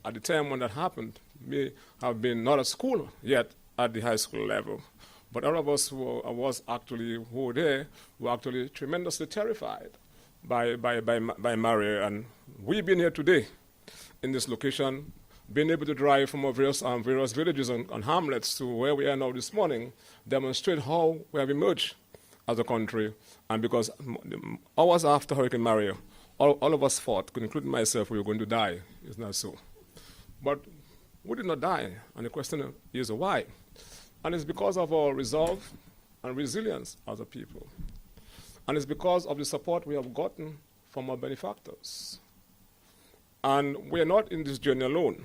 at the time when that happened may have been not at school yet at the high school level. But all of us who were there were actually tremendously terrified by Mario. And we've been here today in this location, being able to drive from our various villages and hamlets to where we are now this morning, demonstrate how we have emerged as a country. And because hours after Hurricane Mario, all of us thought, including myself, we were going to die. It's not so. But we did not die. And the question is why? And it's because of our resolve and resilience as a people. And it's because of the support we have gotten from our benefactors. And we are not in this journey alone.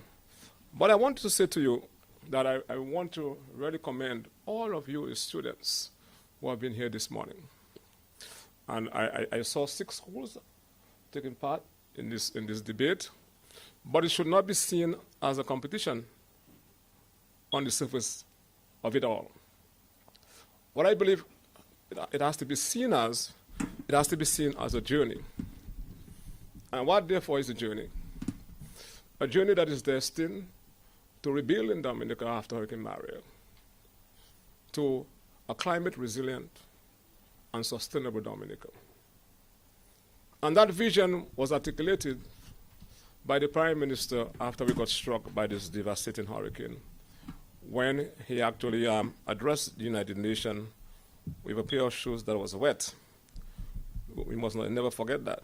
But I want to say to you that I want to really commend all of you as students who have been here this morning. And I saw 6 schools taking part in this debate, but it should not be seen as a competition on the surface of it all. What I believe it has to be seen as, it has to be seen as a journey. And what therefore is a journey? A journey that is destined to rebuild in Dominica after Hurricane Mario, to a climate resilient and sustainable Dominica. And that vision was articulated by the Prime Minister after we got struck by this devastating hurricane, when he actually addressed the United Nations with a pair of shoes that was wet. We must never forget that.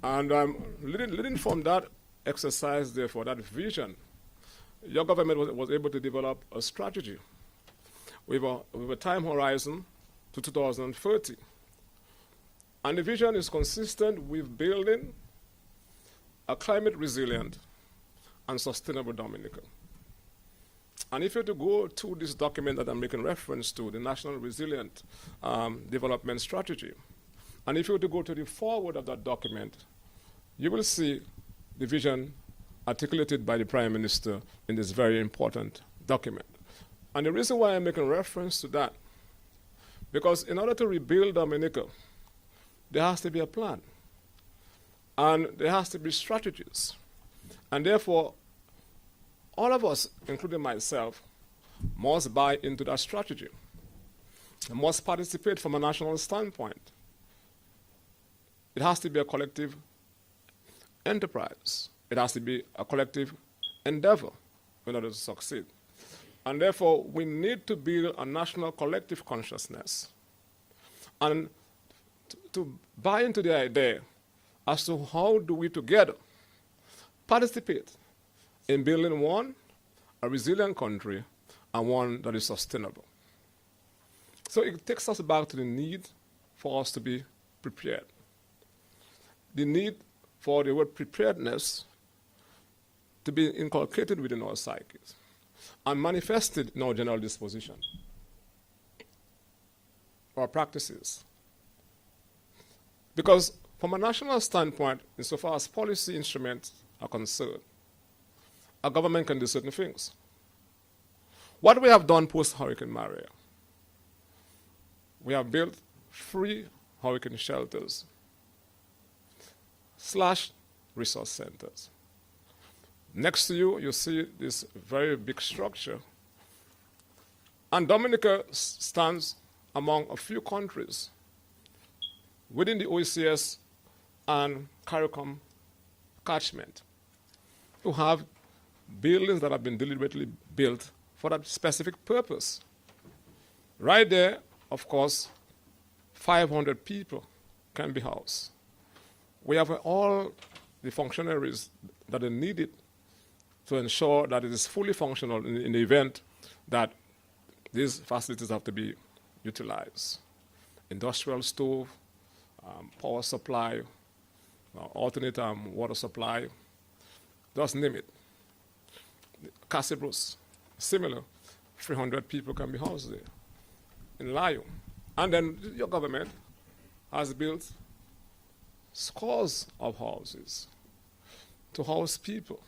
And leading from that exercise, therefore, that vision, your government was able to develop a strategy with a time horizon to 2030. And the vision is consistent with building a climate resilient and sustainable Dominica. And if you were to go to this document that I'm making reference to, the National Resilient Development Strategy, and if you were to go to the foreword of that document, you will see the vision articulated by the Prime Minister in this very important document. And the reason why I'm making reference to that, because in order to rebuild Dominica, there has to be a plan. And there has to be strategies. And therefore, all of us, including myself, must buy into that strategy. And must participate from a national standpoint. It has to be a collective enterprise. It has to be a collective endeavor in order to succeed. And therefore, we need to build a national collective consciousness and to buy into the idea as to how do we together participate in building one, a resilient country, and one that is sustainable. So it takes us back to the need for us to be prepared. The need for the word preparedness to be inculcated within our psyches and manifested in our general disposition, our practices. Because from a national standpoint, insofar as policy instruments are concerned, a government can do certain things. What we have done post-Hurricane Maria, we have built 3 hurricane shelters / resource centers. Next to you, you see this very big structure. And Dominica stands among a few countries within the OECS and CARICOM catchment who have buildings that have been deliberately built for that specific purpose. Right there, of course, 500 people can be housed. We have all the functionaries that are needed to ensure that it is fully functional in the event that these facilities have to be utilized. Industrial stove, power supply, alternate water supply, just name it. Casibros, similar, 300 people can be housed there. In Layo. And then your government has built scores of houses to house people.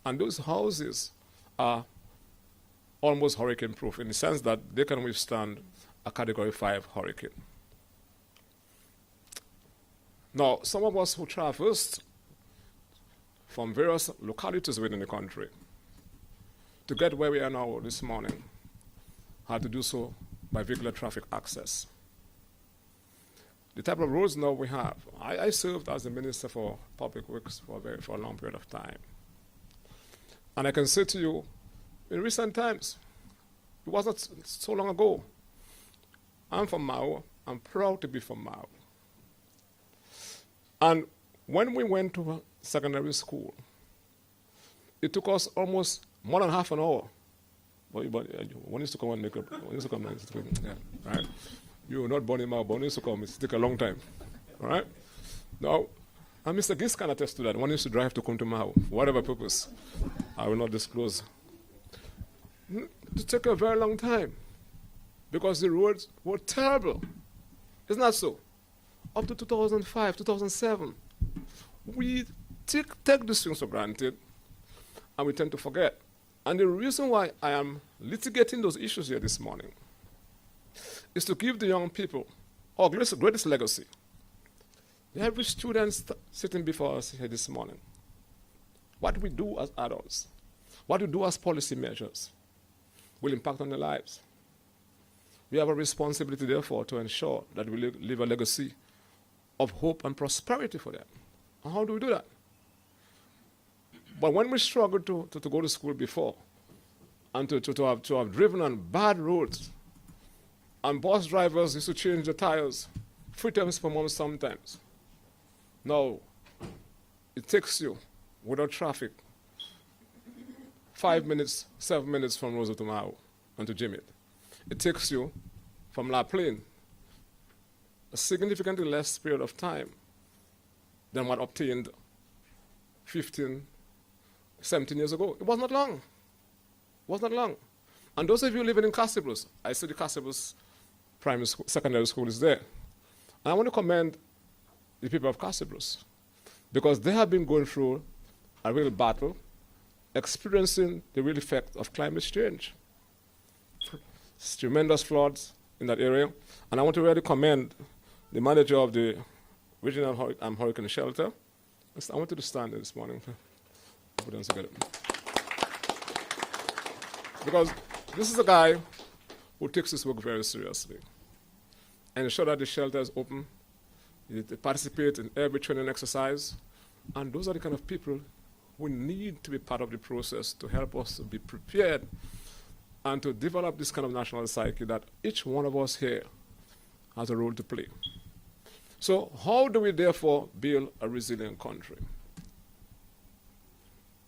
And those houses are almost hurricane-proof in the sense that they can withstand a Category 5 hurricane. Now, some of us who traversed from various localities within the country to get where we are now this morning had to do so by vehicular traffic access. The type of roads now we have, I served as the Minister for Public Works for a long period of time. And I can say to you, in recent times, it wasn't so long ago, I'm from Mao, I'm proud to be from Mao. And when we went to secondary school, it took us almost more than half an hour. But one used to come and make up. One used to come and yeah, right? You were not born in Mao, but one used to come. It took a long time. All right? Now, and Mr. Gis can attest to that. One used to drive to come to Mao, for whatever purpose. I will not disclose. It took a very long time because the roads were terrible. Isn't that so? Up to 2005, 2007, we take these things for granted and we tend to forget. And the reason why I am litigating those issues here this morning is to give the young people our greatest legacy. Every student sitting before us here this morning, what we do as adults, what we do as policy measures, will impact on their lives. We have a responsibility, therefore, to ensure that we leave a legacy of hope and prosperity for them. And how do we do that? But when we struggled to go to school before, and to have driven on bad roads, and bus drivers used to change the tires 3 times per month sometimes. Now, it takes you, without traffic, 5 minutes, 7 minutes from Rosa to Mao and to Jimmy. It takes you from La Plaine a significantly less period of time than what obtained 15, 17 years ago. It was not long. It was not long. And those of you living in Cassiblus, I see the Cassiblus primary school, secondary school is there. And I want to commend the people of Cassiblus because they have been going through a real battle, experiencing the real effect of climate change. It's tremendous floods in that area. And I want to really commend the manager of the regional hurricane shelter. I want you to stand there this morning. Put them together. Because this is a guy who takes his work very seriously. And ensure that the shelter is open. They participate in every training exercise. And those are the kind of people who need to be part of the process to help us to be prepared and to develop this kind of national psyche that each one of us here has a role to play. So how do we therefore build a resilient country?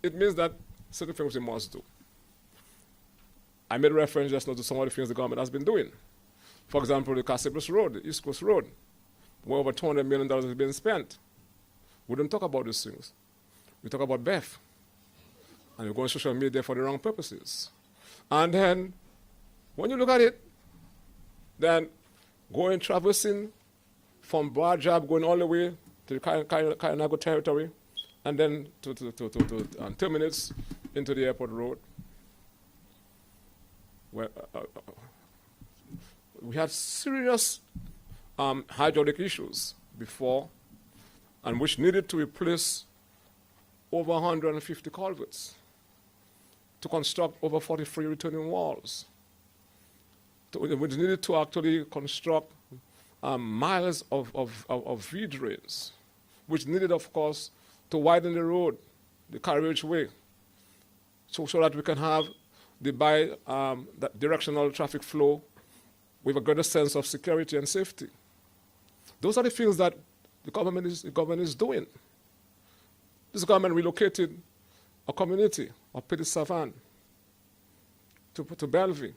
It means that certain things we must do. I made reference just now to some of the things the government has been doing. For example, the Cassiblus Road, the East Coast Road, where over $200 million has been spent. We don't talk about these things. We talk about BEF. And we go on social media for the wrong purposes. And then, when you look at it, then going traversing from Barjab, going all the way to the Kayanago territory, and then to terminates into the airport road, where we had serious hydraulic issues before, and which needed to replace over 150 culverts, to construct over 43 returning walls. We needed to actually construct miles of V-drains, which needed, of course, to widen the road, the carriageway, so that we can have that directional traffic flow with a greater sense of security and safety. Those are the things that the government is doing. This government relocated a community of Petit Savan to Bellevue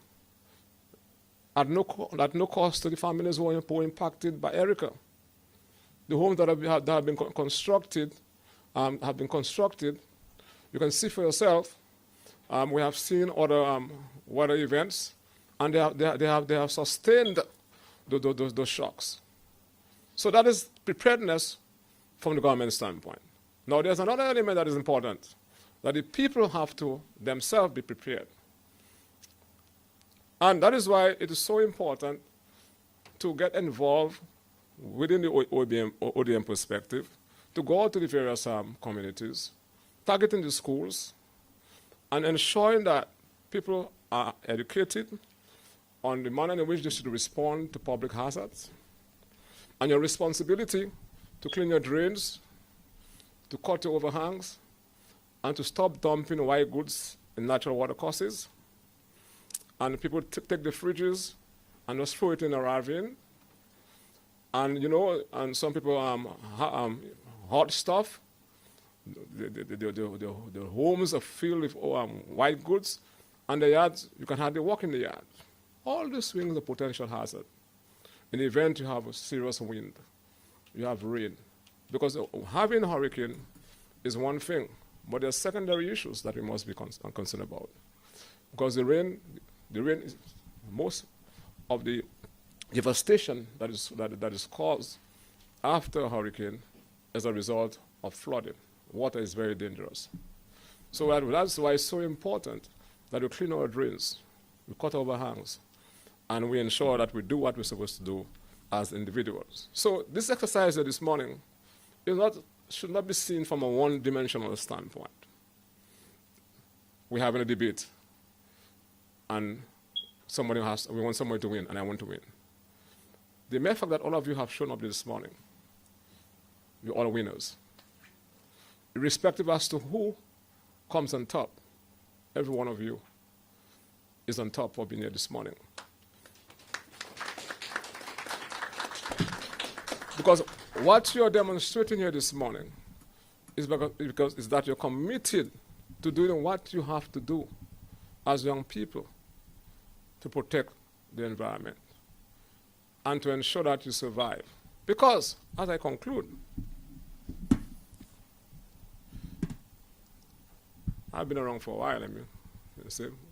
at no cost to the families who were impacted by Erica. The homes that have been constructed have been constructed. You can see for yourself. We have seen other weather events, and they have sustained those shocks. So that is preparedness from the government standpoint. Now, there's another element that is important, that the people have to themselves be prepared. And that is why it is so important to get involved within the ODM perspective, to go out to the various communities, targeting the schools and ensuring that people are educated on the manner in which they should respond to public hazards, and your responsibility to clean your drains, to cut your overhangs, and to stop dumping white goods in natural water courses. And people take the fridges and just throw it in a ravine. And and some people hot stuff. The homes are filled with white goods, and the yards, you can hardly walk in the yard. All these things are potential hazard. In the event you have a serious wind, you have rain. Because having a hurricane is one thing, but there are secondary issues that we must be concerned about. Because the rain is most of the devastation that is caused after a hurricane as a result of flooding. Water is very dangerous. So that's why it's so important that we clean our drains, we cut overhangs, and we ensure that we do what we're supposed to do as individuals. So this exercise this morning should not be seen from a one-dimensional standpoint. We're having a debate, and we want somebody to win, and I want to win. The mere fact that all of you have shown up this morning, you're all winners. Irrespective as to who comes on top, every one of you is on top for being here this morning. Because what you're demonstrating here this morning is that you're committed to doing what you have to do as young people to protect the environment and to ensure that you survive. Because, as I conclude, I've been around for a while.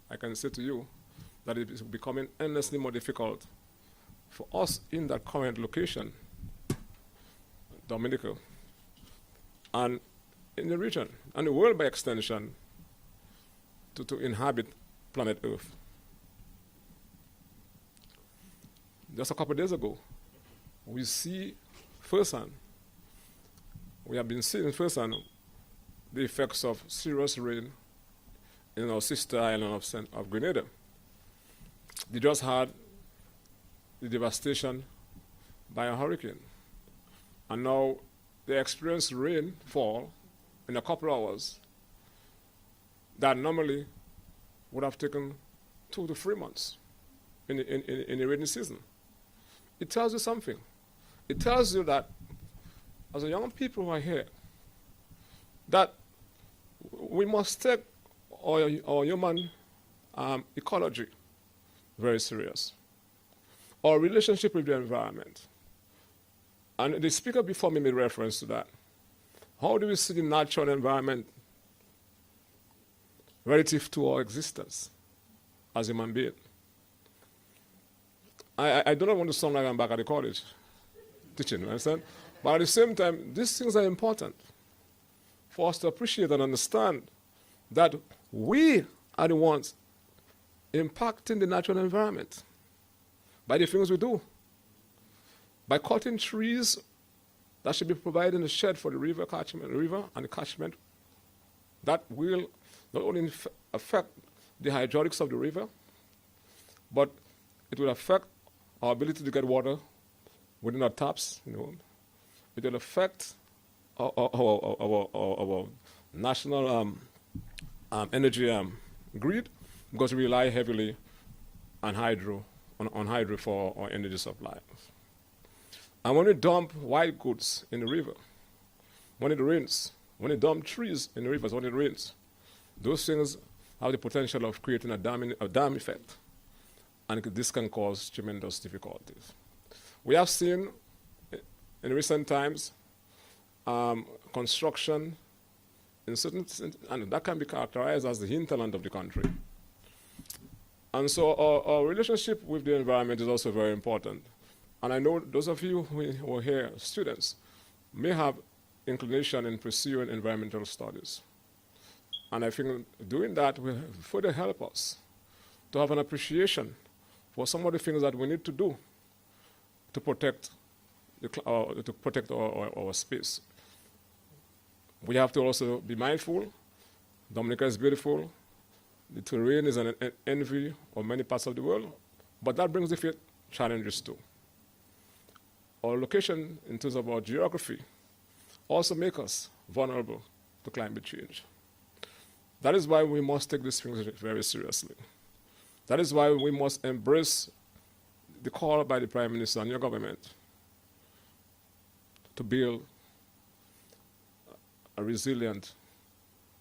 I can say to you that it is becoming endlessly more difficult for us in that current location, Dominica, and in the region, and the world by extension, to inhabit planet Earth. Just a couple of days ago, we have been seeing firsthand the effects of serious rain in our sister island of Grenada. They just had the devastation by a hurricane. And now they experience rainfall in a couple of hours that normally would have taken 2 to 3 months in the rainy season. It tells you something. It tells you that as a young people who are here, that we must take our human ecology very serious. Our relationship with the environment. And the speaker before me made reference to that. How do we see the natural environment relative to our existence as human beings? I do not want to sound like I'm back at the college teaching, you understand? But at the same time, these things are important for us to appreciate and understand that we are the ones impacting the natural environment by the things we do. By cutting trees that should be providing a shed for the river and the catchment, that will not only affect the hydraulics of the river, but it will affect our ability to get water within our taps. It will affect our national energy grid, because we rely heavily on hydro for our energy supply. And when we dump white goods in the river, when it rains, when we dump trees in the rivers when it rains, those things have the potential of creating a dam effect. And this can cause tremendous difficulties. We have seen in recent times construction in certain, and that can be characterized as the hinterland of the country. And so our relationship with the environment is also very important. And I know those of you who are here, students, may have inclination in pursuing environmental studies. And I think doing that will further help us to have an appreciation for some of the things that we need to do to protect our space. We have to also be mindful Dominica is beautiful. The terrain is an envy of many parts of the world, but that brings with it challenges too. Our location in terms of our geography also make us vulnerable to climate change. That is why we must take these things very seriously. That is why we must embrace the call by the Prime Minister and your government to build a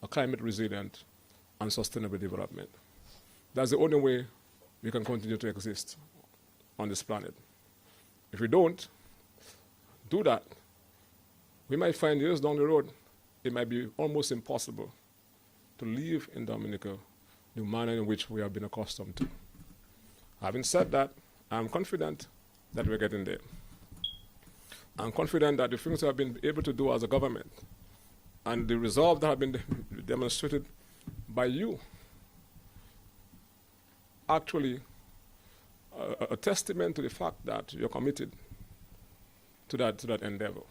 climate resilient and sustainable development. That's the only way we can continue to exist on this planet. If we don't do that, we might find years down the road, it might be almost impossible to live in Dominica the manner in which we have been accustomed to. Having said that, I'm confident that we're getting there. I'm confident that the things we have been able to do as a government and the resolve that have been demonstrated by you actually a testament to the fact that you're committed to that endeavor.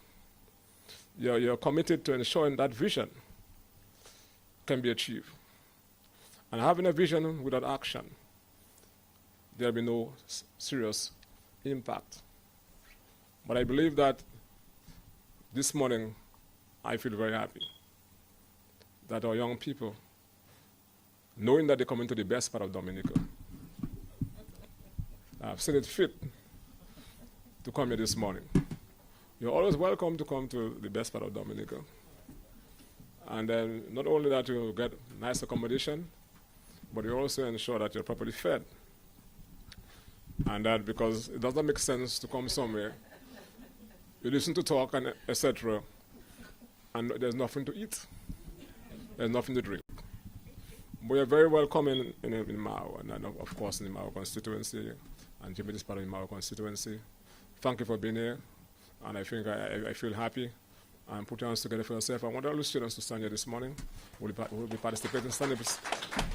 You're committed to ensuring that vision can be achieved. And having a vision without action, there'll be no serious impact. But I believe that this morning, I feel very happy that our young people, knowing that they come into the best part of Dominica, I've seen it fit to come here this morning. You're always welcome to come to the best part of Dominica. And then not only that you get nice accommodation, but you also ensure that you're properly fed. And that because it doesn't make sense to come somewhere, you listen to talk and etc., and there's nothing to eat. There's nothing to drink. We are very welcome in Mao, and of course in the Mao constituency, and Jimmy is part of the Mao constituency. Thank you for being here, and I think I feel happy. And put your hands together for yourself. I want all the students to stand here this morning. We'll be participating. Stand, please.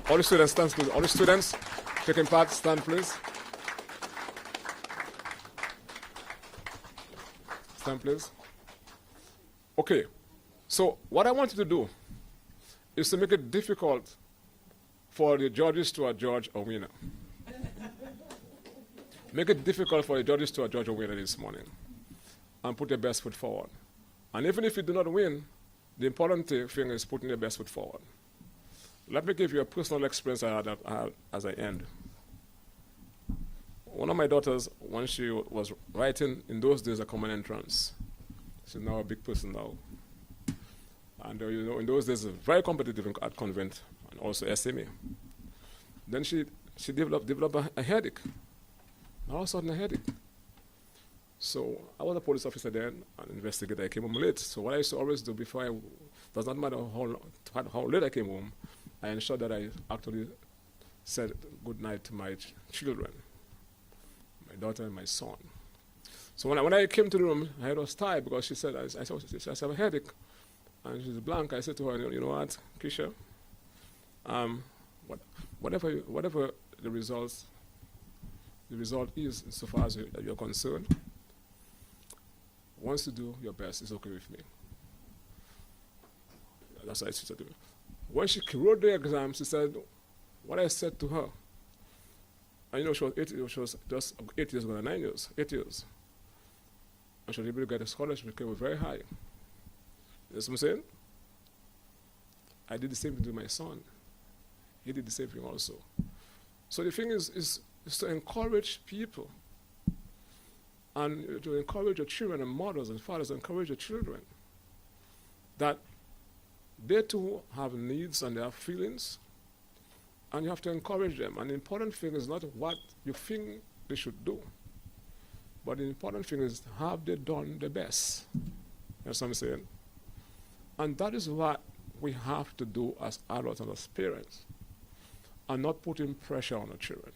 All the students, stand, please. All the students taking part, stand, please. Stand, please. Okay. So what I want you to do is to make it difficult for the judges to adjudge a winner. Make it difficult for the judges to adjudge a winner this morning. And put your best foot forward. And even if you do not win, the important thing is putting your best foot forward. Let me give you a personal experience I had as I end. One of my daughters, when she was writing, in those days, a common entrance. She's now a big person now. And in those days, very competitive at Convent and also SMA. Then she developed a headache. All of a sudden, a headache. So I was a police officer then, an investigator. I came home late. So what I used to always do before does not matter how late I came home, I ensured that I actually said good night to my children, my daughter and my son. So when I came to the room, her head was tired because she said, I have a headache. And she's blank. I said to her, you know what, Keisha, whatever the result is, so far as you're concerned, once you do your best, it's okay with me. That's what she said to me. When she wrote the exam, she said, what I said to her, and she was just 8 years, going to 9 years, 8 years. And she was able to get a scholarship, came very high. You know what I'm saying? I did the same thing to my son. He did the same thing also. So the thing is to encourage people and to encourage your children and mothers and fathers, encourage your children that they too have needs and they have feelings, and you have to encourage them. And the important thing is not what you think they should do, but the important thing is, have they done the best? You know what I'm saying? And that is what we have to do as adults and as parents, and not putting pressure on our children.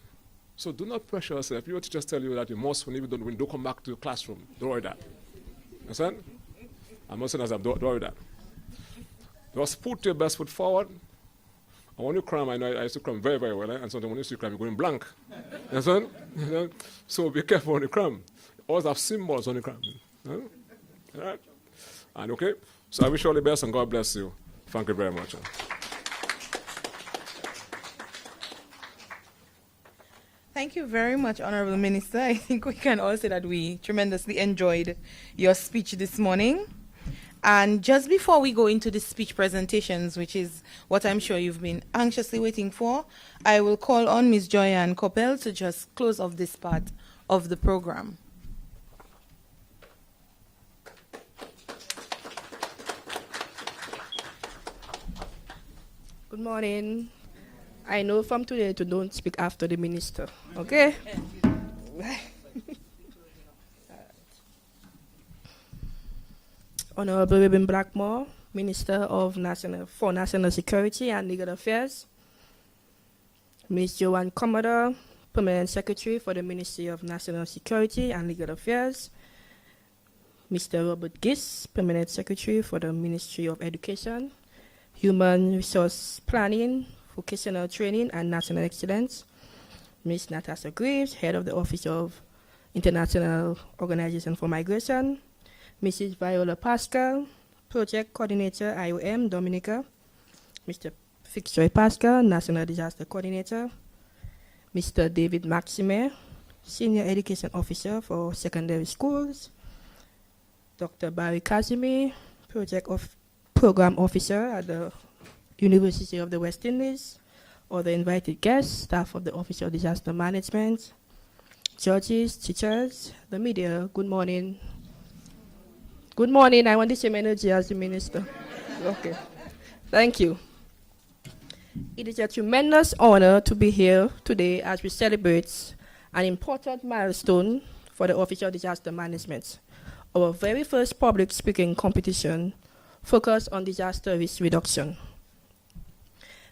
So do not pressure yourself. Your teachers tell you that you must, when you don't win, don't come back to your classroom. Don't worry that. Understand? I'm not saying as don't worry that. Just put your best foot forward. And when you cram, I know I used to cram very, very well. And sometimes when you used to cram, you're going blank. Understand? So be careful when you cram. Always have symbols when you cram. All right? And okay? So I wish you all the best and God bless you. Thank you very much. Thank you very much, Honorable Minister. I think we can all say that we tremendously enjoyed your speech this morning. And just before we go into the speech presentations, which is what I'm sure you've been anxiously waiting for, I will call on Ms. Joyanne Coppell to just close off this part of the program. Good morning. I know from today to don't speak after the minister, okay? Honorable Reuben Blackmore, Minister for National Security and Legal Affairs. Ms. Joanne Commodore, Permanent Secretary for the Ministry of National Security and Legal Affairs. Mr. Robert Giss, Permanent Secretary for the Ministry of Education, Human Resource Planning, Vocational Training and National Excellence. Ms. Natasha Greaves, Head of the Office of International Organization for Migration. Mrs. Viola Pascal, Project Coordinator, IOM, Dominica. Mr. Fitzroy Pascal, National Disaster Coordinator. Mr. David Maxime, Senior Education Officer for Secondary Schools. Dr. Barry Kazimi, Program Officer at the University of the West Indies. Other invited guests, staff of the Office of Disaster Management, judges, teachers, the media, good morning. Good morning, I want the same energy as the minister. Okay, thank you. It is a tremendous honor to be here today as we celebrate an important milestone for the Office of Disaster Management. Our very first public speaking competition focused on disaster risk reduction.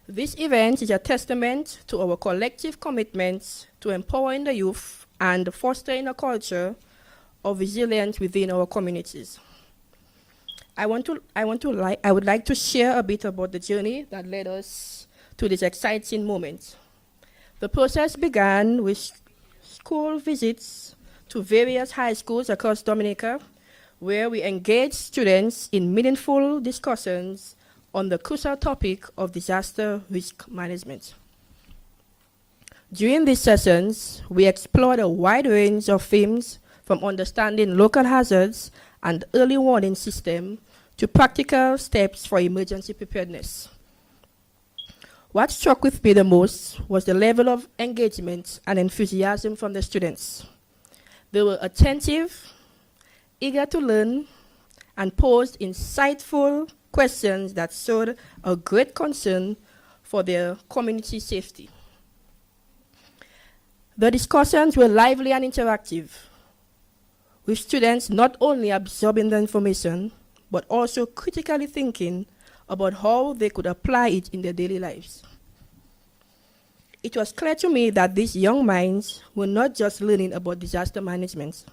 This event is a testament to our collective commitment to empowering the youth and fostering a culture of resilience within our communities. I would like to share a bit about the journey that led us to this exciting moment. The process began with school visits to various high schools across Dominica, where we engaged students in meaningful discussions on the crucial topic of disaster risk management. During these sessions, we explored a wide range of themes from understanding local hazards and early warning system to practical steps for emergency preparedness. What struck with me the most was the level of engagement and enthusiasm from the students. They were attentive, eager to learn, and posed insightful questions that showed a great concern for their community safety. The discussions were lively and interactive, with students not only absorbing the information, but also critically thinking about how they could apply it in their daily lives. It was clear to me that these young minds were not just learning about disaster management,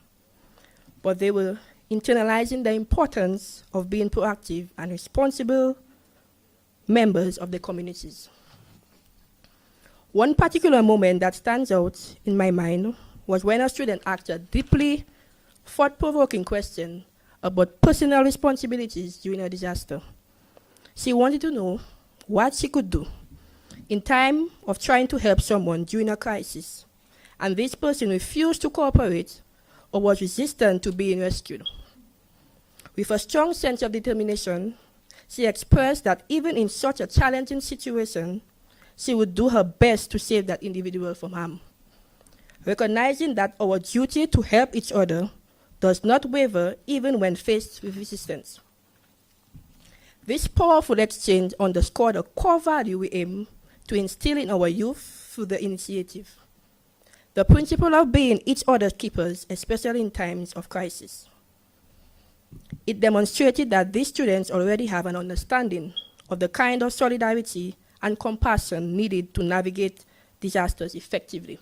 but they were internalizing the importance of being proactive and responsible members of the communities. One particular moment that stands out in my mind was when a student asked a deeply thought-provoking question about personal responsibilities during a disaster. She wanted to know what she could do in time of trying to help someone during a crisis, and this person refused to cooperate or was resistant to being rescued. With a strong sense of determination, she expressed that even in such a challenging situation, she would do her best to save that individual from harm. Recognizing that our duty to help each other does not waver even when faced with resistance. This powerful exchange underscored a core value we aim to instill in our youth through the initiative: the principle of being each other's keepers, especially in times of crisis. It demonstrated that these students already have an understanding of the kind of solidarity and compassion needed to navigate disasters effectively.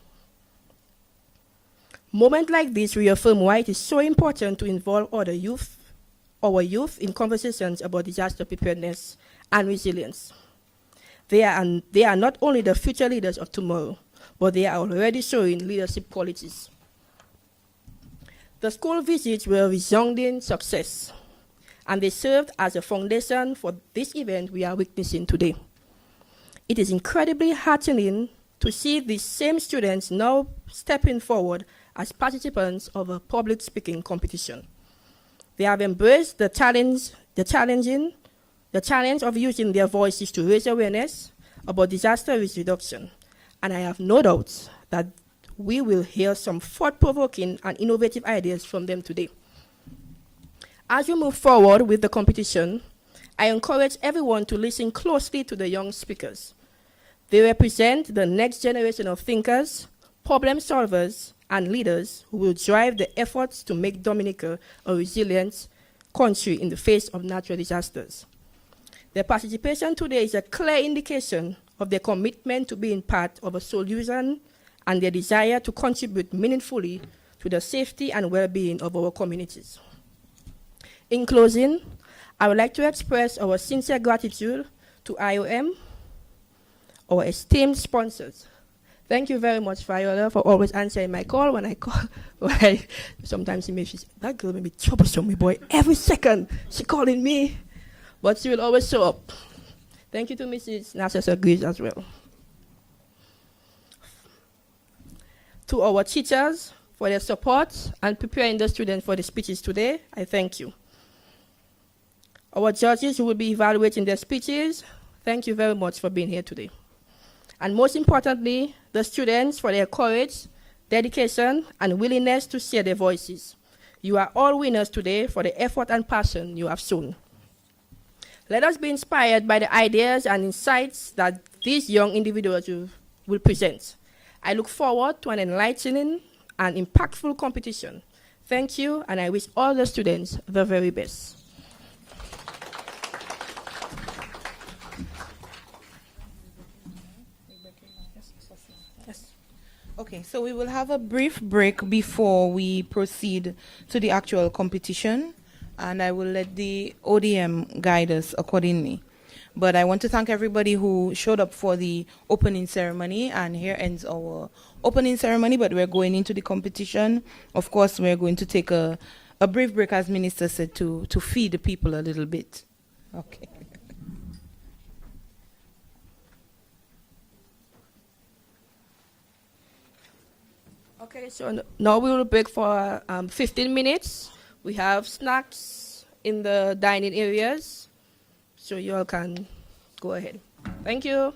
Moments like this reaffirm why it is so important to involve our youth in conversations about disaster preparedness and resilience. They are not only the future leaders of tomorrow, but they are already showing leadership qualities. The school visits were a resounding success, and they served as a foundation for this event we are witnessing today. It is incredibly heartening to see these same students now stepping forward as participants of a public speaking competition. They have embraced the challenge of using their voices to raise awareness about disaster risk reduction. And I have no doubts that we will hear some thought-provoking and innovative ideas from them today. As we move forward with the competition, I encourage everyone to listen closely to the young speakers. They represent the next generation of thinkers, problem solvers, and leaders who will drive the efforts to make Dominica a resilient country in the face of natural disasters. Their participation today is a clear indication of their commitment to being part of a solution and their desire to contribute meaningfully to the safety and well-being of our communities. In closing, I would like to express our sincere gratitude to IOM, our esteemed sponsors. Thank you very much, Viola, for always answering my call when I call. Sometimes she say, that girl may be troublesome, my boy. Every second, she calling me. But she will always show up. Thank you to Mrs. Nasser Greaves as well. To our teachers for their support and preparing the students for the speeches today, I thank you. Our judges who will be evaluating their speeches, thank you very much for being here today. And most importantly, the students for their courage, dedication, and willingness to share their voices. You are all winners today for the effort and passion you have shown. Let us be inspired by the ideas and insights that these young individuals will present. I look forward to an enlightening and impactful competition. Thank you, and I wish all the students the very best. Okay, so we will have a brief break before we proceed to the actual competition, and I will let the ODM guide us accordingly. But I want to thank everybody who showed up for the opening ceremony, and here ends our opening ceremony, but we're going into the competition. Of course, we're going to take a brief break, as Minister said, to feed the people a little bit. Okay. Okay, so now we will break for 15 minutes. We have snacks in the dining areas, so you all can go ahead. Thank you.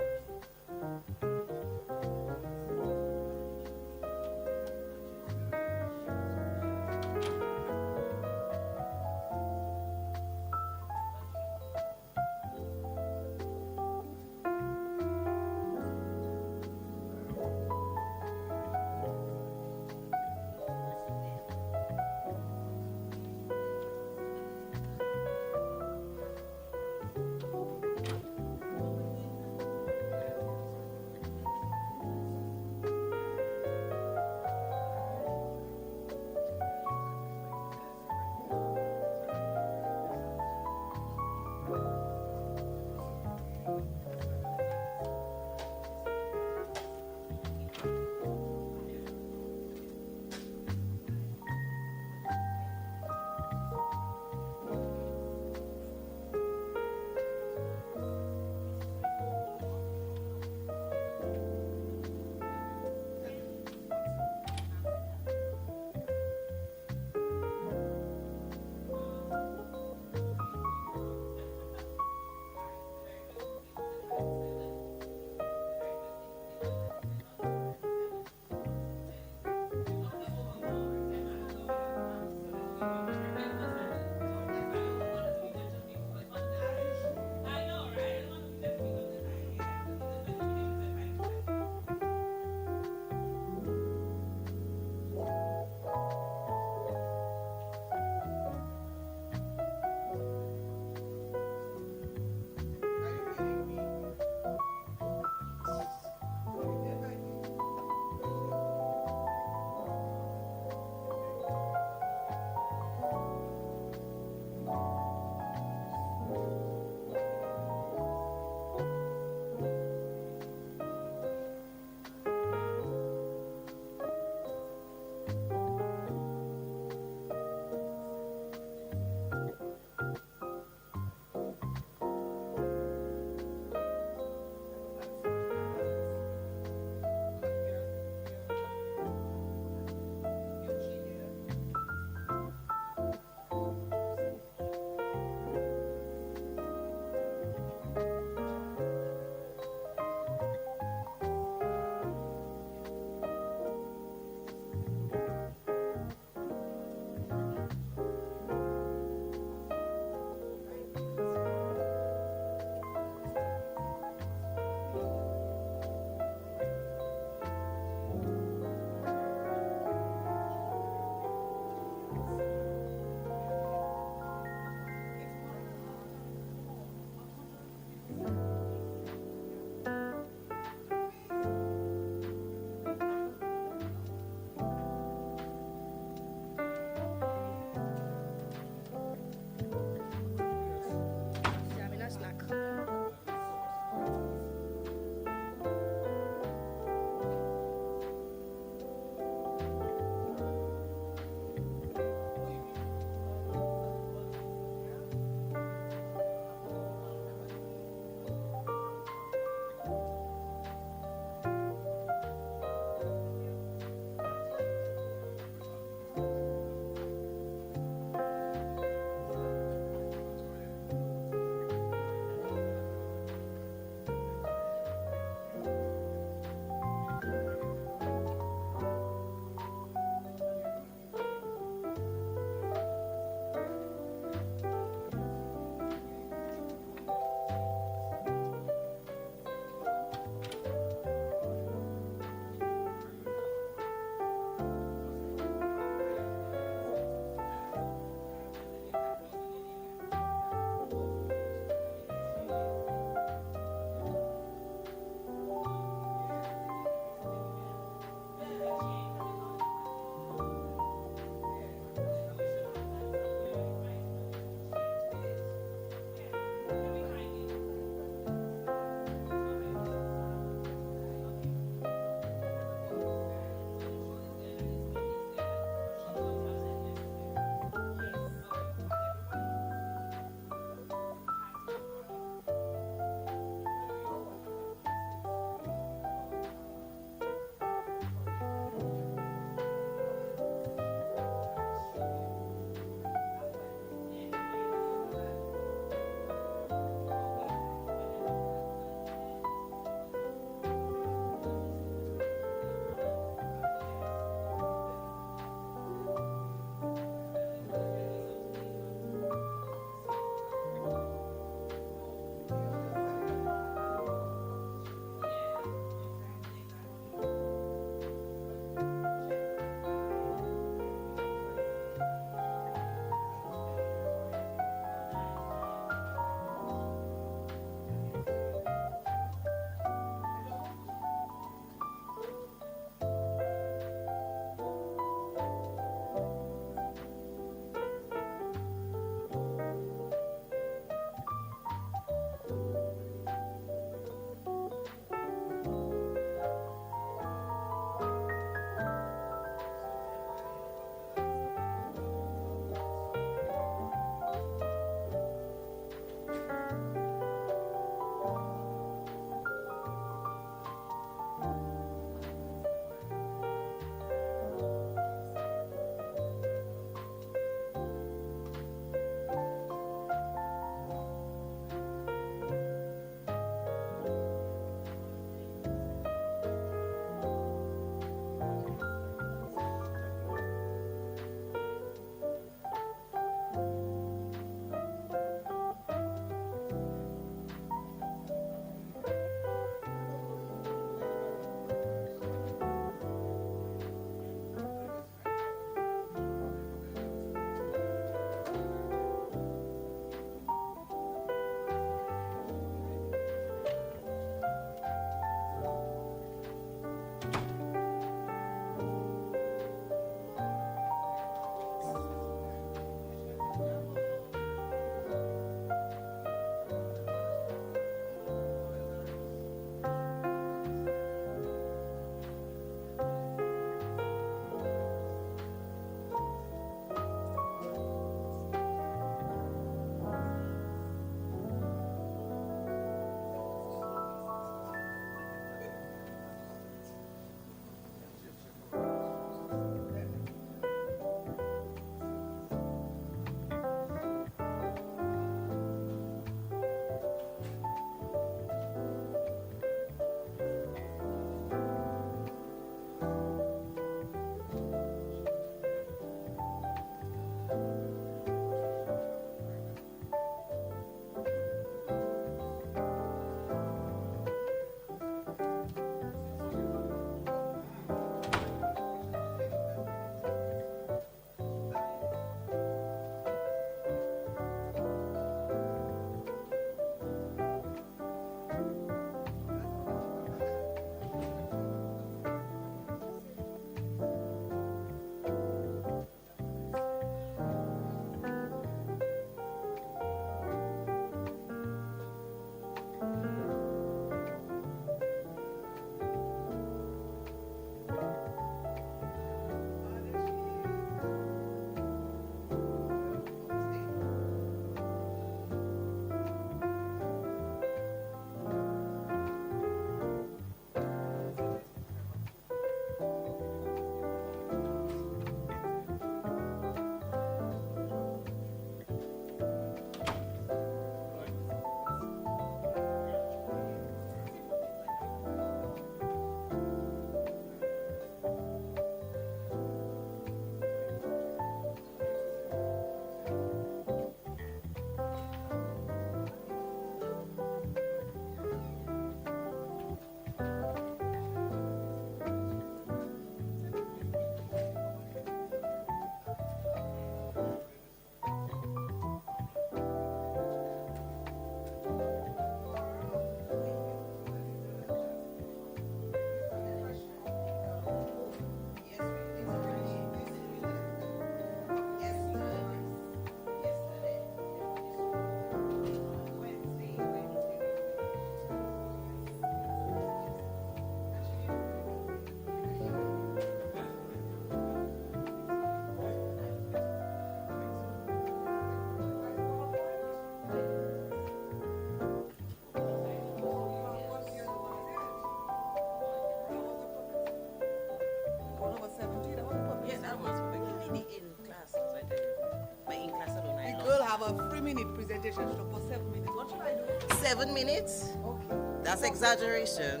presentation show for 7 minutes. What should I do? 7 minutes? Okay. That's exaggeration.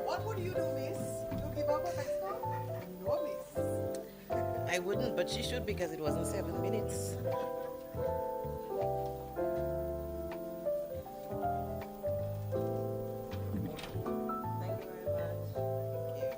What would you do, miss? You give up a text call? No, miss. I wouldn't, but she should because it wasn't 7 minutes. Thank you very much. Thank you.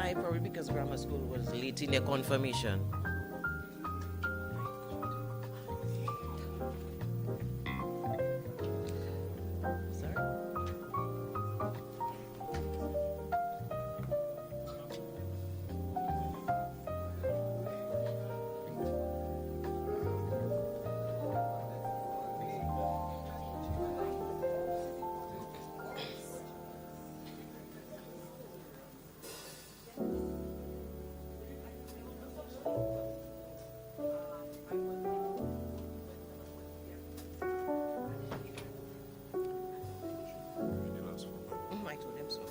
why? Probably because grammar school was late in their confirmation. Sorry. I told them so.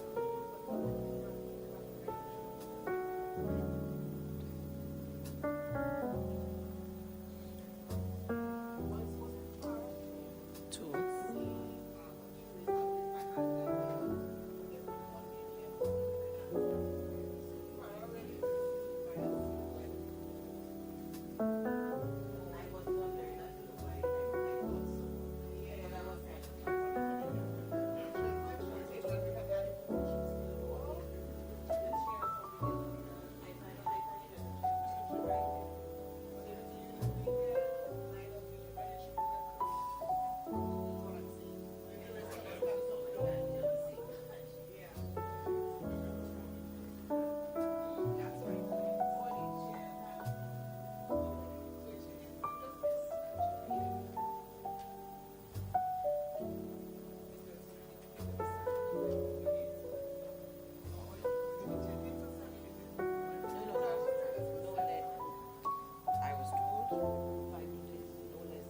Two. I was told 5 days, no less.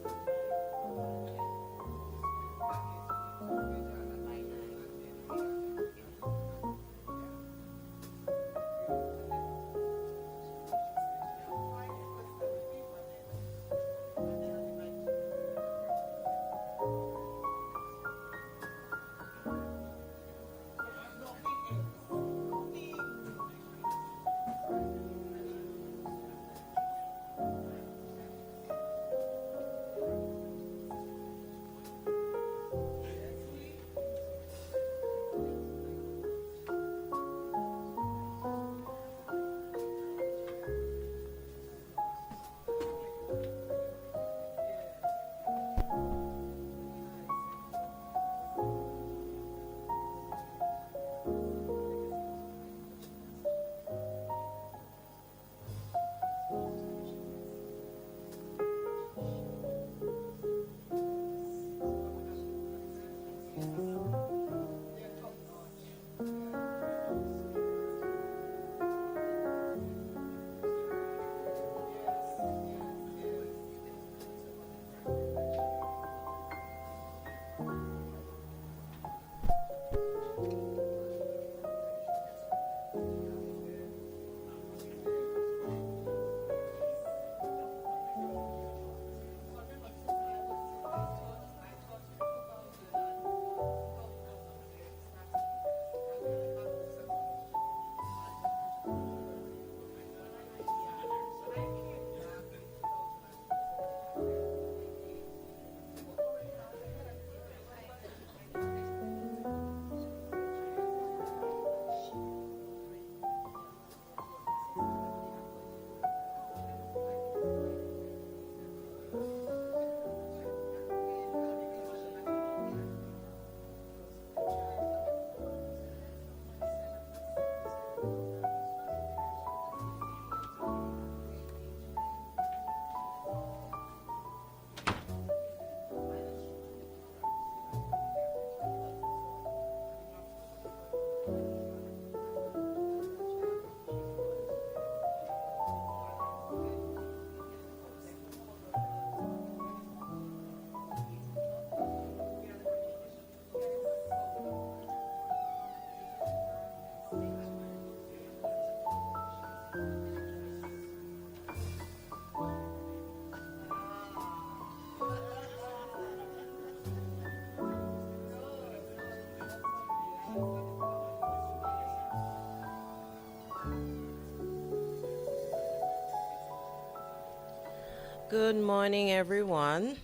Good morning, everyone.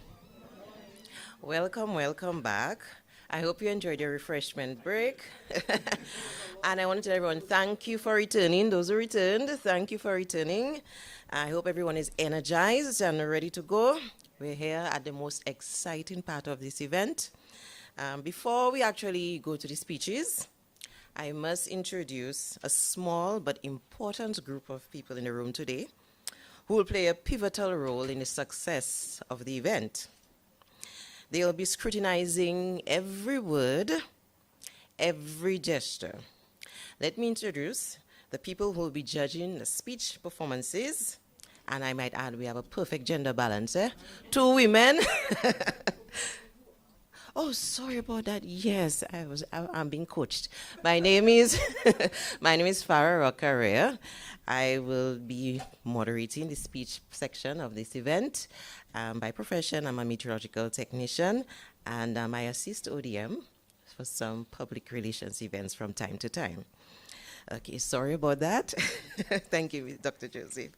Welcome back. I hope you enjoyed your refreshment break. And I want to tell everyone, thank you for returning. Those who returned, thank you for returning. I hope everyone is energized and ready to go. We're here at the most exciting part of this event. Before we actually go to the speeches, I must introduce a small but important group of people in the room today who will play a pivotal role in the success of the event. They will be scrutinizing every word, every gesture. Let me introduce the people who will be judging the speech performances. And I might add, we have a perfect gender balance, eh? 2 women. Oh, sorry about that. Yes, I'm being coached. My name is Farah Rocarea. I will be moderating the speech section of this event. By profession, I'm a meteorological technician, and I assist ODM for some public relations events from time to time. Okay, sorry about that. Thank you, Dr. Joseph.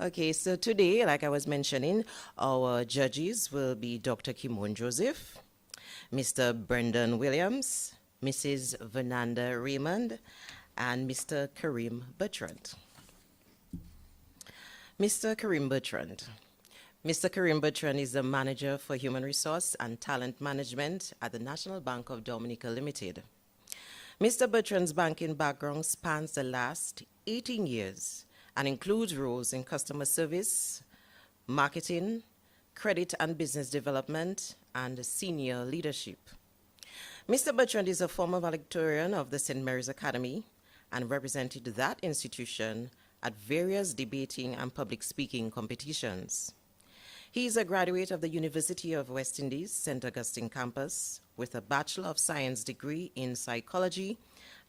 Okay, so today, like I was mentioning, our judges will be Dr. Kimon Joseph, Mr. Brendan Williams, Mrs. Vernanda Raymond, and Mr. Karim Bertrand. Mr. Karim Bertrand. Mr. Karim Bertrand is the Manager for Human Resource and Talent Management at the National Bank of Dominica Limited. Mr. Bertrand's banking background spans the last 18 years and includes roles in customer service, marketing, credit and business development, and senior leadership. Mr. Bertrand is a former valedictorian of the St. Mary's Academy and represented that institution at various debating and public speaking competitions. He is a graduate of the University of West Indies, St. Augustine campus, with a Bachelor of Science degree in psychology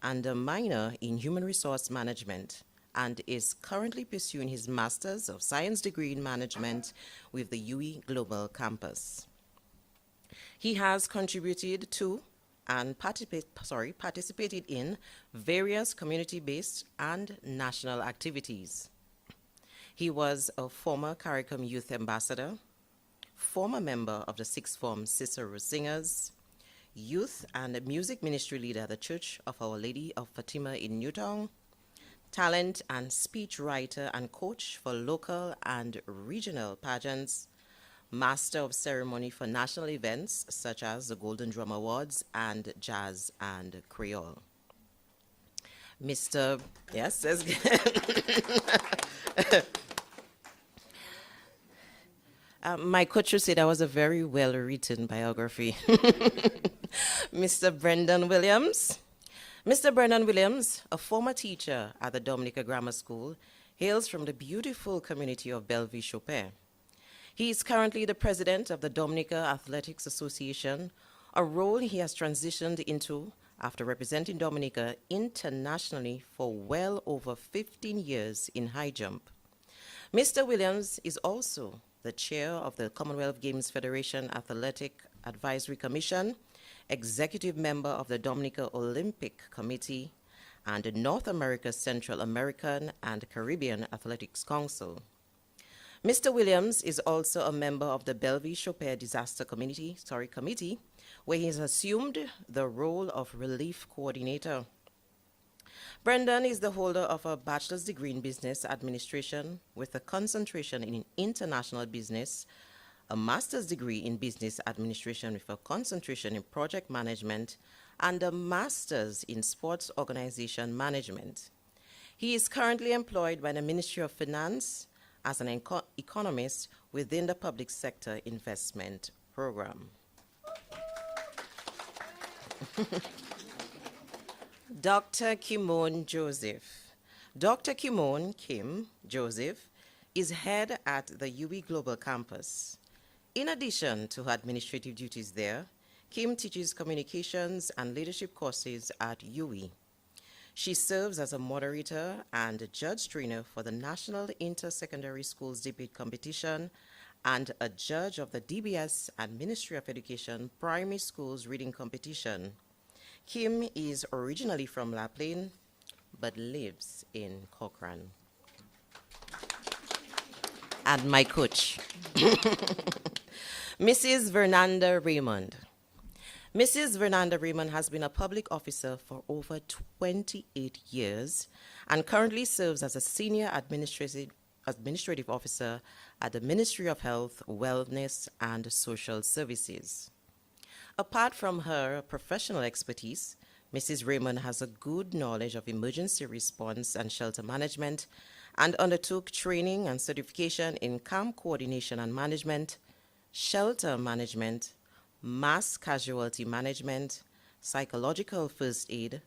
and a minor in human resource management, and is currently pursuing his Master's of Science degree in management with the UE Global campus. He has contributed to and participated in various community-based and national activities. He was a former CARICOM Youth Ambassador, former member of the Sixth Form Cicero Singers, youth and music ministry leader at the Church of Our Lady of Fatima in Newtown, talent and speech writer and coach for local and regional pageants, master of ceremony for national events such as the Golden Drum Awards and Jazz and Creole. Mr. Yes, that's good. My coach would say that was a very well-written biography. Mr. Brendan Williams. Mr. Brendan Williams, a former teacher at the Dominica Grammar School, hails from the beautiful community of Bellevue-Chopin. He is currently the president of the Dominica Athletics Association, a role he has transitioned into after representing Dominica internationally for well over 15 years in high jump. Mr. Williams is also the chair of the Commonwealth Games Federation Athletic Advisory Commission, executive member of the Dominica Olympic Committee, and the North America, Central American, and Caribbean Athletics Council. Mr. Williams is also a member of the Bellevue-Chopin Disaster Committee, where he has assumed the role of relief coordinator. Brendan is the holder of a bachelor's degree in business administration with a concentration in international business, a master's degree in business administration with a concentration in project management, and a master's in sports organization management. He is currently employed by the Ministry of Finance as an economist within the public sector investment program. Dr. Kimon Joseph. Dr. Kimon Kim Joseph is head at the UE Global campus. In addition to her administrative duties there, Kim teaches communications and leadership courses at UE. She serves as a moderator and a judge trainer for the National Inter-Secondary Schools Debate Competition and a judge of the DBS and Ministry of Education Primary Schools Reading Competition. Kim is originally from La Plaine, but lives in Cochrane. And my coach, Mrs. Vernanda Raymond. Mrs. Fernanda Raymond has been a public officer for over 28 years and currently serves as a senior administrative officer at the Ministry of Health, Wellness, and Social Services. Apart from her professional expertise, Mrs. Raymond has a good knowledge of emergency response and shelter management and undertook training and certification in camp coordination and management, shelter management, mass casualty management, psychological first aid,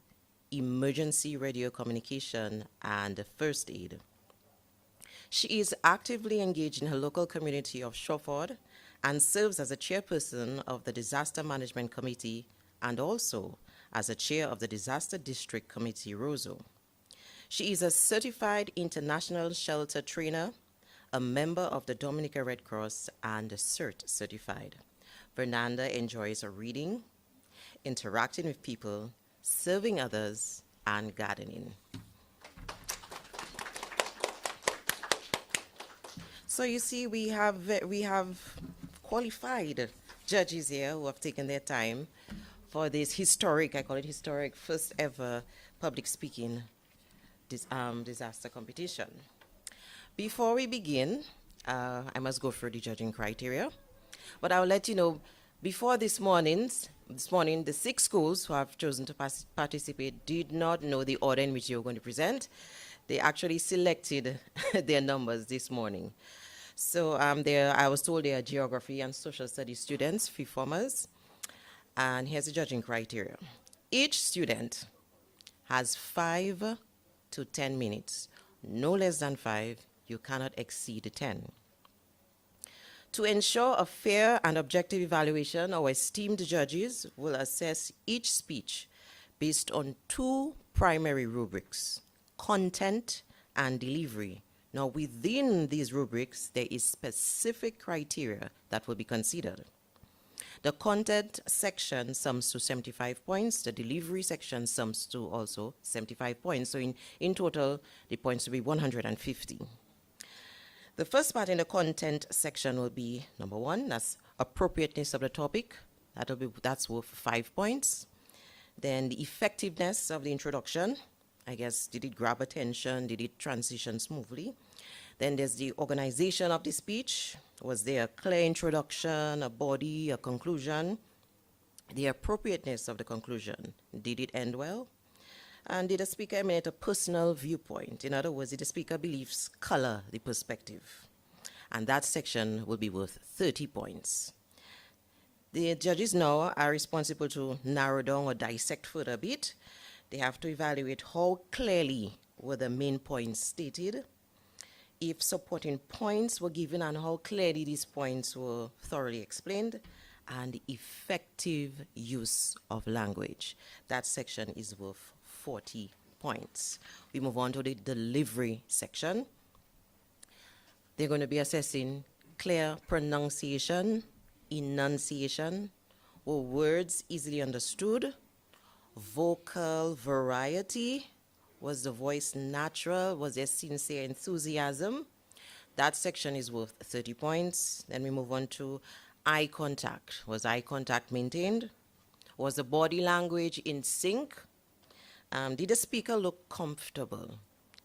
emergency radio communication, and first aid. She is actively engaged in her local community of Shawford and serves as a chairperson of the Disaster Management Committee and also as a chair of the Disaster District Committee, Roseau. She is a certified international shelter trainer, a member of the Dominica Red Cross, and CERT certified. Fernanda enjoys reading, interacting with people, serving others, and gardening. So you see, we have qualified judges here who have taken their time for this historic, I call it historic, first ever public speaking disaster competition. Before we begin, I must go through the judging criteria, but I'll let you know, before this morning, the 6 schools who have chosen to participate did not know the order in which they were going to present. They actually selected their numbers this morning. So I was told they are geography and social studies students, fifth formers. And here's the judging criteria. Each student has 5 to 10 minutes. No less than 5. You cannot exceed 10. To ensure a fair and objective evaluation, our esteemed judges will assess each speech based on 2 primary rubrics: content and delivery. Now, within these rubrics, there is specific criteria that will be considered. The content section sums to 75 points. The delivery section sums to also 75 points. So in total, the points will be 150. The first part in the content section will be, number 1, that's appropriateness of the topic. That's worth 5 points. Then the effectiveness of the introduction. I guess, did it grab attention? Did it transition smoothly? Then there's the organization of the speech. Was there a clear introduction, a body, a conclusion? The appropriateness of the conclusion. Did it end well? And did the speaker emanate a personal viewpoint? In other words, did the speaker beliefs color the perspective? And that section will be worth 30 points. The judges now are responsible to narrow down or dissect further a bit. They have to evaluate how clearly were the main points stated, if supporting points were given and how clearly these points were thoroughly explained, and the effective use of language. That section is worth 40 points. We move on to the delivery section. They're going to be assessing clear pronunciation, enunciation, were words easily understood, vocal variety, was the voice natural, was there sincere enthusiasm? That section is worth 30 points. Then we move on to eye contact. Was eye contact maintained? Was the body language in sync? Did the speaker look comfortable?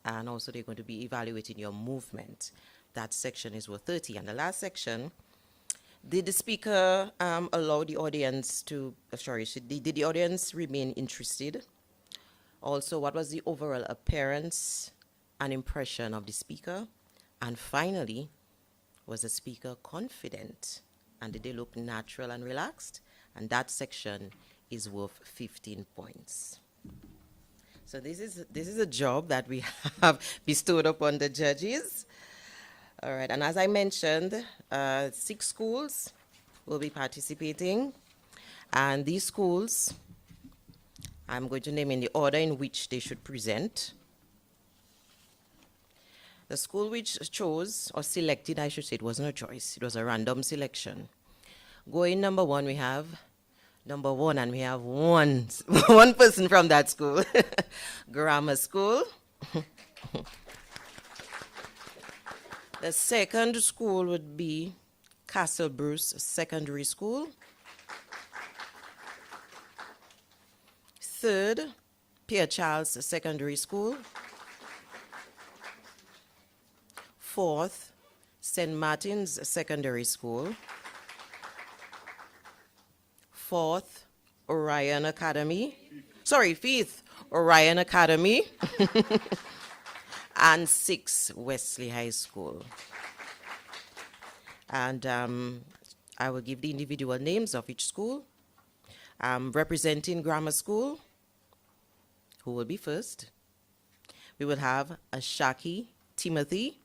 And also they're going to be evaluating your movement. That section is worth 30. And the last section, did the speaker allow the audience to, did the audience remain interested? Also, what was the overall appearance and impression of the speaker? And finally, was the speaker confident? And did they look natural and relaxed? And that section is worth 15 points. So this is a job that we have bestowed upon the judges. All right, and as I mentioned, 6 schools will be participating. And these schools, I'm going to name in the order in which they should present. The school which chose, or selected, I should say, it wasn't a choice, it was a random selection. Going number 1, we have number 1, and we have one person from that school. Grammar School. The second school would be Castle Bruce Secondary School. Third, Pierre Charles Secondary School. Fourth, St. Martin's Secondary School. Fourth, Orion Academy. Fifth, Orion Academy. And sixth, Wesley High School. And I will give the individual names of each school. Representing Grammar School, who will be first? We will have Ashaki Timothy.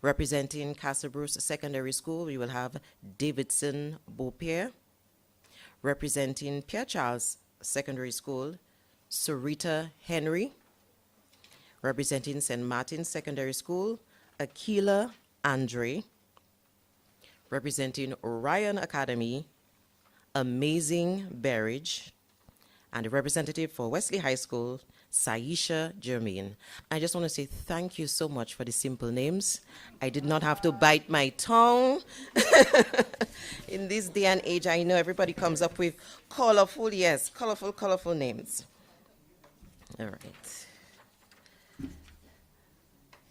Representing Castle Bruce Secondary School, we will have Davidson Beaupierre. Representing Pierre Charles Secondary School, Sarita Henry. Representing St. Martin's Secondary School, Akila Andre. Representing Orion Academy, Amazing Berridge. And the representative for Wesley High School, Saisha Germain. I just want to say thank you so much for the simple names. I did not have to bite my tongue. In this day and age, I know everybody comes up with colorful names. All right.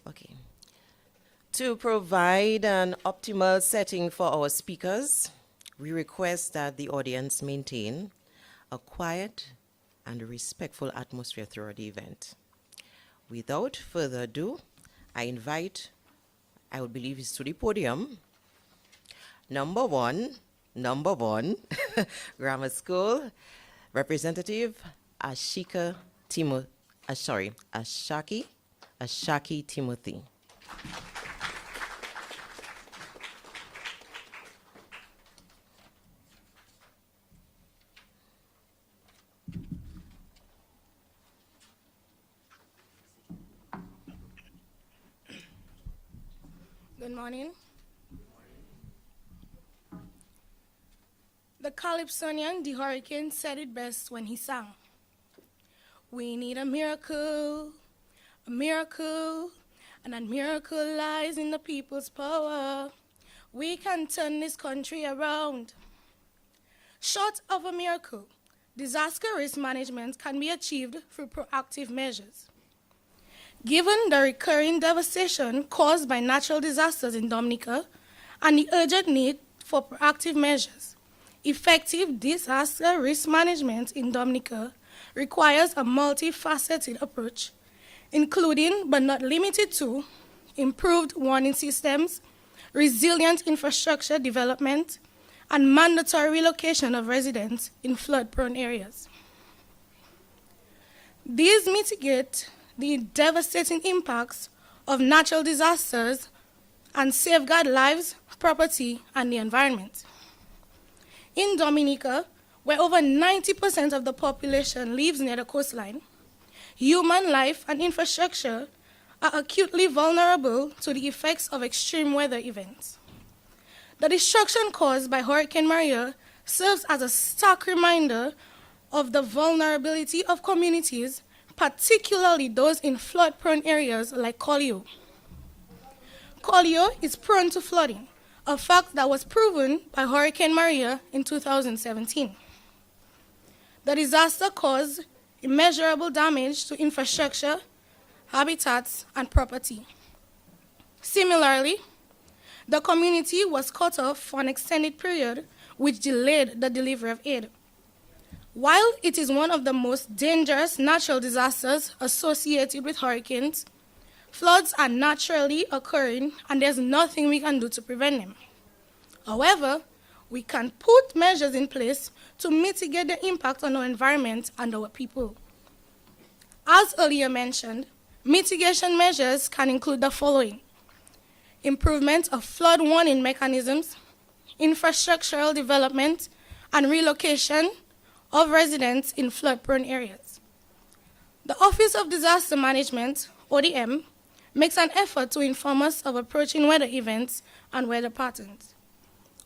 Okay. To provide an optimal setting for our speakers, we request that the audience maintain a quiet and respectful atmosphere throughout the event. Without further ado, I would believe it's to the podium, number one, Grammar School, Representative Ashaki Timothy. Good morning. The Calypsonian, the Hurricane, said it best when he sang. We need a miracle, and that miracle lies in the people's power. We can turn this country around. Short of a miracle, disaster risk management can be achieved through proactive measures. Given the recurring devastation caused by natural disasters in Dominica and the urgent need for proactive measures, effective disaster risk management in Dominica requires a multifaceted approach, including but not limited to improved warning systems, resilient infrastructure development, and mandatory relocation of residents in flood-prone areas. These mitigate the devastating impacts of natural disasters and safeguard lives, property, and the environment. In Dominica, where over 90% of the population lives near the coastline, human life and infrastructure are acutely vulnerable to the effects of extreme weather events. The destruction caused by Hurricane Maria serves as a stark reminder of the vulnerability of communities, particularly those in flood-prone areas like Collio. Collio is prone to flooding, a fact that was proven by Hurricane Maria in 2017. The disaster caused immeasurable damage to infrastructure, habitats, and property. Similarly, the community was cut off for an extended period, which delayed the delivery of aid. While it is one of the most dangerous natural disasters associated with hurricanes, floods are naturally occurring and there's nothing we can do to prevent them. However, we can put measures in place to mitigate the impact on our environment and our people. As earlier mentioned, mitigation measures can include the following: improvement of flood warning mechanisms, infrastructural development, and relocation of residents in flood-prone areas. The Office of Disaster Management, ODM, makes an effort to inform us of approaching weather events and weather patterns.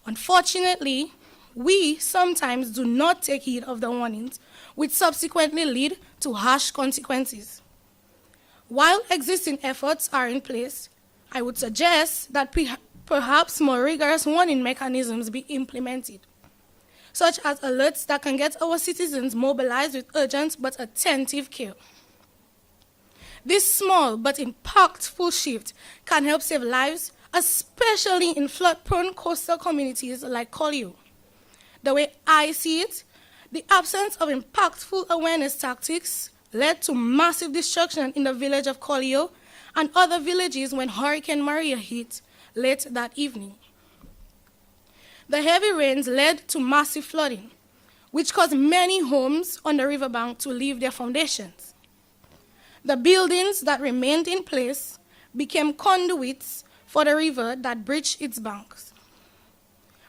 Unfortunately, we sometimes do not take heed of the warnings, which subsequently lead to harsh consequences. While existing efforts are in place, I would suggest that perhaps more rigorous warning mechanisms be implemented. such as alerts that can get our citizens mobilized with urgent but attentive care. This small but impactful shift can help save lives, especially in flood-prone coastal communities like Collioure. The way I see it, the absence of impactful awareness tactics led to massive destruction in the village of Collioure and other villages when Hurricane Maria hit late that evening. The heavy rains led to massive flooding, which caused many homes on the riverbank to leave their foundations. The buildings that remained in place became conduits for the river that breached its banks.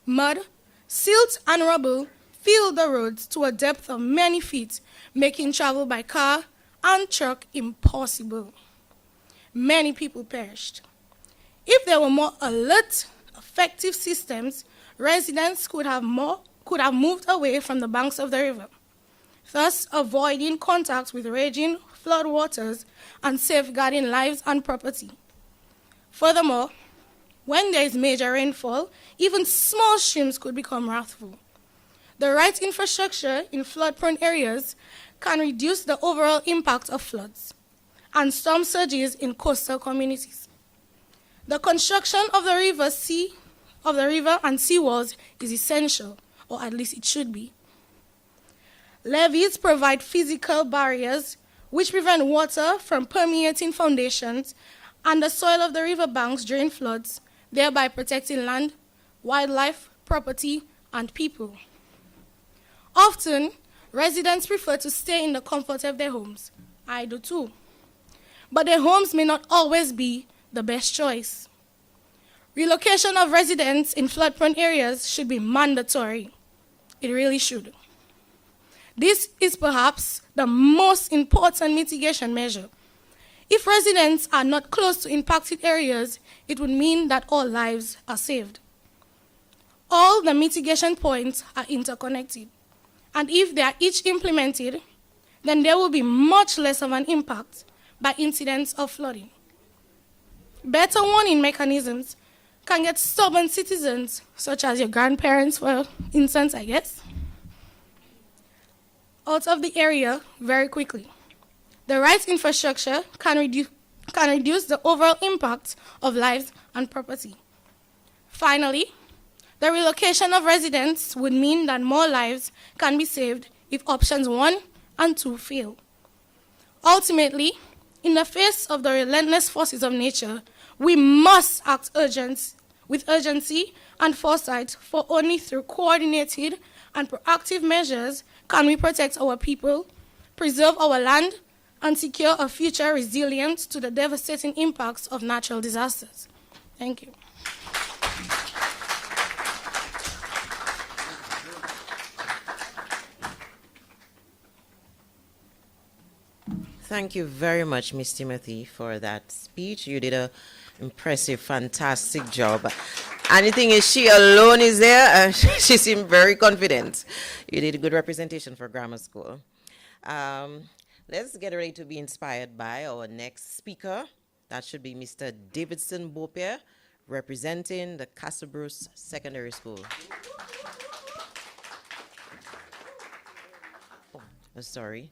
Mud, silt, and rubble filled the roads to a depth of many feet, making travel by car and truck impossible. Many people perished. If there were more alert, effective systems, residents could have moved away from the banks of the river, thus avoiding contact with raging floodwaters and safeguarding lives and property. Furthermore, when there is major rainfall, even small streams could become wrathful. The right infrastructure in flood-prone areas can reduce the overall impact of floods and storm surges in coastal communities. The construction of the river and seawalls is essential, or at least it should be. Levees provide physical barriers which prevent water from permeating foundations and the soil of the riverbanks during floods, thereby protecting land, wildlife, property, and people. Often, residents prefer to stay in the comfort of their homes. I do too. But their homes may not always be the best choice. Relocation of residents in flood-prone areas should be mandatory. It really should. This is perhaps the most important mitigation measure. If residents are not close to impacted areas, it would mean that all lives are saved. All the mitigation points are interconnected, and if they are each implemented, then there will be much less of an impact by incidents of flooding. Better warning mechanisms can get stubborn citizens, such as your grandparents, for instance, I guess, out of the area very quickly. The right infrastructure can reduce the overall impact of lives and property. Finally, the relocation of residents would mean that more lives can be saved if options 1 and 2 fail. Ultimately, in the face of the relentless forces of nature, we must act with urgency and foresight, for only through coordinated and proactive measures can we protect our people, preserve our land, and secure a future resilient to the devastating impacts of natural disasters. Thank you. Thank you very much, Ms. Timothy, for that speech. You did an impressive, fantastic job. And the thing is, she alone is there, and she seemed very confident. You did a good representation for grammar school. Let's get ready to be inspired by our next speaker. That should be Mr. Davidson Bopier, representing the Castle Bruce Secondary School. Oh, sorry.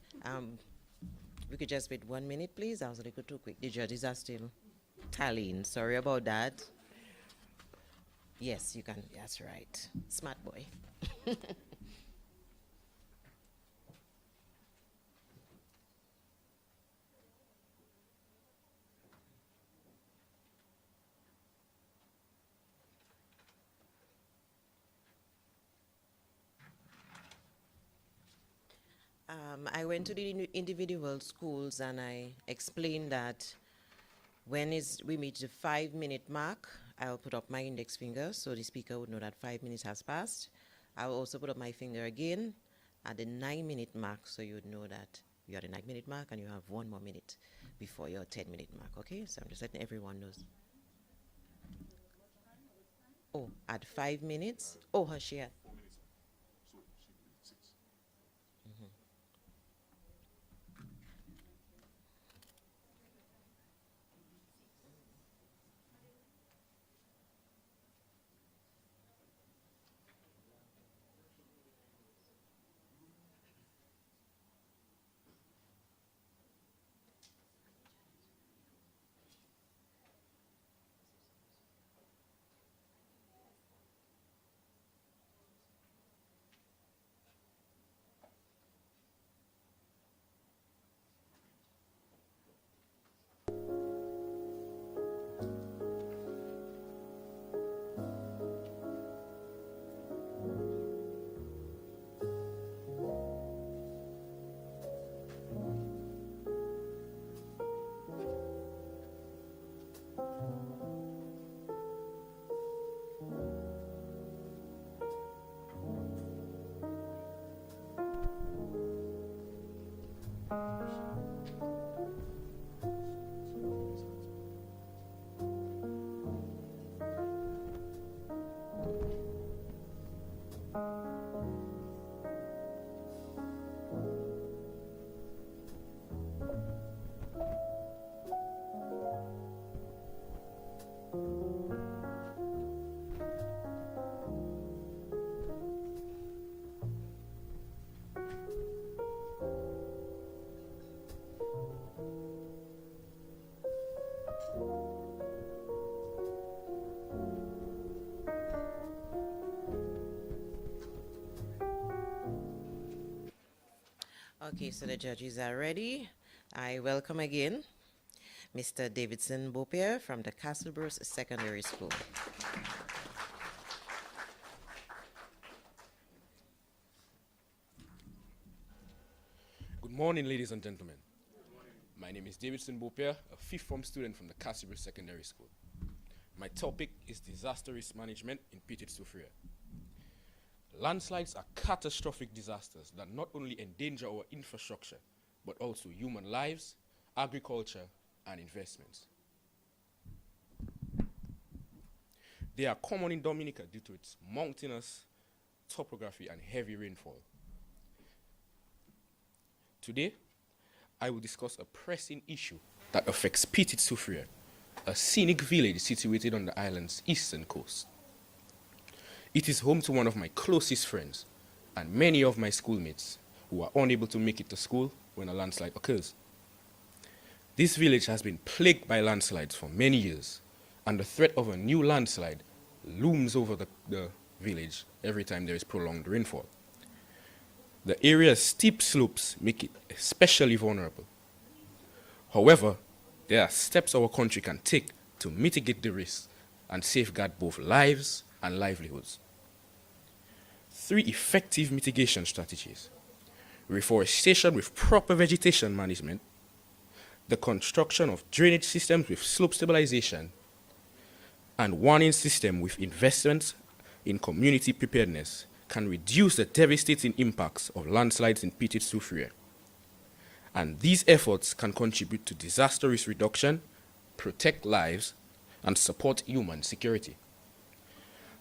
We could just wait 1 minute, please. That was a little too quick. The judges are still tallying. Sorry about that. Yes, you can. That's right. Smart boy. I went to the individual schools and I explained that when we meet the 5-minute mark, I'll put up my index finger so the speaker would know that 5 minutes has passed. I'll also put up my finger again at the 9-minute mark so you would know that you're at the 9-minute mark and you have 1 more minute before your 10-minute mark, okay? So I'm just letting everyone know. Oh, at 5 minutes? Oh, has she had? Okay, so the judges are ready. I welcome again Mr. Davidson Bopier from the Castlebros Secondary School. Good morning, ladies and gentlemen. My name is Davidson Bopier, a fifth form student from the Castlebros Secondary School. My topic is disaster risk management in Petite Soufriere. Landslides are catastrophic disasters that not only endanger our infrastructure, but also human lives, agriculture, and investments. They are common in Dominica due to its mountainous topography and heavy rainfall. Today, I will discuss a pressing issue that affects Petite Soufriere, a scenic village situated on the island's eastern coast. It is home to one of my closest friends and many of my schoolmates who are unable to make it to school when a landslide occurs. This village has been plagued by landslides for many years, and the threat of a new landslide looms over the village every time there is prolonged rainfall. The area's steep slopes make it especially vulnerable. However, there are steps our country can take to mitigate the risk and safeguard both lives and livelihoods. 3 effective mitigation strategies: reforestation with proper vegetation management, the construction of drainage systems with slope stabilization, and warning system with investments in community preparedness can reduce the devastating impacts of landslides in Petite Soufriere. And these efforts can contribute to disaster risk reduction, protect lives, and support human security.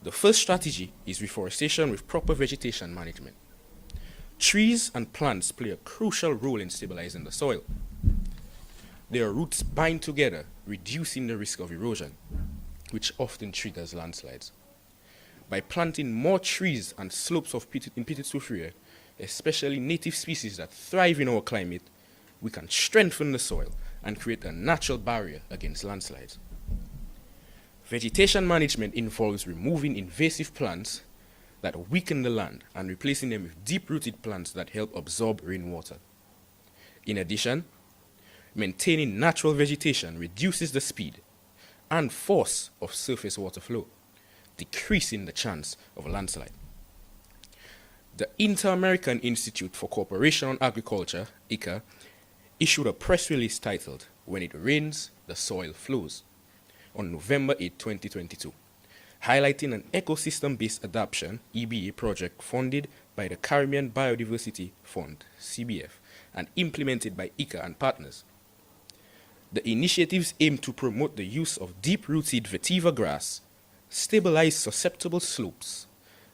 The first strategy is reforestation with proper vegetation management. Trees and plants play a crucial role in stabilizing the soil. Their roots bind together, reducing the risk of erosion, which often triggers landslides. By planting more trees and slopes in Petite Soufriere, especially native species that thrive in our climate, we can strengthen the soil and create a natural barrier against landslides. Vegetation management involves removing invasive plants that weaken the land and replacing them with deep-rooted plants that help absorb rainwater. In addition, maintaining natural vegetation reduces the speed and force of surface water flow, decreasing the chance of a landslide. The Inter-American Institute for Cooperation on Agriculture, ICA, issued a press release titled "When It Rains, the Soil Flows" on November 8, 2022, highlighting an ecosystem-based adaptation (EBA) project funded by the Caribbean Biodiversity Fund (CBF) and implemented by ICA and partners. The initiatives aim to promote the use of deep-rooted vetiver grass, stabilize susceptible slopes,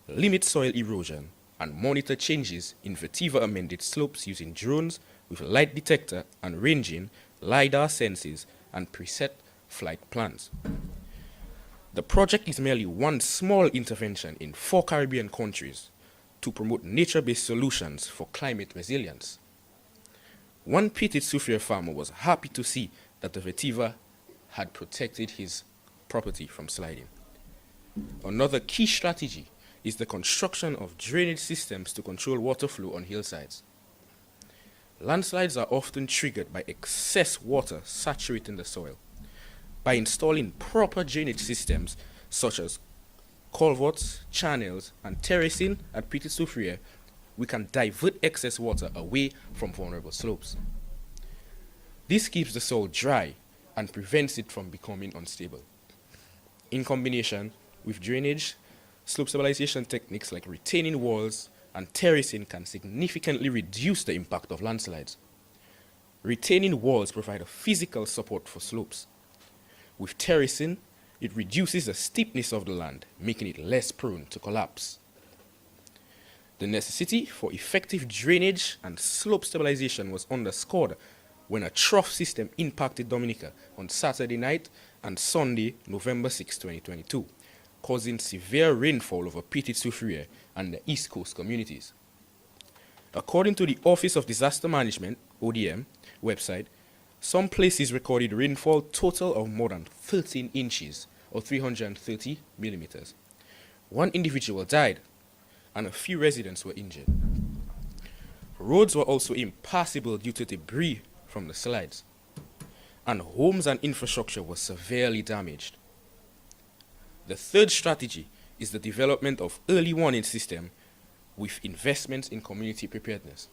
limit soil erosion, and monitor changes in vetiver-amended slopes using drones with light detector and ranging LiDAR sensors and preset flight plans. The project is merely one small intervention in 4 Caribbean countries to promote nature-based solutions for climate resilience. One Petite Soufriere farmer was happy to see that the vetiver had protected his property from sliding. Another key strategy is the construction of drainage systems to control water flow on hillsides. Landslides are often triggered by excess water saturating the soil. By installing proper drainage systems such as culverts, channels, and terracing at Petite Soufriere, we can divert excess water away from vulnerable slopes. This keeps the soil dry and prevents it from becoming unstable. In combination with drainage, slope stabilization techniques like retaining walls and terracing can significantly reduce the impact of landslides. Retaining walls provide a physical support for slopes. With terracing, it reduces the steepness of the land, making it less prone to collapse. The necessity for effective drainage and slope stabilization was underscored when a trough system impacted Dominica on Saturday night and Sunday, November 6, 2022, causing severe rainfall over Petite Soufriere and the East Coast communities. According to the Office of Disaster Management, ODM, website, some places recorded rainfall total of more than 13 inches or 330 millimeters. One individual died and a few residents were injured. Roads were also impassable due to debris from the slides, and homes and infrastructure were severely damaged. The third strategy is the development of early warning system with investments in community preparedness.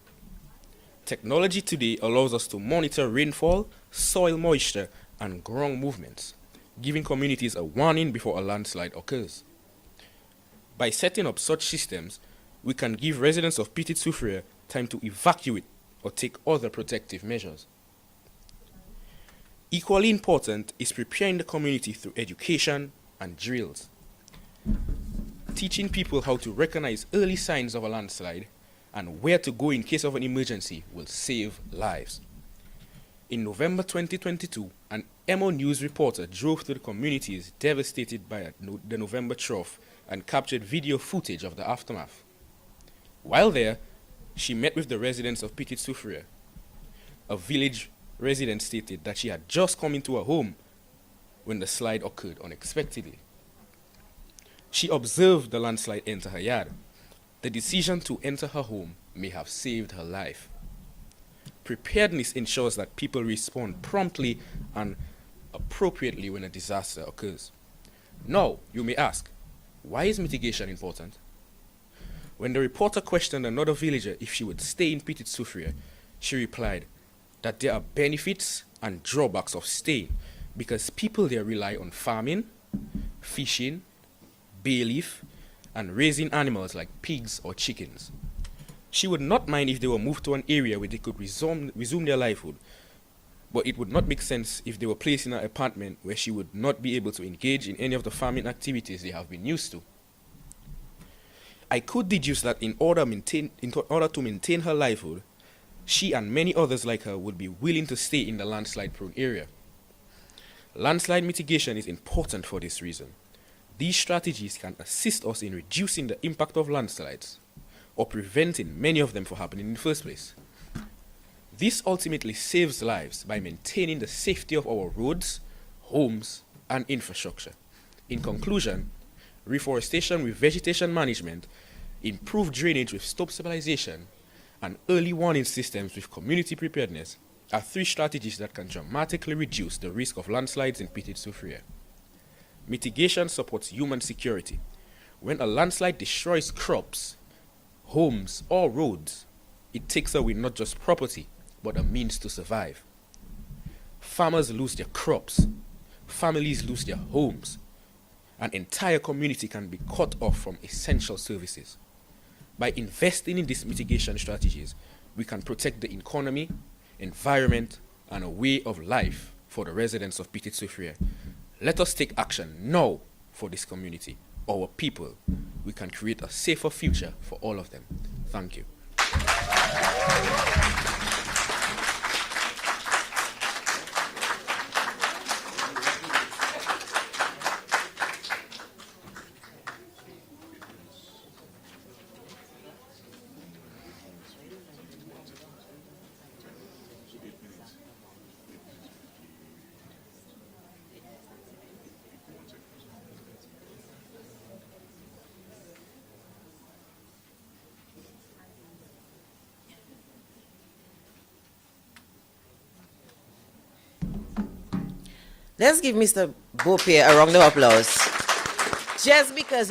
Technology today allows us to monitor rainfall, soil moisture, and ground movements, giving communities a warning before a landslide occurs. By setting up such systems, we can give residents of Petit Soufriere time to evacuate or take other protective measures. Equally important is preparing the community through education and drills. Teaching people how to recognize early signs of a landslide and where to go in case of an emergency will save lives. In November 2022, an MO News reporter drove through the communities devastated by the November trough and captured video footage of the aftermath. While there, she met with the residents of Petit Soufriere. A village resident stated that she had just come into her home when the slide occurred unexpectedly. She observed the landslide enter her yard. The decision to enter her home may have saved her life. Preparedness ensures that people respond promptly and appropriately when a disaster occurs. Now, you may ask, why is mitigation important? When the reporter questioned another villager if she would stay in Petit Soufriere, she replied that there are benefits and drawbacks of staying because people there rely on farming, fishing, bailiff, and raising animals like pigs or chickens. She would not mind if they were moved to an area where they could resume their livelihood, but it would not make sense if they were placed in an apartment where she would not be able to engage in any of the farming activities they have been used to. I could deduce that in order to maintain her livelihood, she and many others like her would be willing to stay in the landslide-prone area. Landslide mitigation is important for this reason. These strategies can assist us in reducing the impact of landslides or preventing many of them from happening in the first place. This ultimately saves lives by maintaining the safety of our roads, homes, and infrastructure. In conclusion, reforestation with vegetation management, improved drainage with slope stabilization, and early warning systems with community preparedness are three strategies that can dramatically reduce the risk of landslides in Petit Soufriere. Mitigation supports human security. When a landslide destroys crops, homes, or roads, it takes away not just property, but a means to survive. Farmers lose their crops, families lose their homes, an entire community can be cut off from essential services. By investing in these mitigation strategies, we can protect the economy, environment, and a way of life for the residents of Petit Soufriere. Let us take action now for this community, our people. We can create a safer future for all of them. Thank you. Let's give Mr. Bopier a round of applause. Just because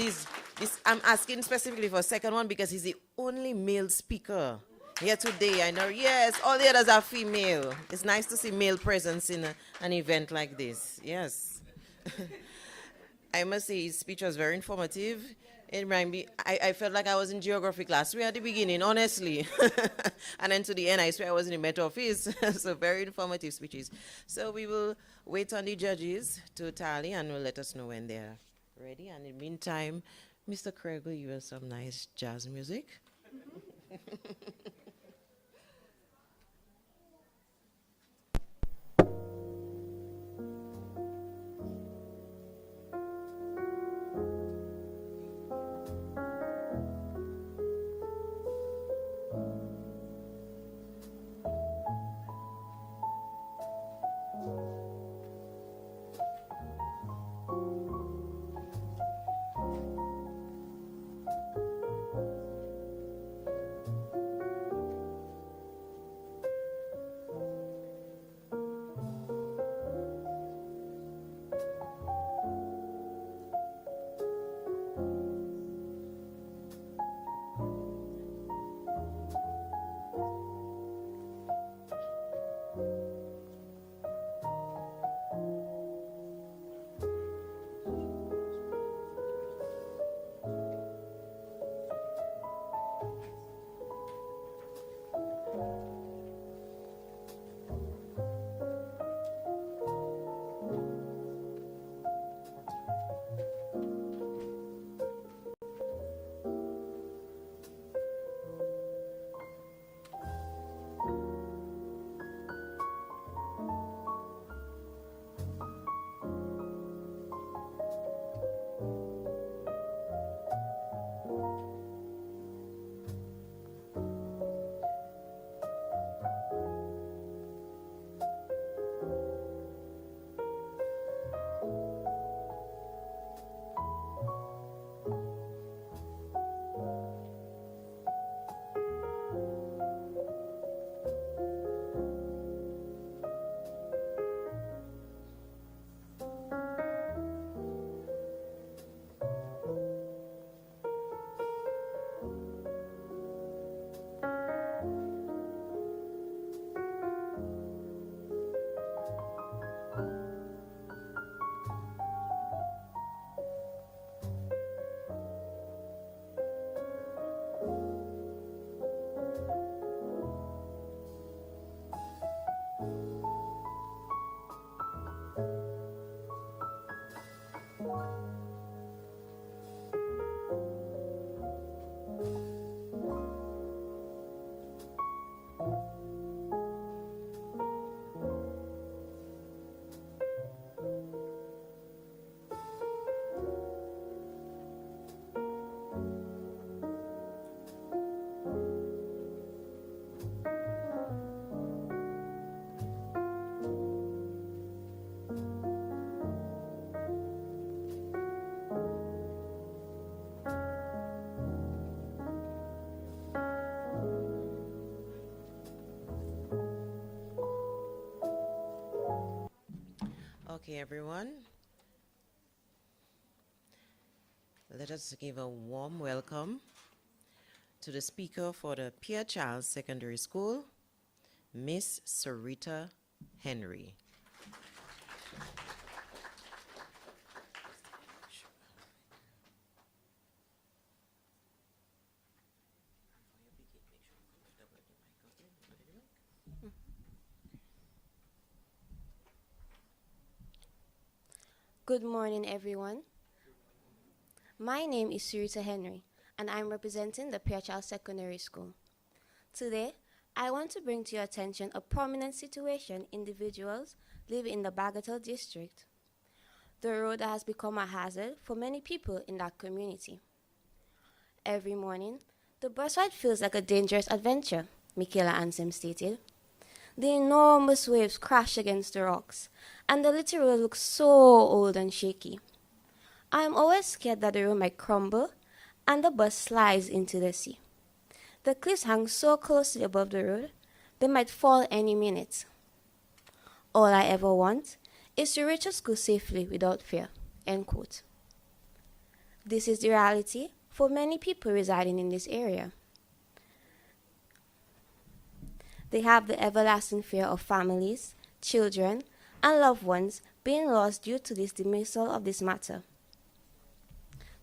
I'm asking specifically for a second one because he's the only male speaker here today. I know, yes, all the others are female. It's nice to see male presence in an event like this. Yes. I must say his speech was very informative. It reminded me, I felt like I was in geography class. We at the beginning, honestly. And then to the end, I swear I was in the Met Office. So very informative speeches. So we will wait on the judges to tally and will let us know when they're ready. And in the meantime, Mr. Craig will give us some nice jazz music. Okay, everyone. Let us give a warm welcome to the speaker for the Pierre Charles Secondary School, Miss Sarita Henry. Good morning, everyone. My name is Sarita Henry, and I'm representing the Pierre Charles Secondary School. Today, I want to bring to your attention a prominent situation individuals live in the Bagatelle district. The road has become a hazard for many people in that community. Every morning, the bus ride feels like a dangerous adventure, Michaela Ansem stated. The enormous waves crash against the rocks, and the little road looks so old and shaky. I am always scared that the road might crumble and the bus slides into the sea. The cliffs hang so closely above the road, they might fall any minute. All I ever want is to reach a school safely without fear, end quote. This is the reality for many people residing in this area. They have the everlasting fear of families, children, and loved ones being lost due to this dismissal of this matter.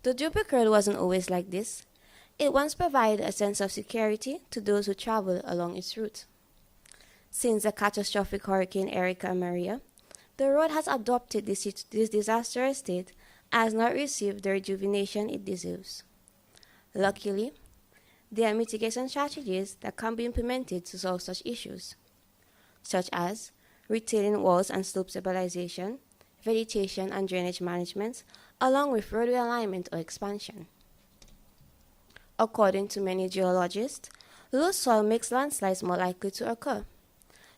The Dubuque Road wasn't always like this. It once provided a sense of security to those who traveled along its route. Since the catastrophic Hurricane Erika and Maria, the road has adopted this disastrous state and has not received the rejuvenation it deserves. Luckily, there are mitigation strategies that can be implemented to solve such issues, such as retaining walls and slope stabilization, vegetation and drainage management, along with roadway alignment or expansion. According to many geologists, loose soil makes landslides more likely to occur.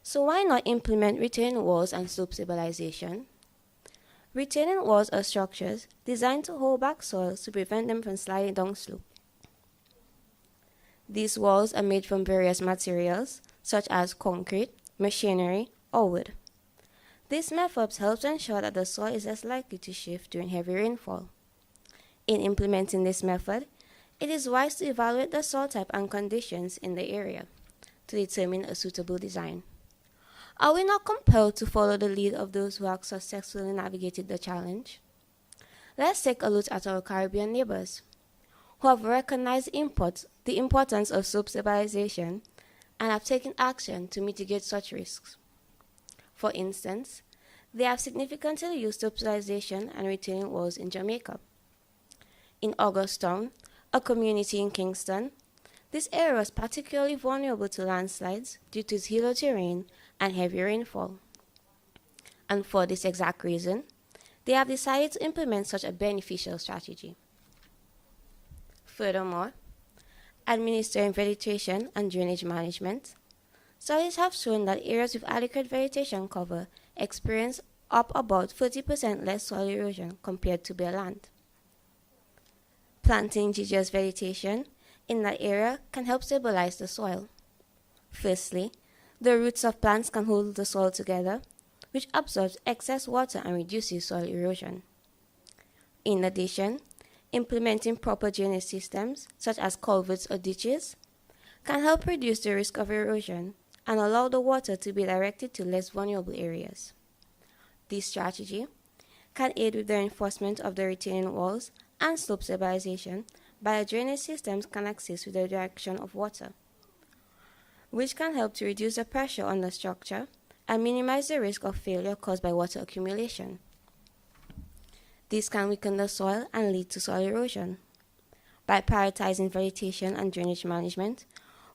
So why not implement retaining walls and slope stabilization? Retaining walls are structures designed to hold back soil to prevent them from sliding down slope. These walls are made from various materials, such as concrete, machinery, or wood. This method helps ensure that the soil is less likely to shift during heavy rainfall. In implementing this method, it is wise to evaluate the soil type and conditions in the area to determine a suitable design. Are we not compelled to follow the lead of those who have successfully navigated the challenge? Let's take a look at our Caribbean neighbors, who have recognized the importance of slope stabilization and have taken action to mitigate such risks. For instance, they have significantly used slope stabilization and retaining walls in Jamaica. In Augustown, a community in Kingston, this area was particularly vulnerable to landslides due to its hilly terrain and heavy rainfall. And for this exact reason, they have decided to implement such a beneficial strategy. Furthermore, administering vegetation and drainage management, studies have shown that areas with adequate vegetation cover experience up about 30% less soil erosion compared to bare land. Planting indigenous vegetation in that area can help stabilize the soil. Firstly, the roots of plants can hold the soil together, which absorbs excess water and reduces soil erosion. In addition, implementing proper drainage systems, such as culverts or ditches, can help reduce the risk of erosion and allow the water to be directed to less vulnerable areas. This strategy can aid with the reinforcement of the retaining walls and slope stabilization by the drainage systems can assist with the direction of water, which can help to reduce the pressure on the structure and minimize the risk of failure caused by water accumulation. This can weaken the soil and lead to soil erosion. By prioritizing vegetation and drainage management,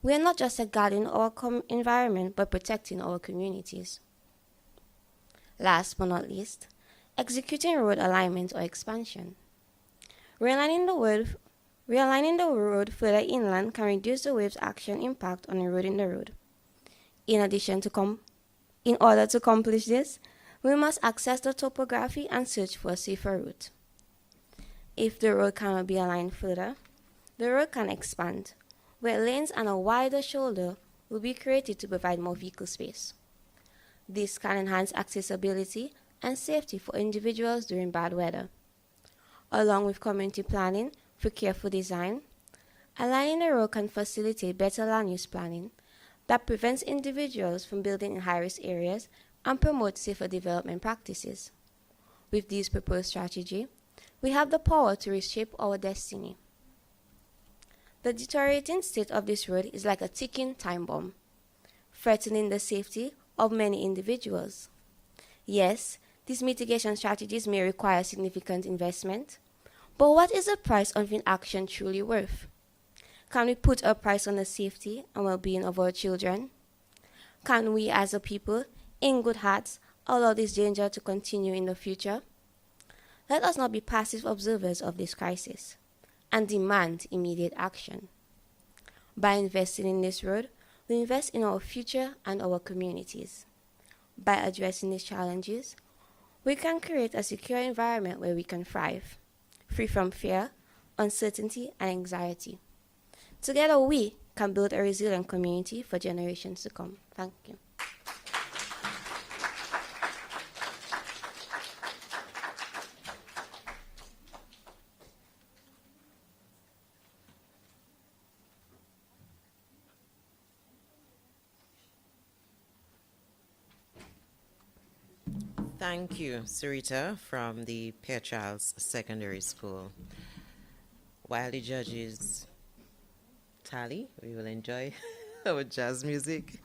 we are not just guarding our environment but protecting our communities. Last but not least, executing road alignment or expansion. Realigning the road further inland can reduce the wave's action impact on eroding the road. In order to accomplish this, we must assess the topography and search for a safer route. If the road cannot be aligned further, the road can expand, where lanes and a wider shoulder will be created to provide more vehicle space. This can enhance accessibility and safety for individuals during bad weather. Along with community planning for careful design, aligning a road can facilitate better land use planning that prevents individuals from building in high-risk areas and promotes safer development practices. With this proposed strategy, we have the power to reshape our destiny. The deteriorating state of this road is like a ticking time bomb, threatening the safety of many individuals. Yes, these mitigation strategies may require significant investment, but what is the price of inaction truly worth? Can we put a price on the safety and well-being of our children? Can we as a people, in good hearts, allow this danger to continue in the future? Let us not be passive observers of this crisis and demand immediate action. By investing in this road, we invest in our future and our communities. By addressing these challenges, we can create a secure environment where we can thrive, free from fear, uncertainty, and anxiety. Together, we can build a resilient community for generations to come. Thank you. Thank you, Sarita from the Pierre Charles Secondary School. While the judges tally, we will enjoy our jazz music.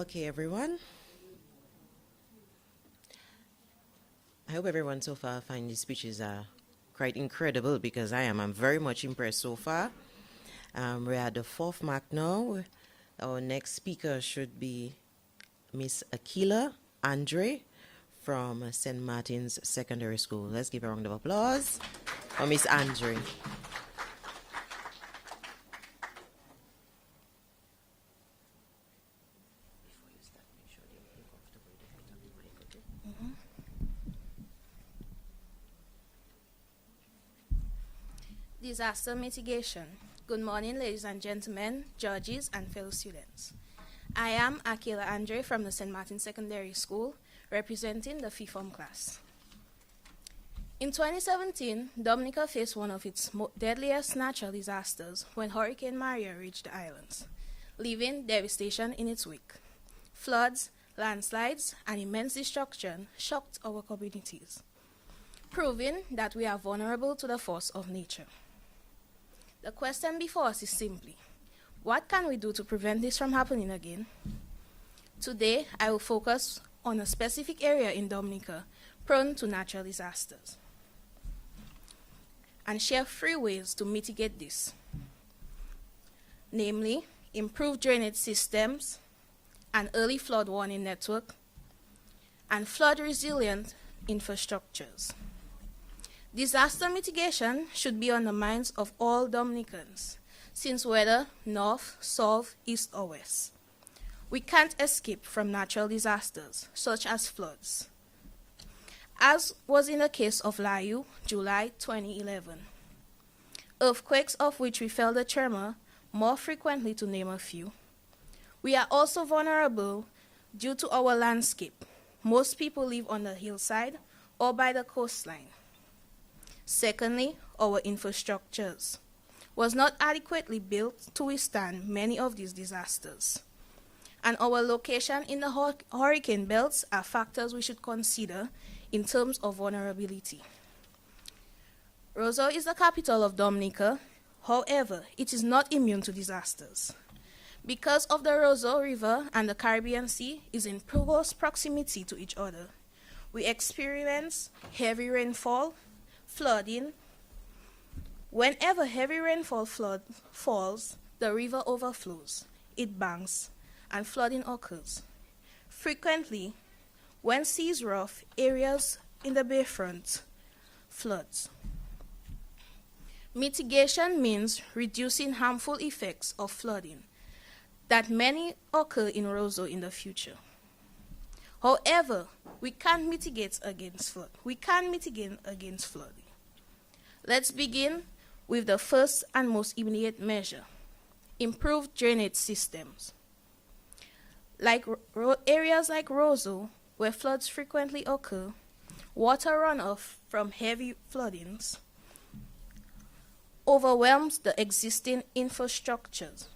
Okay, everyone. I hope everyone so far find these speeches are quite incredible, because I am. I'm very much impressed so far. We're at the 4th mark now. Our next speaker should be Miss Akila Andre from St. Martin's Secondary School. Let's give a round of applause for Miss Andre. Disaster mitigation. Good morning, ladies and gentlemen, judges, and fellow students. I am Akila Andre from the St. Martin Secondary School, representing the FIFOM class. In 2017, Dominica faced one of its deadliest natural disasters when Hurricane Maria reached the islands, leaving devastation in its wake. Floods, landslides, and immense destruction shocked our communities, proving that we are vulnerable to the force of nature. The question before us is simply, what can we do to prevent this from happening again? Today, I will focus on a specific area in Dominica prone to natural disasters and share 3 ways to mitigate this, namely, improved drainage systems, an early flood warning network, and flood-resilient infrastructures. Disaster mitigation should be on the minds of all Dominicans, since whether north, south, east, or west, we can't escape from natural disasters, such as floods, as was in the case of Layu, July 2011. Earthquakes, of which we felt the tremor more frequently, to name a few. We are also vulnerable due to our landscape. Most people live on the hillside or by the coastline. Secondly, our infrastructures was not adequately built to withstand many of these disasters. And our location in the hurricane belts are factors we should consider in terms of vulnerability. Roseau is the capital of Dominica. However, it is not immune to disasters. Because of the Roseau River and the Caribbean Sea is in close proximity to each other, we experience heavy rainfall, flooding. Whenever heavy rainfall falls, the river overflows, it banks, and flooding occurs. Frequently, when seas rough, areas in the bayfront floods. Mitigation means reducing harmful effects of flooding that may occur in Roseau in the future. However, we can't mitigate against flood. Flooding. Let's begin with the first and most immediate measure: improved drainage systems. Like areas like Roseau, where floods frequently occur, water runoff from heavy floodings overwhelms the existing infrastructures.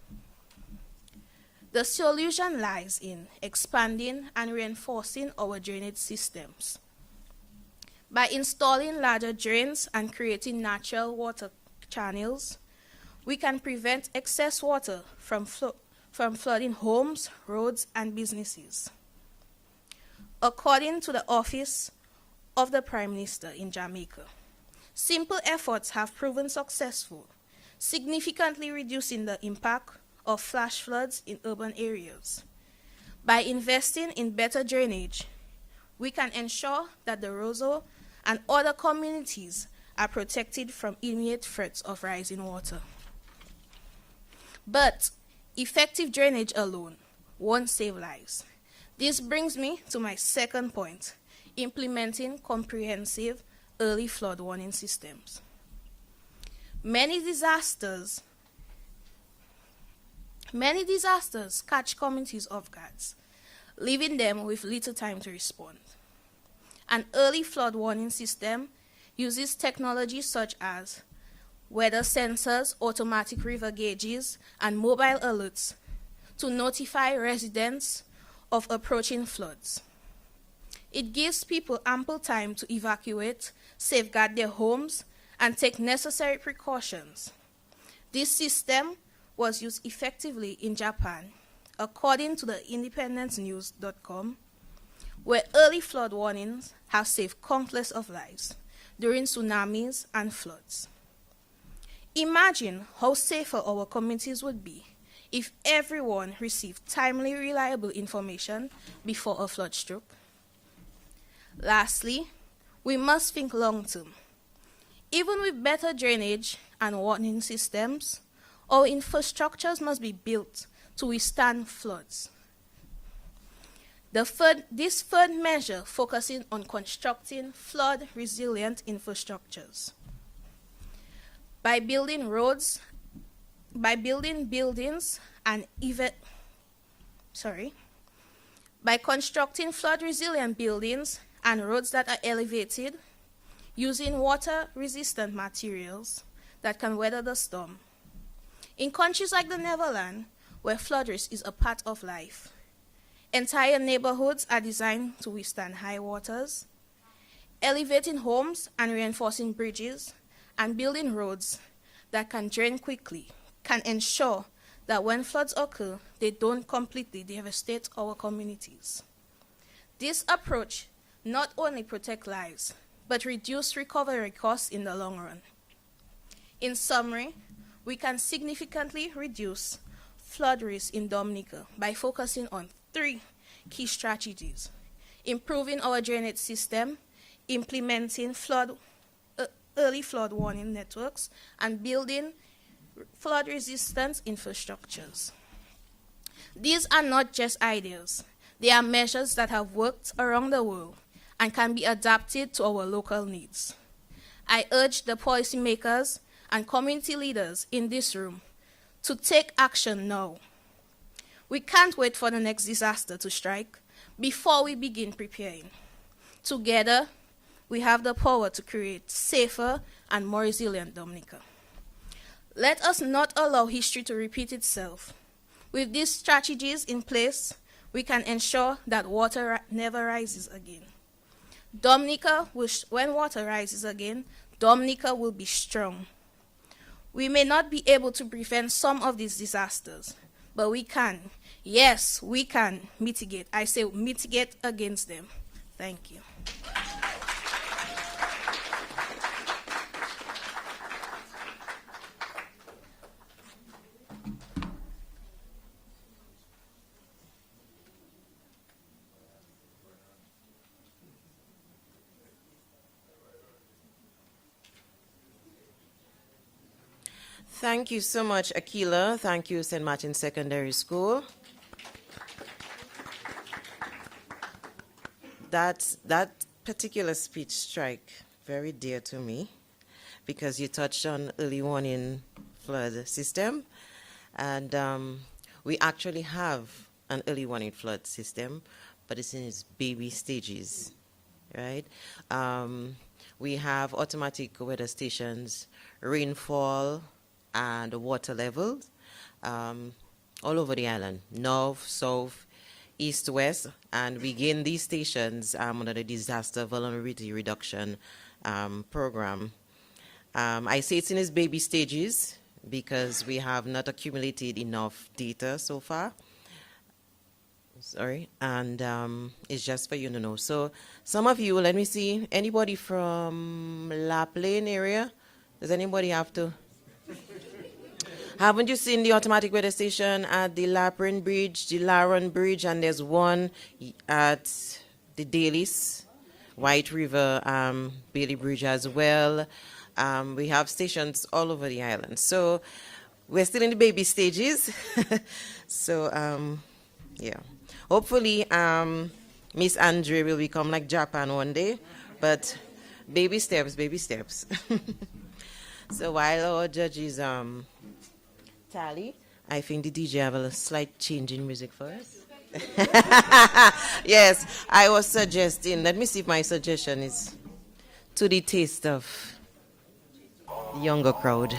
The solution lies in expanding and reinforcing our drainage systems. By installing larger drains and creating natural water channels, we can prevent excess water from flooding homes, roads, and businesses. According to the Office of the Prime Minister in Jamaica, simple efforts have proven successful, significantly reducing the impact of flash floods in urban areas. By investing in better drainage, we can ensure that the Roseau and other communities are protected from immediate threats of rising water. But effective drainage alone won't save lives. This brings me to my second point: implementing comprehensive early flood warning systems. Many disasters catch communities off guard, leaving them with little time to respond. An early flood warning system uses technology such as weather sensors, automatic river gauges, and mobile alerts to notify residents of approaching floods. It gives people ample time to evacuate, safeguard their homes, and take necessary precautions. This system was used effectively in Japan according to the independencenews.com, where early flood warnings have saved countless of lives during tsunamis and floods. Imagine how safer our communities would be if everyone received timely, reliable information before a flood struck. Lastly, we must think long-term. Even with better drainage and warning systems, our infrastructures must be built to withstand floods. This third measure focusing on constructing flood-resilient infrastructures. By building roads, by building buildings and by constructing flood-resilient buildings and roads that are elevated, using water-resistant materials that can weather the storm. In countries like the Netherlands, where flood risk is a part of life, entire neighborhoods are designed to withstand high waters. Elevating homes and reinforcing bridges and building roads that can drain quickly can ensure that when floods occur, they don't completely devastate our communities. This approach not only protects lives, but reduce recovery costs in the long run. In summary, we can significantly reduce flood risk in Dominica by focusing on 3 key strategies: improving our drainage system, implementing early flood warning networks, and building flood-resistant infrastructures. These are not just ideas. They are measures that have worked around the world and can be adapted to our local needs. I urge the policymakers and community leaders in this room to take action now. We can't wait for the next disaster to strike before we begin preparing. Together, we have the power to create safer and more resilient Dominica. Let us not allow history to repeat itself. With these strategies in place, we can ensure that water never rises again. When water rises again, Dominica will be strong. We may not be able to prevent some of these disasters, but we can. Yes, we can mitigate. I say mitigate against them. Thank you. Thank you so much, Akila. Thank you, St. Martin's Secondary School. That particular speech strike very dear to me because you touched on early warning flood system, and we actually have an early warning flood system, but it's in its baby stages, right? We have automatic weather stations, rainfall, and water levels all over the island, north, south, east, west, and we gain these stations under the Disaster Vulnerability Reduction program. I say it's in its baby stages because we have not accumulated enough data so far. Sorry, and it's just for you to know. So some of you, let me see, anybody from La Plaine area? Does anybody have to? Haven't you seen the automatic weather station at the Laprin Bridge, the Laron Bridge, and there's one at the Dailies, White River, Bailey Bridge as well. We have stations all over the island. So we're still in the baby stages. So, yeah. Hopefully, Miss Andre will become like Japan one day, but baby steps, baby steps. So while our judges tally, I think the DJ have a slight change in music for us. Yes, I was suggesting, let me see if my suggestion is to the taste of the younger crowd.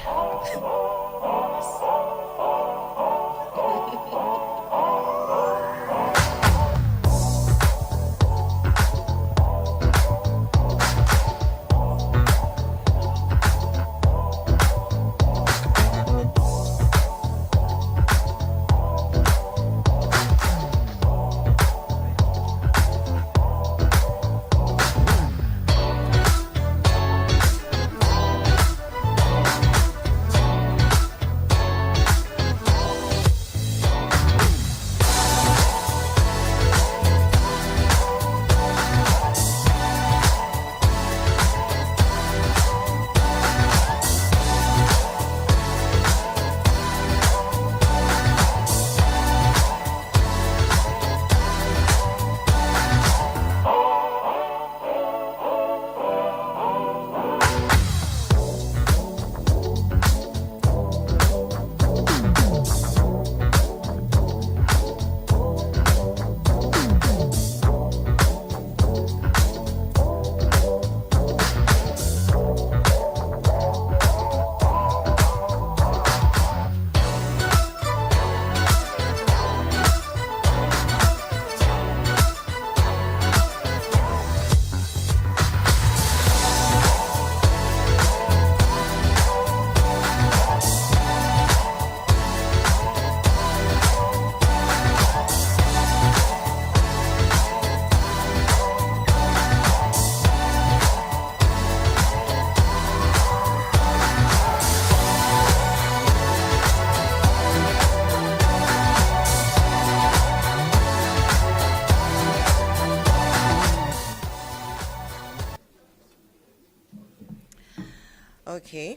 Okay.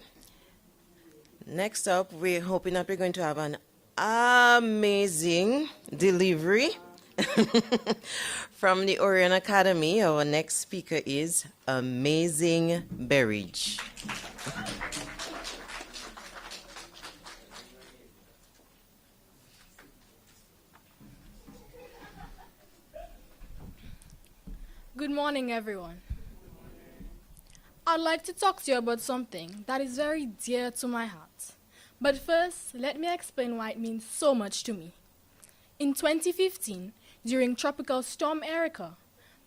Next up, we're hoping that we're going to have an amazing delivery from the Orion Academy. Our next speaker is Amazing Berridge. Good morning, everyone. I'd like to talk to you about something that is very dear to my heart. But first, let me explain why it means so much to me. In 2015, during Tropical Storm Erica,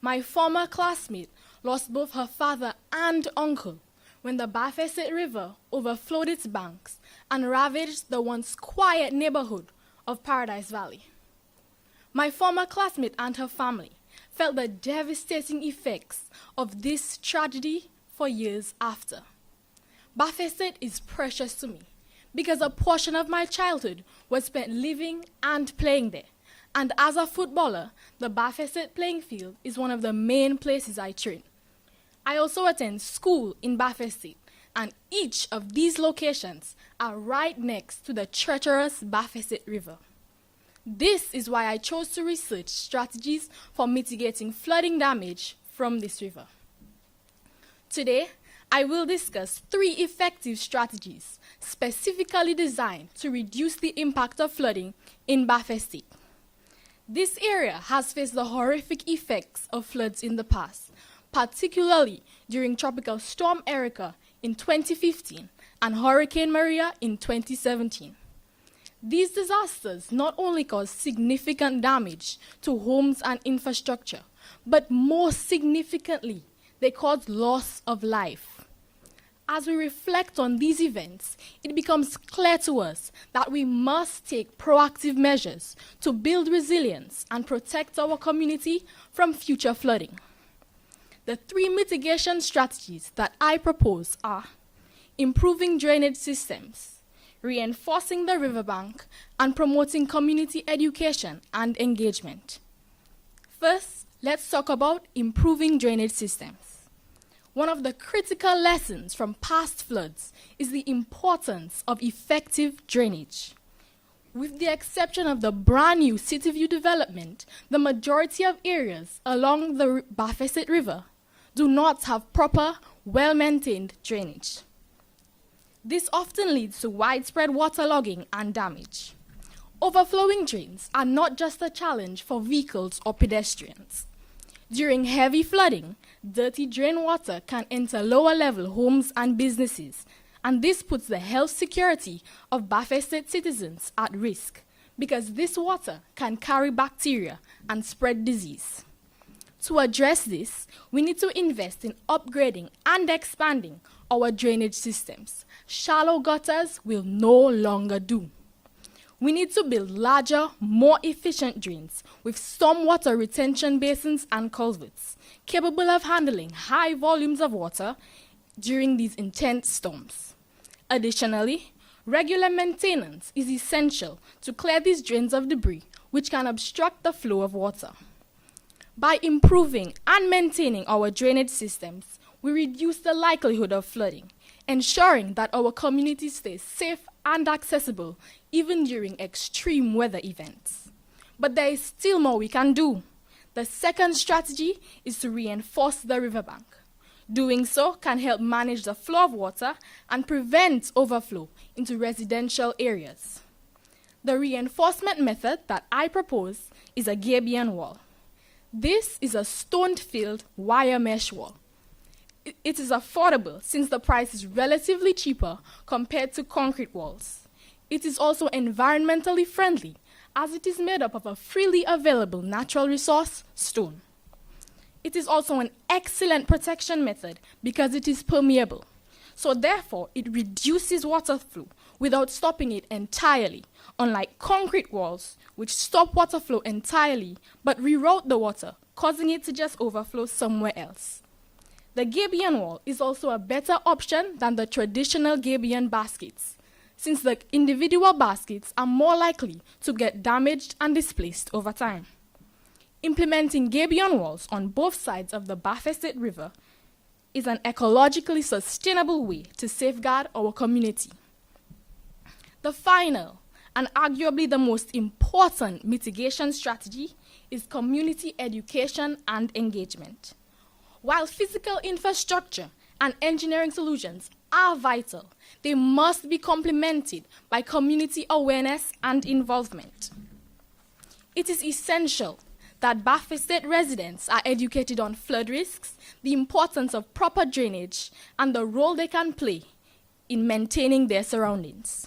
my former classmate lost both her father and uncle when the Bafeset River overflowed its banks and ravaged the once quiet neighborhood of Paradise Valley. My former classmate and her family felt the devastating effects of this tragedy for years after. Bafeset is precious to me because a portion of my childhood was spent living and playing there. And as a footballer, the Bafeset playing field is one of the main places I train. I also attend school in Bafeset, and each of these locations are right next to the treacherous Bafeset River. This is why I chose to research strategies for mitigating flooding damage from this river. Today, I will discuss 3 effective strategies specifically designed to reduce the impact of flooding in Bafeset. This area has faced the horrific effects of floods in the past, particularly during Tropical Storm Erica in 2015 and Hurricane Maria in 2017. These disasters not only caused significant damage to homes and infrastructure, but most significantly, they caused loss of life. As we reflect on these events, it becomes clear to us that we must take proactive measures to build resilience and protect our community from future flooding. The 3 mitigation strategies that I propose are improving drainage systems, reinforcing the riverbank, and promoting community education and engagement. First, let's talk about improving drainage systems. One of the critical lessons from past floods is the importance of effective drainage. With the exception of the brand new City View development, the majority of areas along the Bafeset River do not have proper, well-maintained drainage. This often leads to widespread waterlogging and damage. Overflowing drains are not just a challenge for vehicles or pedestrians. During heavy flooding, dirty drain water can enter lower-level homes and businesses, and this puts the health security of Bafeset citizens at risk because this water can carry bacteria and spread disease. To address this, we need to invest in upgrading and expanding our drainage systems. Shallow gutters will no longer do. We need to build larger, more efficient drains with stormwater retention basins and culverts, capable of handling high volumes of water during these intense storms. Additionally, regular maintenance is essential to clear these drains of debris, which can obstruct the flow of water. By improving and maintaining our drainage systems, we reduce the likelihood of flooding, ensuring that our community stays safe and accessible even during extreme weather events. But there is still more we can do. The second strategy is to reinforce the riverbank. Doing so can help manage the flow of water and prevent overflow into residential areas. The reinforcement method that I propose is a gabion wall. This is a stone-filled wire mesh wall. It is affordable since the price is relatively cheaper compared to concrete walls. It is also environmentally friendly as it is made up of a freely available natural resource, stone. It is also an excellent protection method because it is permeable. So therefore, it reduces water flow without stopping it entirely, unlike concrete walls, which stop water flow entirely but reroute the water, causing it to just overflow somewhere else. The gabion wall is also a better option than the traditional gabion baskets, since the individual baskets are more likely to get damaged and displaced over time. Implementing gabion walls on both sides of the Bafeset River is an ecologically sustainable way to safeguard our community. The final and arguably the most important mitigation strategy is community education and engagement. While physical infrastructure and engineering solutions are vital, they must be complemented by community awareness and involvement. It is essential that Bafe State residents are educated on flood risks, the importance of proper drainage, and the role they can play in maintaining their surroundings.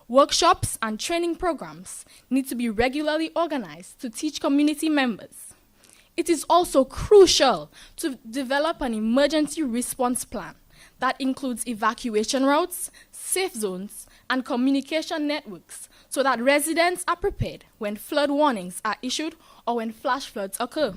Workshops and training programs need to be regularly organized to teach community members. It is also crucial to develop an emergency response plan that includes evacuation routes, safe zones, and communication networks so that residents are prepared when flood warnings are issued or when flash floods occur.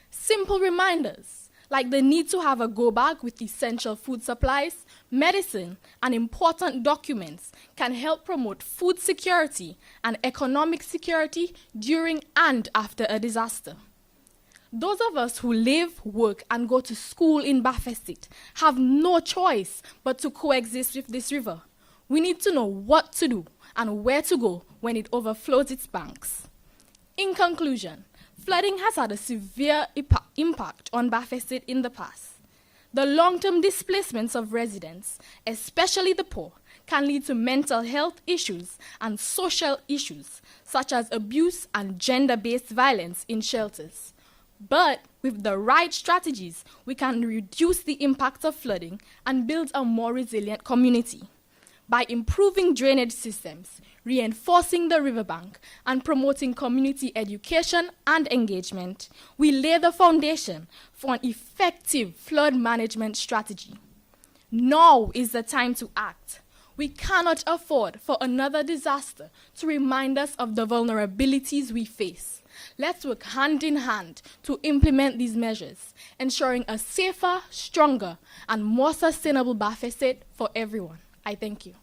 Simple reminders, like the need to have a go bag with essential food supplies, medicine, and important documents, can help promote food security and economic security during and after a disaster. Those of us who live, work, and go to school in Bafe State have no choice but to coexist with this river. We need to know what to do and where to go when it overflows its banks. In conclusion, flooding has had a severe impact on Bafe State in the past. The long-term displacements of residents, especially the poor, can lead to mental health issues and social issues, such as abuse and gender-based violence in shelters. But with the right strategies, we can reduce the impact of flooding and build a more resilient community. By improving drainage systems, reinforcing the riverbank, and promoting community education and engagement, we lay the foundation for an effective flood management strategy. Now is the time to act. We cannot afford for another disaster to remind us of the vulnerabilities we face. Let's work hand in hand to implement these measures, ensuring a safer, stronger, and more sustainable Bafe State for everyone. I thank you.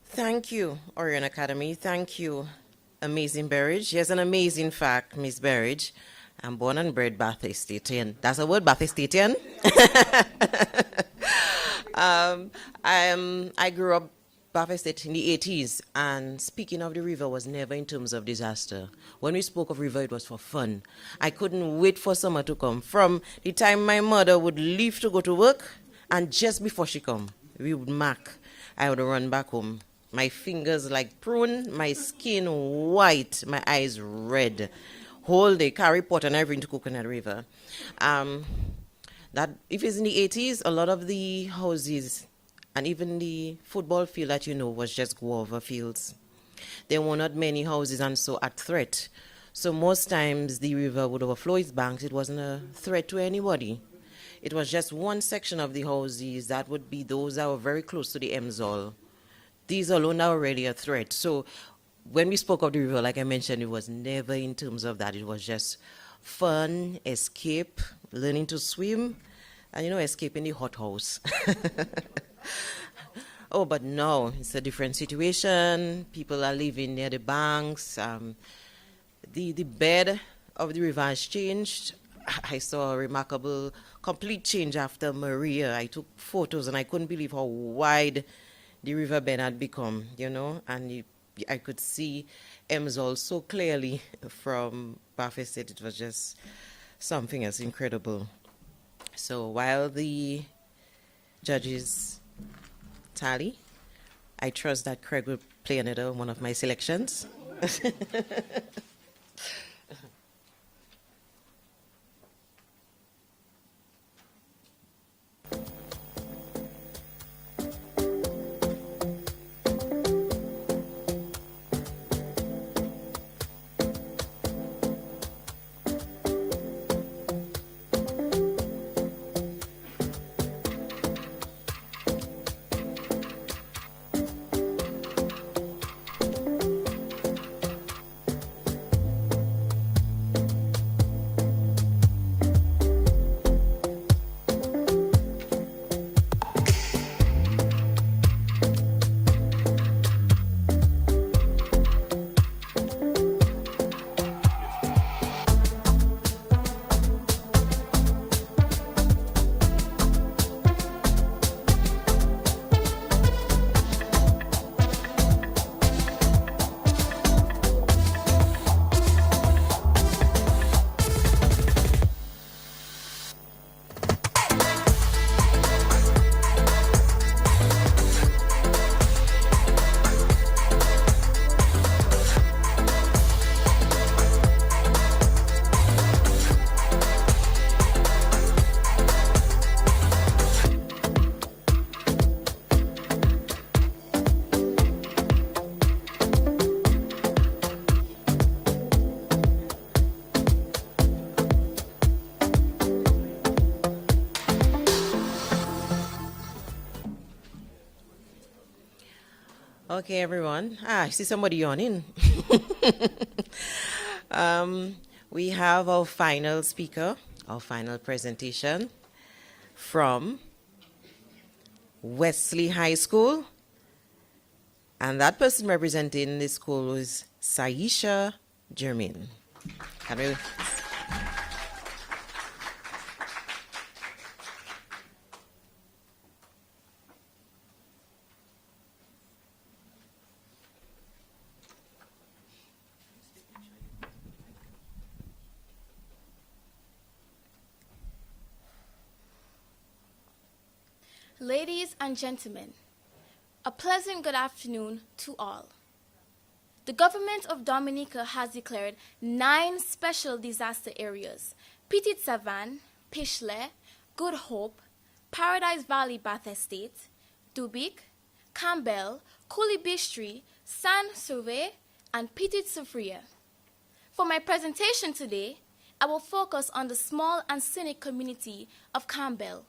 Thank you, Orion Academy. Thank you, amazing Berridge. Here's an amazing fact, Miss Berridge. I'm born and bred Bafe Statian. That's a word, Bafe Statian. I grew up Bafe State in the 80s, and speaking of the river was never in terms of disaster. When we spoke of river, it was for fun. I couldn't wait for summer to come. From the time my mother would leave to go to work, and just before she come, we would mark. I would run back home. My fingers like prune, my skin white, my eyes red. Whole day, carry pot and everything to cook in that river. That if it's in the 80s, a lot of the houses and even the football field that was just guava fields. There were not many houses and so at threat. So most times the river would overflow its banks. It wasn't a threat to anybody. It was just one section of the houses that would be those that were very close to the Emsol. These alone are already a threat. So when we spoke of the river, like I mentioned, it was never in terms of that. It was just fun, escape, learning to swim, and escaping the hothouse. Oh, but now it's a different situation. People are living near the banks. The bed of the river has changed. I saw a remarkable, complete change after Maria. I took photos and I couldn't believe how wide the riverbed had become, and I could see Emsol so clearly from Bafe State. It was just something else incredible. So while the judges tally, I trust that Craig will play another one of my selections. Okay, everyone. I see somebody yawning. We have our final speaker, our final presentation from Wesley High School. And that person representing the school is Saisha Jermaine. Can we... Ladies and gentlemen, a pleasant good afternoon to all. The government of Dominica has declared 9 special disaster areas: Petit Savan, Pichle, Good Hope, Paradise Valley Bath Estate, Dubic, Campbell, Coolibistri, San Sauvé, and Petit Soufrière. For my presentation today, I will focus on the small and scenic community of Campbell,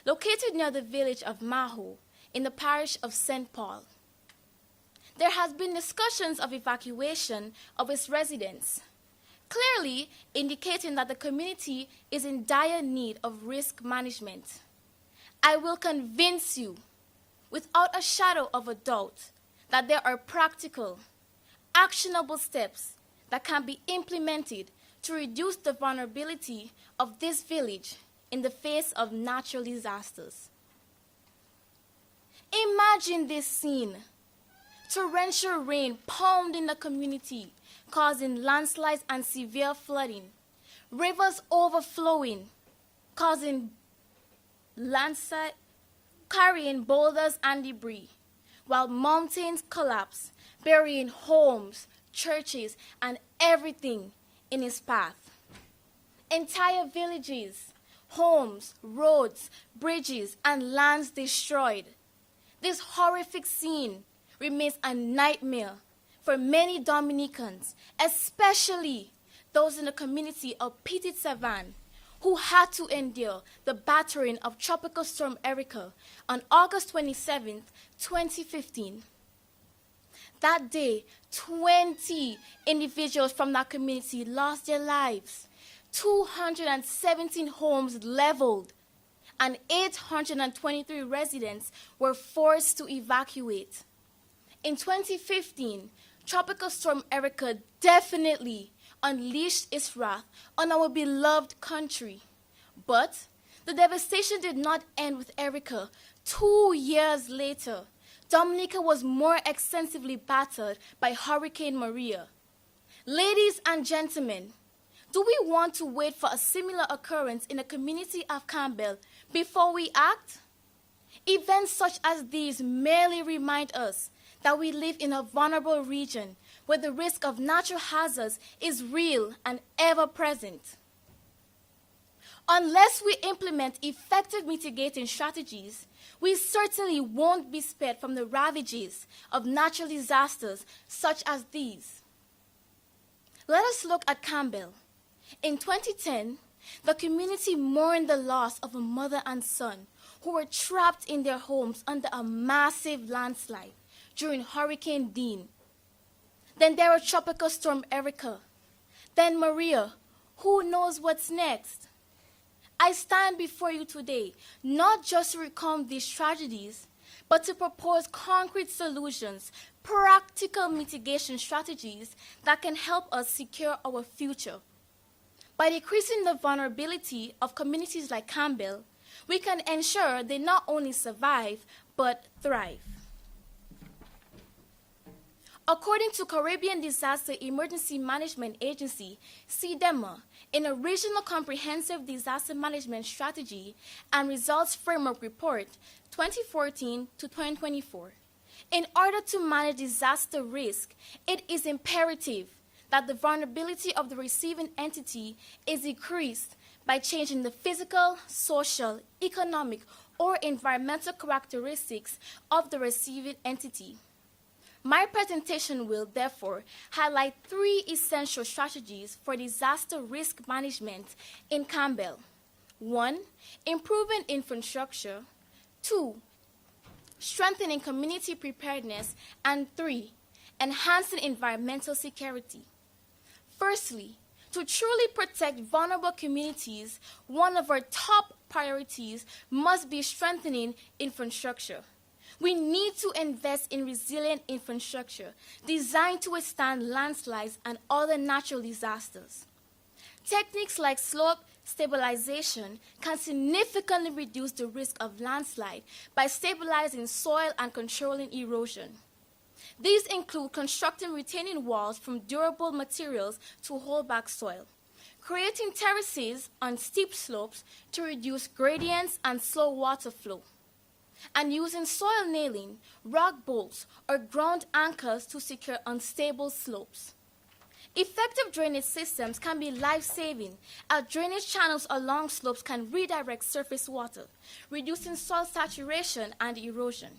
located near the village of Maho in the parish of St. Paul. There has been discussions of evacuation of its residents, clearly indicating that the community is in dire need of risk management. I will convince you, without a shadow of a doubt, that there are practical, actionable steps that can be implemented to reduce the vulnerability of this village in the face of natural disasters. Imagine this scene: torrential rain pounding the community, causing landslides and severe flooding, rivers overflowing, causing landslide, carrying boulders and debris, while mountains collapse, burying homes, churches, and everything in its path. Entire villages, homes, roads, bridges, and lands destroyed. This horrific scene remains a nightmare for many Dominicans, especially those in the community of Petit Savan, who had to endure the battering of Tropical Storm Erica on August 27, 2015. That day, 20 individuals from that community lost their lives, 217 homes leveled, and 823 residents were forced to evacuate. In 2015, Tropical Storm Erica definitely unleashed its wrath on our beloved country. But the devastation did not end with Erica. 2 years later, Dominica was more extensively battered by Hurricane Maria. Ladies and gentlemen, do we want to wait for a similar occurrence in the community of Campbell before we act? Events such as these merely remind us that we live in a vulnerable region where the risk of natural hazards is real and ever present. Unless we implement effective mitigating strategies, we certainly won't be spared from the ravages of natural disasters such as these. Let us look at Campbell. In 2010, the community mourned the loss of a mother and son who were trapped in their homes under a massive landslide during Hurricane Dean. Then there was Tropical Storm Erica. Then Maria. Who knows what's next? I stand before you today not just to recount these tragedies, but to propose concrete solutions, practical mitigation strategies that can help us secure our future. By decreasing the vulnerability of communities like Campbell, we can ensure they not only survive, but thrive. According to Caribbean Disaster Emergency Management Agency, CDEMA, in a Regional Comprehensive Disaster Management Strategy and Results Framework Report 2014 to 2024, in order to manage disaster risk, it is imperative that the vulnerability of the receiving entity is decreased by changing the physical, social, economic, or environmental characteristics of the receiving entity. My presentation will therefore highlight 3 essential strategies for disaster risk management in Campbell. 1, improving infrastructure. 2, strengthening community preparedness, and 3, enhancing environmental security. Firstly, to truly protect vulnerable communities, one of our top priorities must be strengthening infrastructure. We need to invest in resilient infrastructure designed to withstand landslides and other natural disasters. Techniques like slope stabilization can significantly reduce the risk of landslide by stabilizing soil and controlling erosion. These include constructing retaining walls from durable materials to hold back soil, creating terraces on steep slopes to reduce gradients and slow water flow, and using soil nailing, rock bolts, or ground anchors to secure unstable slopes. Effective drainage systems can be life-saving, as drainage channels along slopes can redirect surface water, reducing soil saturation and erosion.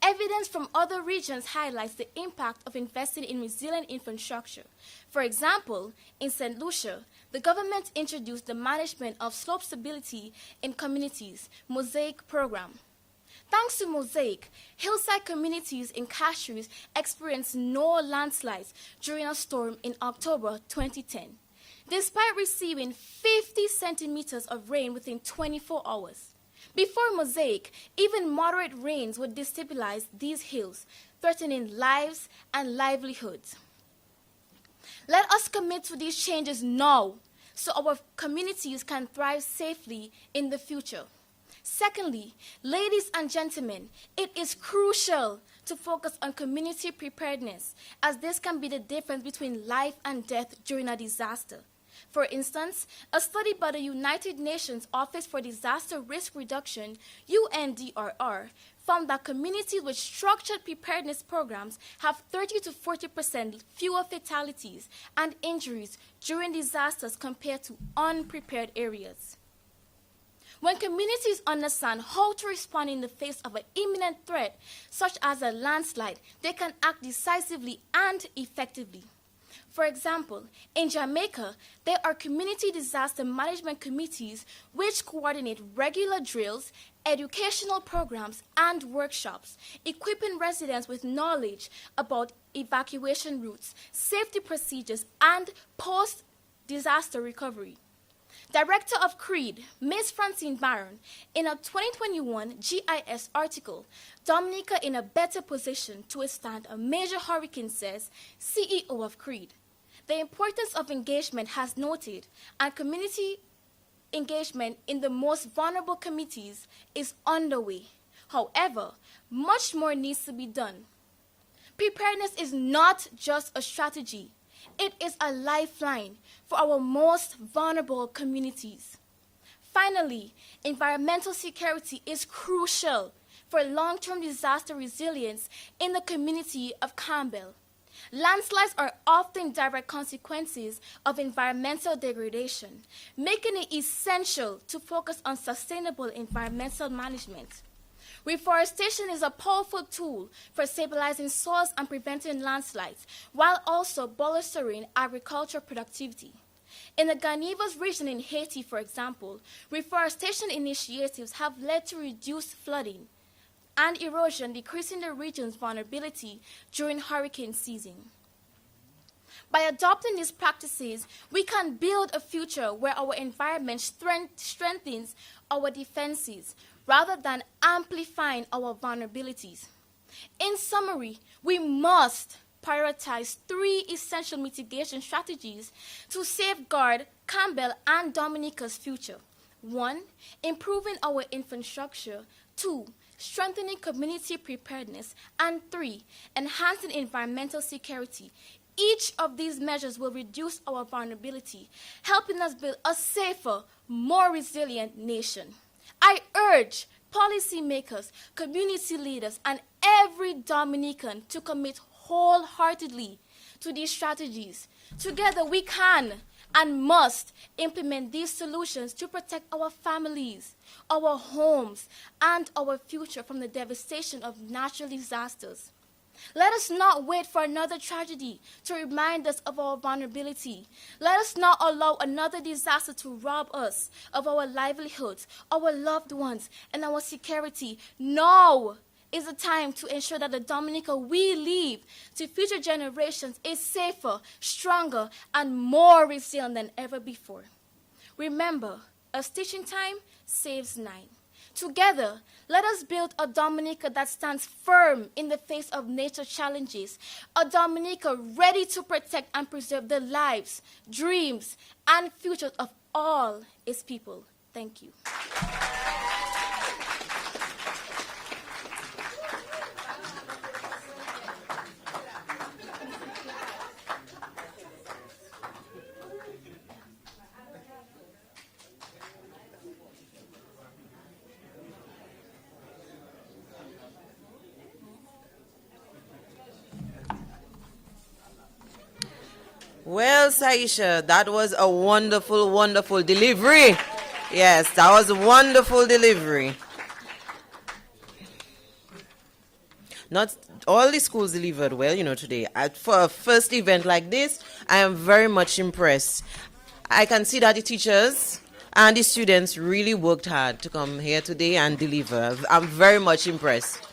Evidence from other regions highlights the impact of investing in resilient infrastructure. For example, in St. Lucia, the government introduced the Management of Slope Stability in Communities (MOSAIC) program. Thanks to MOSAIC, hillside communities in Castries experienced no landslides during a storm in October 2010, despite receiving 50 centimeters of rain within 24 hours. Before MOSAIC, even moderate rains would destabilize these hills, threatening lives and livelihoods. Let us commit to these changes now, so our communities can thrive safely in the future. Secondly, ladies and gentlemen, it is crucial to focus on community preparedness, as this can be the difference between life and death during a disaster. For instance, a study by the United Nations Office for Disaster Risk Reduction, UNDRR, found that communities with structured preparedness programs have 30 to 40% fewer fatalities and injuries during disasters compared to unprepared areas. When communities understand how to respond in the face of an imminent threat, such as a landslide, they can act decisively and effectively. For example, in Jamaica, there are community disaster management committees which coordinate regular drills, educational programs, and workshops, equipping residents with knowledge about evacuation routes, safety procedures, and post-disaster recovery. Director of CREED, Ms. Francine Barron, in a 2021 GIS article, Dominica in a better position to withstand a major hurricane, says CEO of CREED. The importance of engagement has noted, and community engagement in the most vulnerable communities is underway. However, much more needs to be done. Preparedness is not just a strategy. It is a lifeline for our most vulnerable communities. Finally, environmental security is crucial for long-term disaster resilience in the community of Campbell. Landslides are often direct consequences of environmental degradation, making it essential to focus on sustainable environmental management. Reforestation is a powerful tool for stabilizing soils and preventing landslides, while also bolstering agricultural productivity. In the Ganivas region in Haiti, for example, reforestation initiatives have led to reduced flooding and erosion, decreasing the region's vulnerability during hurricane season. By adopting these practices, we can build a future where our environment strengthens our defenses rather than amplifying our vulnerabilities. In summary, we must prioritize 3 essential mitigation strategies to safeguard Campbell and Dominica's future. 1, improving our infrastructure. 2, strengthening community preparedness. And 3, enhancing environmental security. Each of these measures will reduce our vulnerability, helping us build a safer, more resilient nation. I urge policymakers, community leaders, and every Dominican to commit wholeheartedly to these strategies. Together we can and must implement these solutions to protect our families, our homes, and our future from the devastation of natural disasters. Let us not wait for another tragedy to remind us of our vulnerability. Let us not allow another disaster to rob us of our livelihoods, our loved ones, and our security. No! is a time to ensure that the Dominica we leave to future generations is safer, stronger, and more resilient than ever before. Remember, a stitch in time saves 9. Together, let us build a Dominica that stands firm in the face of nature challenges, a Dominica ready to protect and preserve the lives, dreams, and futures of all its people. Thank you. Well, Saisha, that was a wonderful, wonderful delivery. Yes, that was a wonderful delivery. Not all the schools delivered well, today. For a first event like this, I am very much impressed. I can see that the teachers and the students really worked hard to come here today and deliver. I'm very much impressed.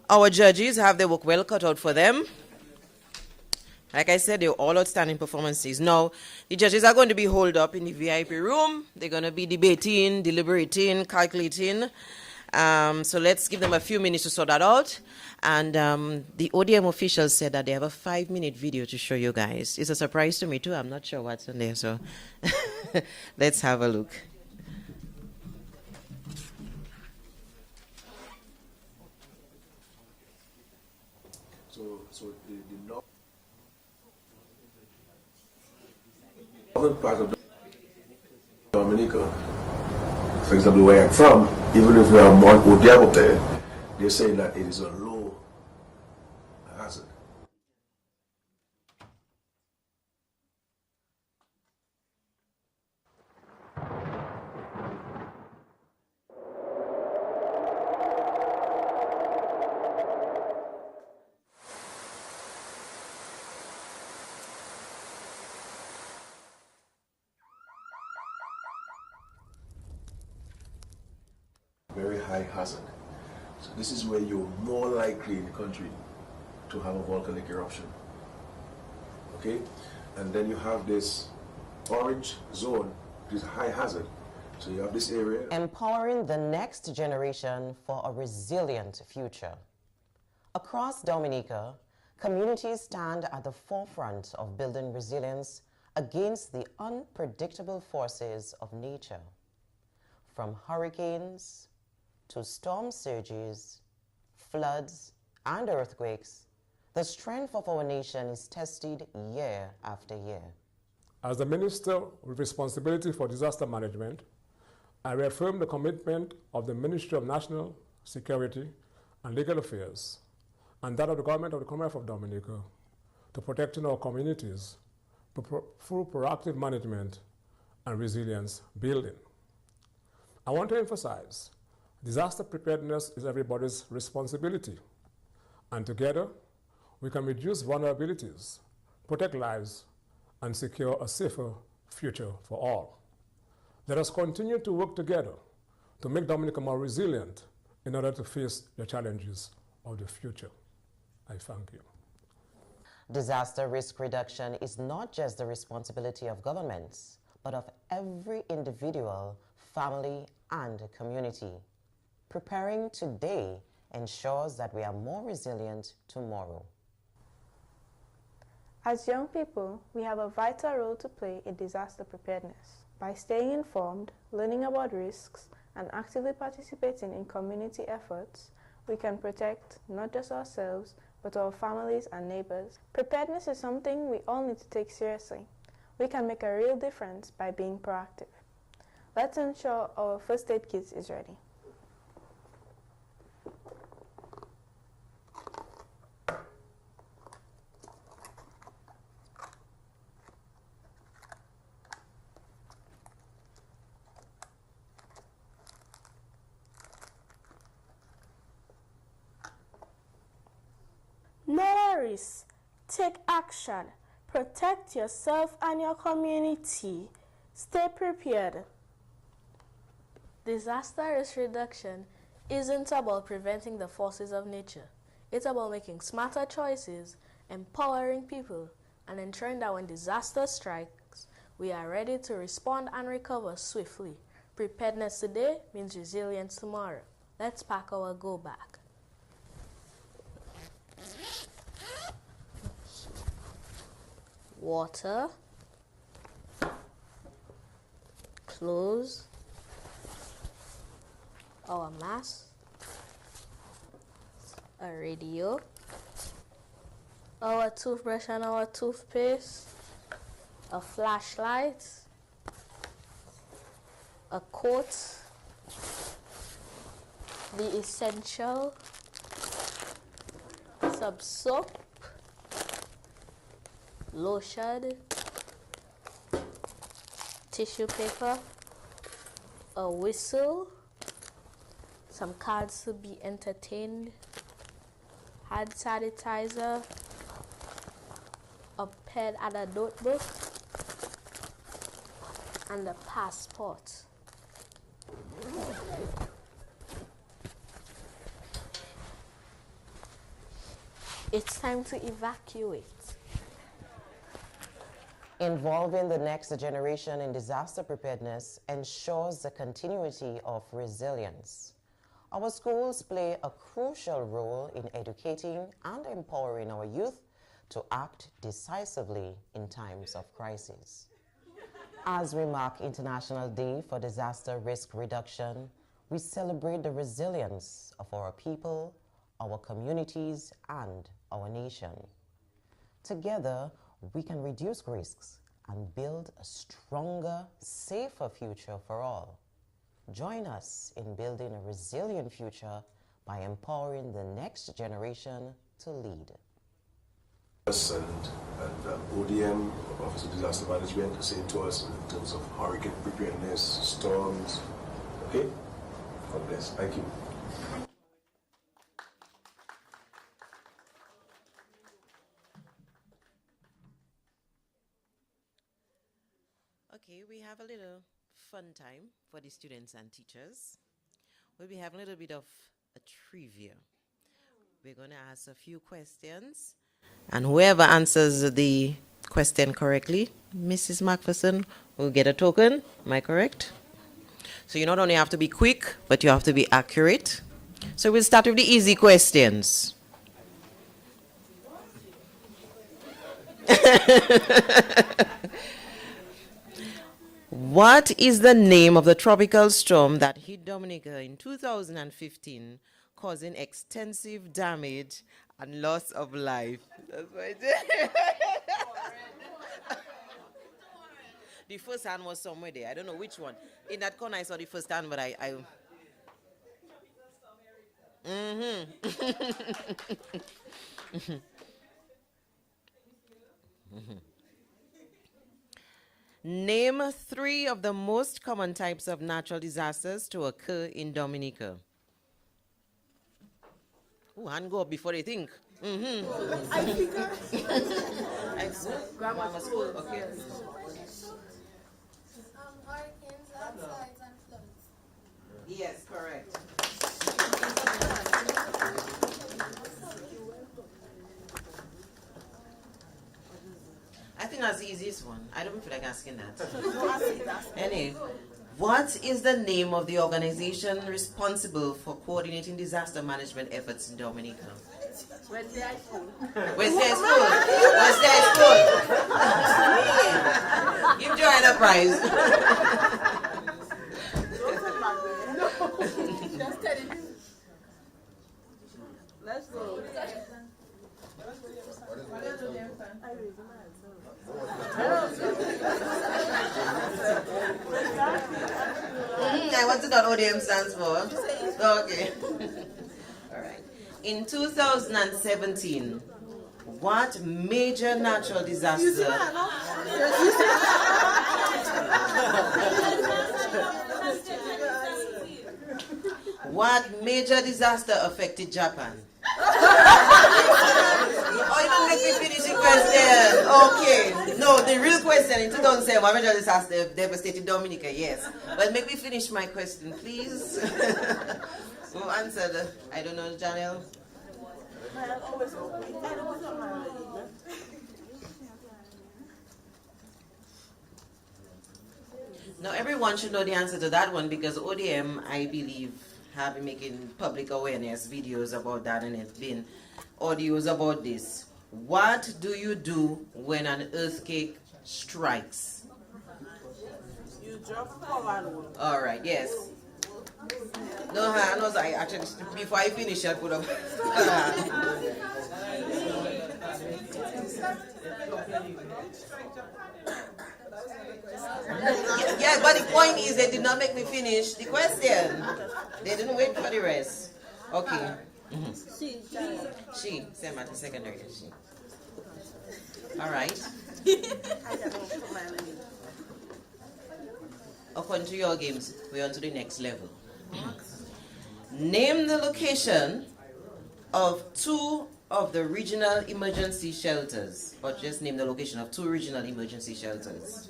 Our judges have their work well cut out for them. Like I said, they're all outstanding performances. Now, the judges are going to be holed up in the VIP room. They're going to be debating, deliberating, calculating. So let's give them a few minutes to sort that out. And the ODM officials said that they have a 5-minute video to show you guys. It's a surprise to me, too. I'm not sure what's in there. So let's have a look. So the northern part of Dominica, for example, where I'm from, even if we have more ODM up there, they're saying that it is a low hazard. Very high hazard. So this is where you're more likely in the country to have a volcanic eruption. Okay? And then you have this orange zone, which is high hazard. So you have this area. Empowering the next generation for a resilient future. Across Dominica, communities stand at the forefront of building resilience against the unpredictable forces of nature. From hurricanes to storm surges, floods, and earthquakes, the strength of our nation is tested year after year. As the Minister with responsibility for disaster management, I reaffirm the commitment of the Ministry of National Security and Legal Affairs and that of the Government of the Commonwealth of Dominica to protecting our communities through proactive management and resilience building. I want to emphasize disaster preparedness is everybody's responsibility, and together we can reduce vulnerabilities, protect lives, and secure a safer future for all. Let us continue to work together to make Dominica more resilient in order to face the challenges of the future. I thank you. Disaster risk reduction is not just the responsibility of governments, but of every individual, family, and community. Preparing today ensures that we are more resilient tomorrow. As young people, we have a vital role to play in disaster preparedness. By staying informed, learning about risks, and actively participating in community efforts, we can protect not just ourselves, but our families and neighbors. Preparedness is something we all need to take seriously. We can make a real difference by being proactive. Let's ensure our first aid kit is ready. Not a risk. Take action. Protect yourself and your community. Stay prepared. Disaster risk reduction isn't about preventing the forces of nature. It's about making smarter choices, empowering people, and ensuring that when disaster strikes, we are ready to respond and recover swiftly. Preparedness today means resilience tomorrow. Let's pack our go bag. Water, clothes, our mask, a radio, our toothbrush and our toothpaste, a flashlight, a coat, the essential, some soap, lotion, tissue paper, a whistle, some cards to be entertained, hand sanitizer, a pen and a notebook, and a passport. It's time to evacuate. Involving the next generation in disaster preparedness ensures the continuity of resilience. Our schools play a crucial role in educating and empowering our youth to act decisively in times of crisis. As we mark International Day for Disaster Risk Reduction, we celebrate the resilience of our people, our communities, and our nation. Together, we can reduce risks and build a stronger, safer future for all. Join us in building a resilient future by empowering the next generation to lead. And ODM, Office of Disaster Management, saying to us in terms of hurricane preparedness, storms. Okay? God bless. Thank you. Okay, we have a little fun time for the students and teachers. We'll be having a little bit of a trivia. We're going to ask a few questions, and whoever answers the question correctly, Mrs. Macpherson, will get a token. Am I correct? So you not only have to be quick, but you have to be accurate. So we'll start with the easy questions. What is the name of the tropical storm that hit Dominica in 2015, causing extensive damage and loss of life? That's what I did. The first hand was somewhere there. I don't know which one. In that corner, I saw the first hand, but I Name 3 of the most common types of natural disasters to occur in Dominica. Oh, hand go up before they think. I figure. Grammar school, okay. Hurricanes, landslides, and floods. Yes, correct. I think that's the easiest one. I don't feel like asking that. Anyway, what is the name of the organization responsible for coordinating disaster management efforts in Dominica? Wednesday High School. Wednesday High School. Give Joanne a prize. No, just tell it. Let's go. What's it that ODM stands for? Okay. All right. In 2017, what major natural disaster? What major disaster affected Japan? Oh, you don't make me finish the question. Okay. No, the real question in 2007, I just asked the devastated Dominica, yes. But make me finish my question, please. Who answered? I don't know, Janelle. Now, everyone should know the answer to that one because ODM, I believe, have been making public awareness videos about that, and it's been audios about this. What do you do when an earthquake strikes? You drop cover. All right, yes. No, I actually, before I finish, I put up. Yeah, but the point is they did not make me finish the question. They didn't wait for the rest. Okay. She, same at the secondary. She. All right. According to your games, we're on to the next level. Name the location of 2 of the regional emergency shelters, or just name the location of 2 regional emergency shelters.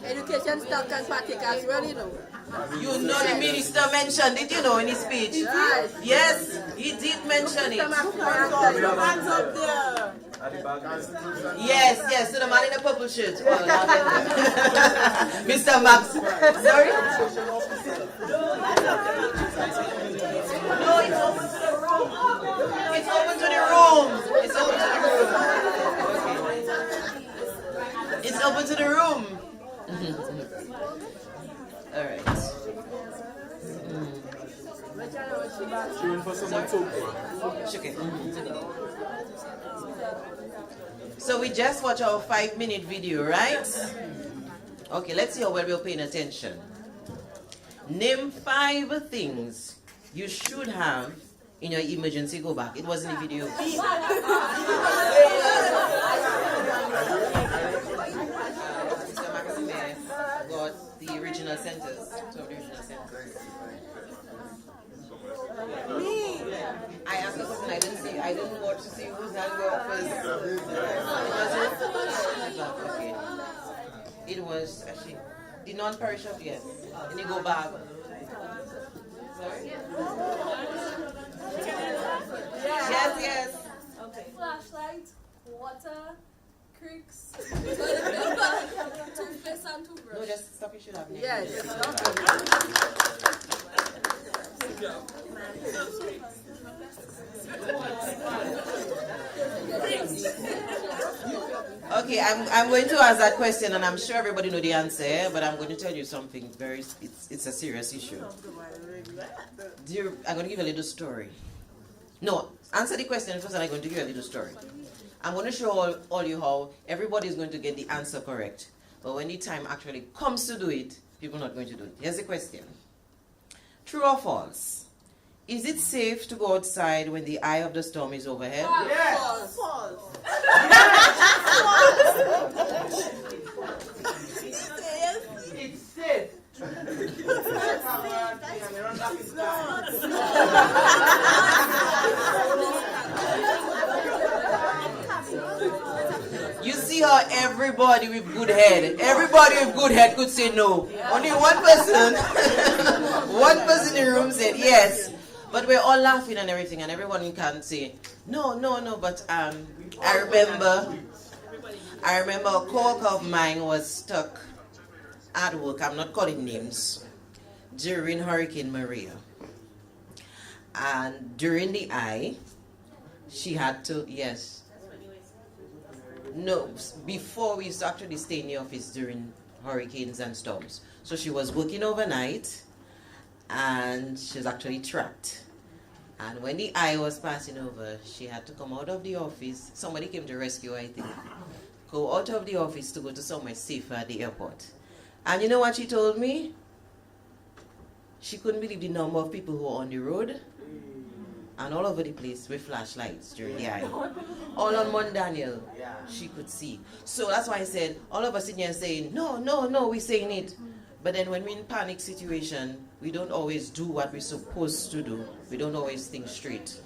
Education staff can partake as well, you know. You know the minister mentioned it, you know, in his speech. Right. Yes, he did mention it. Hands up there. Yes, to the man in the purple shirt. Mr. Max. Sorry? No, it's open to the room. It's open to the room. It's open to the room. Okay. It's open to the room. All right. Okay. So we just watched our 5-minute video, right? Okay, let's see how well we're paying attention. Name 5 things you should have in your emergency go back. It wasn't a video. Got the original centers. So the original centers. I asked the question, I didn't watch to see whose hand go up first. Okay. It was actually the non-perishable, yes. And you go back. Sorry? Yes. Okay. Flashlight, water, creeks, toothpaste and toothbrush. No, just stop, you should have. Yes. Okay, I'm going to ask that question, and I'm sure everybody know the answer, but I'm going to tell you something it's a serious issue. I'm going to give you a little story. No, answer the question first, and I'm going to give you a little story. I'm going to show all you how everybody is going to get the answer correct, but when the time actually comes to do it, people are not going to do it. Here's the question. True or false? Is it safe to go outside when the eye of the storm is overhead? Yes. False. It's safe. You see how everybody with good head could say no. Only one person, one person in the room said yes. But we're all laughing and everything, and everyone can say no. But I remember a coworker of mine was stuck at work. I'm not calling names. During Hurricane Maria, and during the eye, she had to No, before we used to actually stay in the office during hurricanes and storms. So she was working overnight and she was actually trapped. And when the eye was passing over, she had to come out of the office. Somebody came to rescue her, I think. Go out of the office to go to somewhere safer at the airport. And you know what she told me? She couldn't believe the number of people who were on the road and all over the place with flashlights during the eye. All on Mount Daniel, she could see. So that's why I said, all of us sitting here saying, no, we're saying it. But then when we're in panic situation, we don't always do what we're supposed to do. We don't always think straight.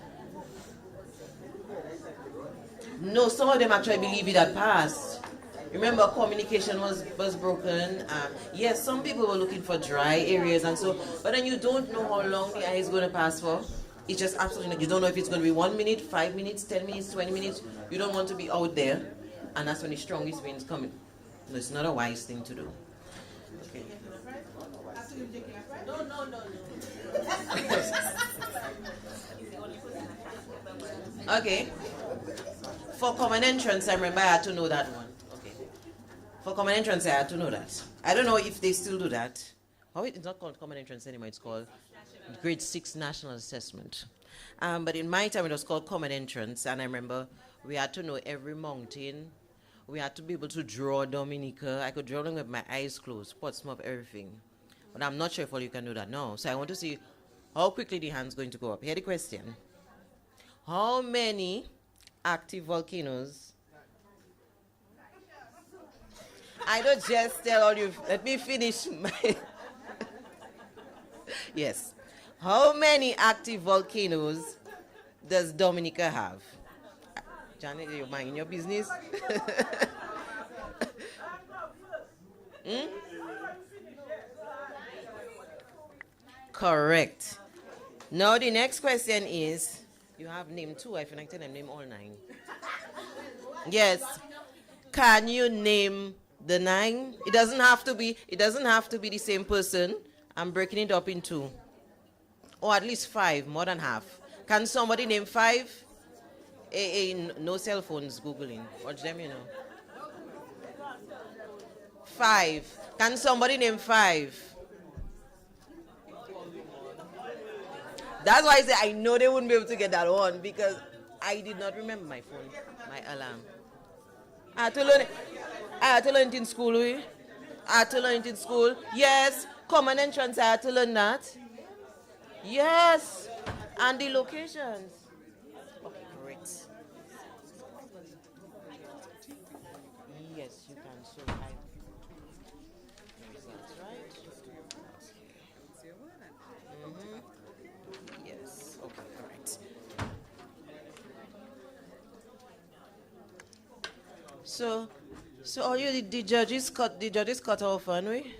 No, some of them actually believe it had passed. Remember, communication was broken. Yes, some people were looking for dry areas and so, but then you don't know how long the eye is going to pass for. It's just absolutely, you don't know if it's going to be 1 minute, 5 minutes, 10 minutes, 20 minutes. You don't want to be out there. And that's when the strongest winds come in. No, it's not a wise thing to do. Okay. No. Okay. For common entrance, I remember I had to know that one. Okay. For common entrance, I had to know that. I don't know if they still do that. Oh, it's not called common entrance anymore. It's called grade 6 national assessment. But in my time, it was called common entrance. And I remember we had to know every mountain. We had to be able to draw Dominica. I could draw them with my eyes closed, Portsmouth, everything. But I'm not sure if all you can do that now. So I want to see how quickly the hand's going to go up. Here the question. How many active volcanoes? I don't just tell all you. Let me finish my... Yes. How many active volcanoes does Dominica have? Janet, you mind your business? Correct. Now the next question is, you have named 2. I feel like them name all 9. Yes. Can you name the 9? It doesn't have to be the same person. I'm breaking it up in 2. Or at least 5, more than half. Can somebody name 5? No cell phones Googling. Watch them, you know. 5. Can somebody name 5? That's why I say I know they wouldn't be able to get that one because I did not remember my phone, my alarm. I had to learn it in school, I had to learn it in school. Yes, common entrance, I had to learn that. Yes, and the locations. Okay, great. Yes, you can. So that's right. Yes. Okay. Correct. So all you the judges cut off, aren't we?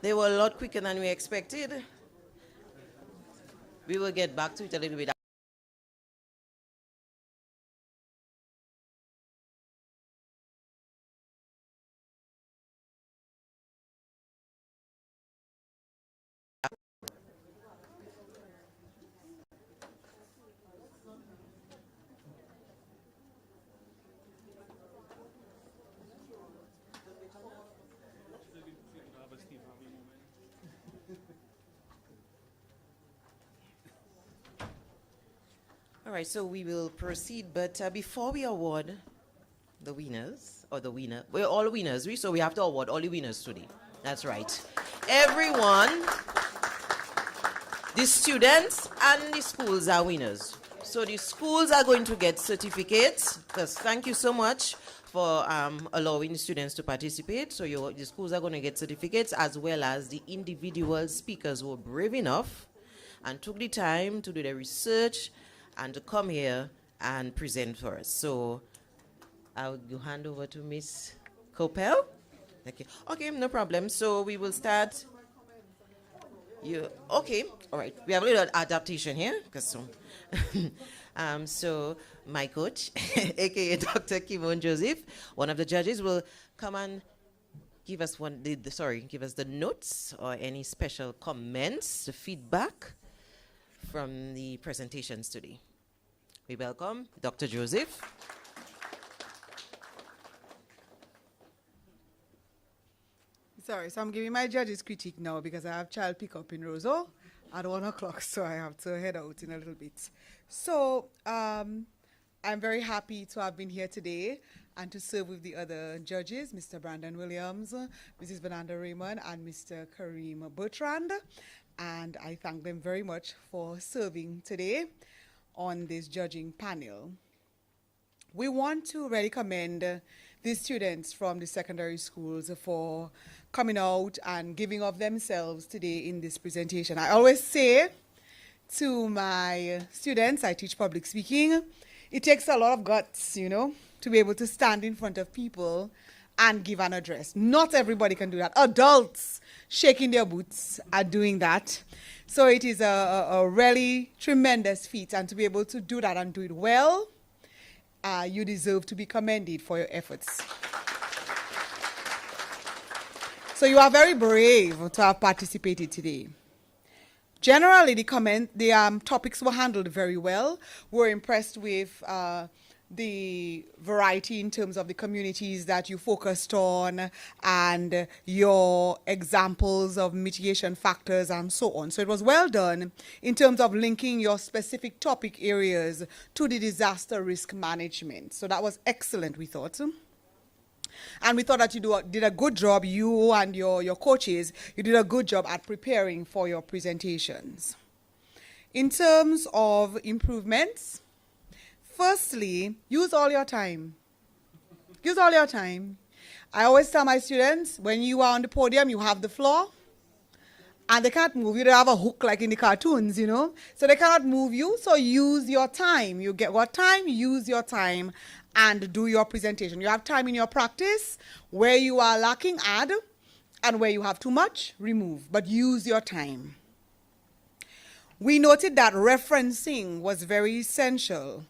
They were a lot quicker than we expected. We will get back to it a little bit. All right, so we will proceed, but before we award the winners, or the winner, we're all winners, so we have to award all the winners today. That's right. Everyone, the students and the schools are winners. So the schools are going to get certificates, because thank you so much for allowing the students to participate. So the schools are going to get certificates, as well as the individual speakers who were brave enough and took the time to do the research and to come here and present for us. So I'll hand over to Miss Copel. Okay, no problem. So we will start. Okay, all right. We have a little adaptation here, so my coach, aka Dr. Kimon Joseph, one of the judges, will come and give us give us the notes or any special comments, the feedback from the presentations today. We welcome Dr. Joseph. Sorry, so I'm giving my judge's critique now because I have child pickup in Roseau at 1 o'clock, so I have to head out in a little bit. So I'm very happy to have been here today and to serve with the other judges, Mr. Brandon Williams, Mrs. Bernanda Raymond, and Mr. Kareem Bertrand. And I thank them very much for serving today on this judging panel. We want to really commend the students from the secondary schools for coming out and giving of themselves today in this presentation. I always say to my students, I teach public speaking, it takes a lot of guts, you know, to be able to stand in front of people and give an address. Not everybody can do that. Adults shaking their boots are doing that. So it is a really tremendous feat, and to be able to do that and do it well, you deserve to be commended for your efforts. So you are very brave to have participated today. Generally, the topics were handled very well. We're impressed with the variety in terms of the communities that you focused on and your examples of mitigation factors and so on. So it was well done in terms of linking your specific topic areas to the disaster risk management. So that was excellent, we thought. And we thought that you did a good job, you and your coaches, you did a good job at preparing for your presentations. In terms of improvements, firstly, use all your time. Use all your time. I always tell my students, when you are on the podium, you have the floor, and they can't move. You don't have a hook like in the cartoons, you know. So they cannot move you, so use your time. You get what time? Use your time and do your presentation. You have time in your practice. Where you are lacking, add, and where you have too much, remove. But use your time. We noted that referencing was very essential.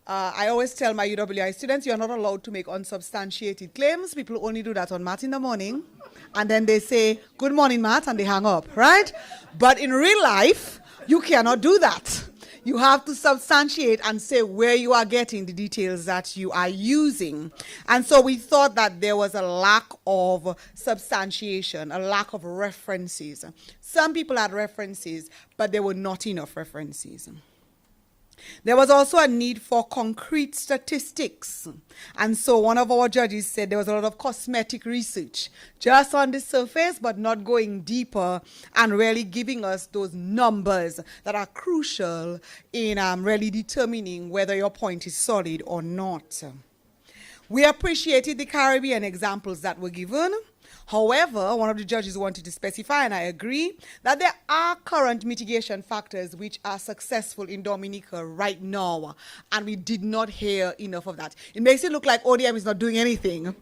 I always tell my UWI students, you're not allowed to make unsubstantiated claims. People only do that on Matt in the morning. And then they say, good morning, Matt, and they hang up, right? But in real life, you cannot do that. You have to substantiate and say where you are getting the details that you are using. And so we thought that there was a lack of substantiation, a lack of references. Some people had references, but there were not enough references. There was also a need for concrete statistics. And so one of our judges said there was a lot of cosmetic research, just on the surface, but not going deeper and really giving us those numbers that are crucial in really determining whether your point is solid or not. We appreciated the Caribbean examples that were given. However, one of the judges wanted to specify, and I agree, that there are current mitigation factors which are successful in Dominica right now, and we did not hear enough of that. It makes it look like ODM is not doing anything,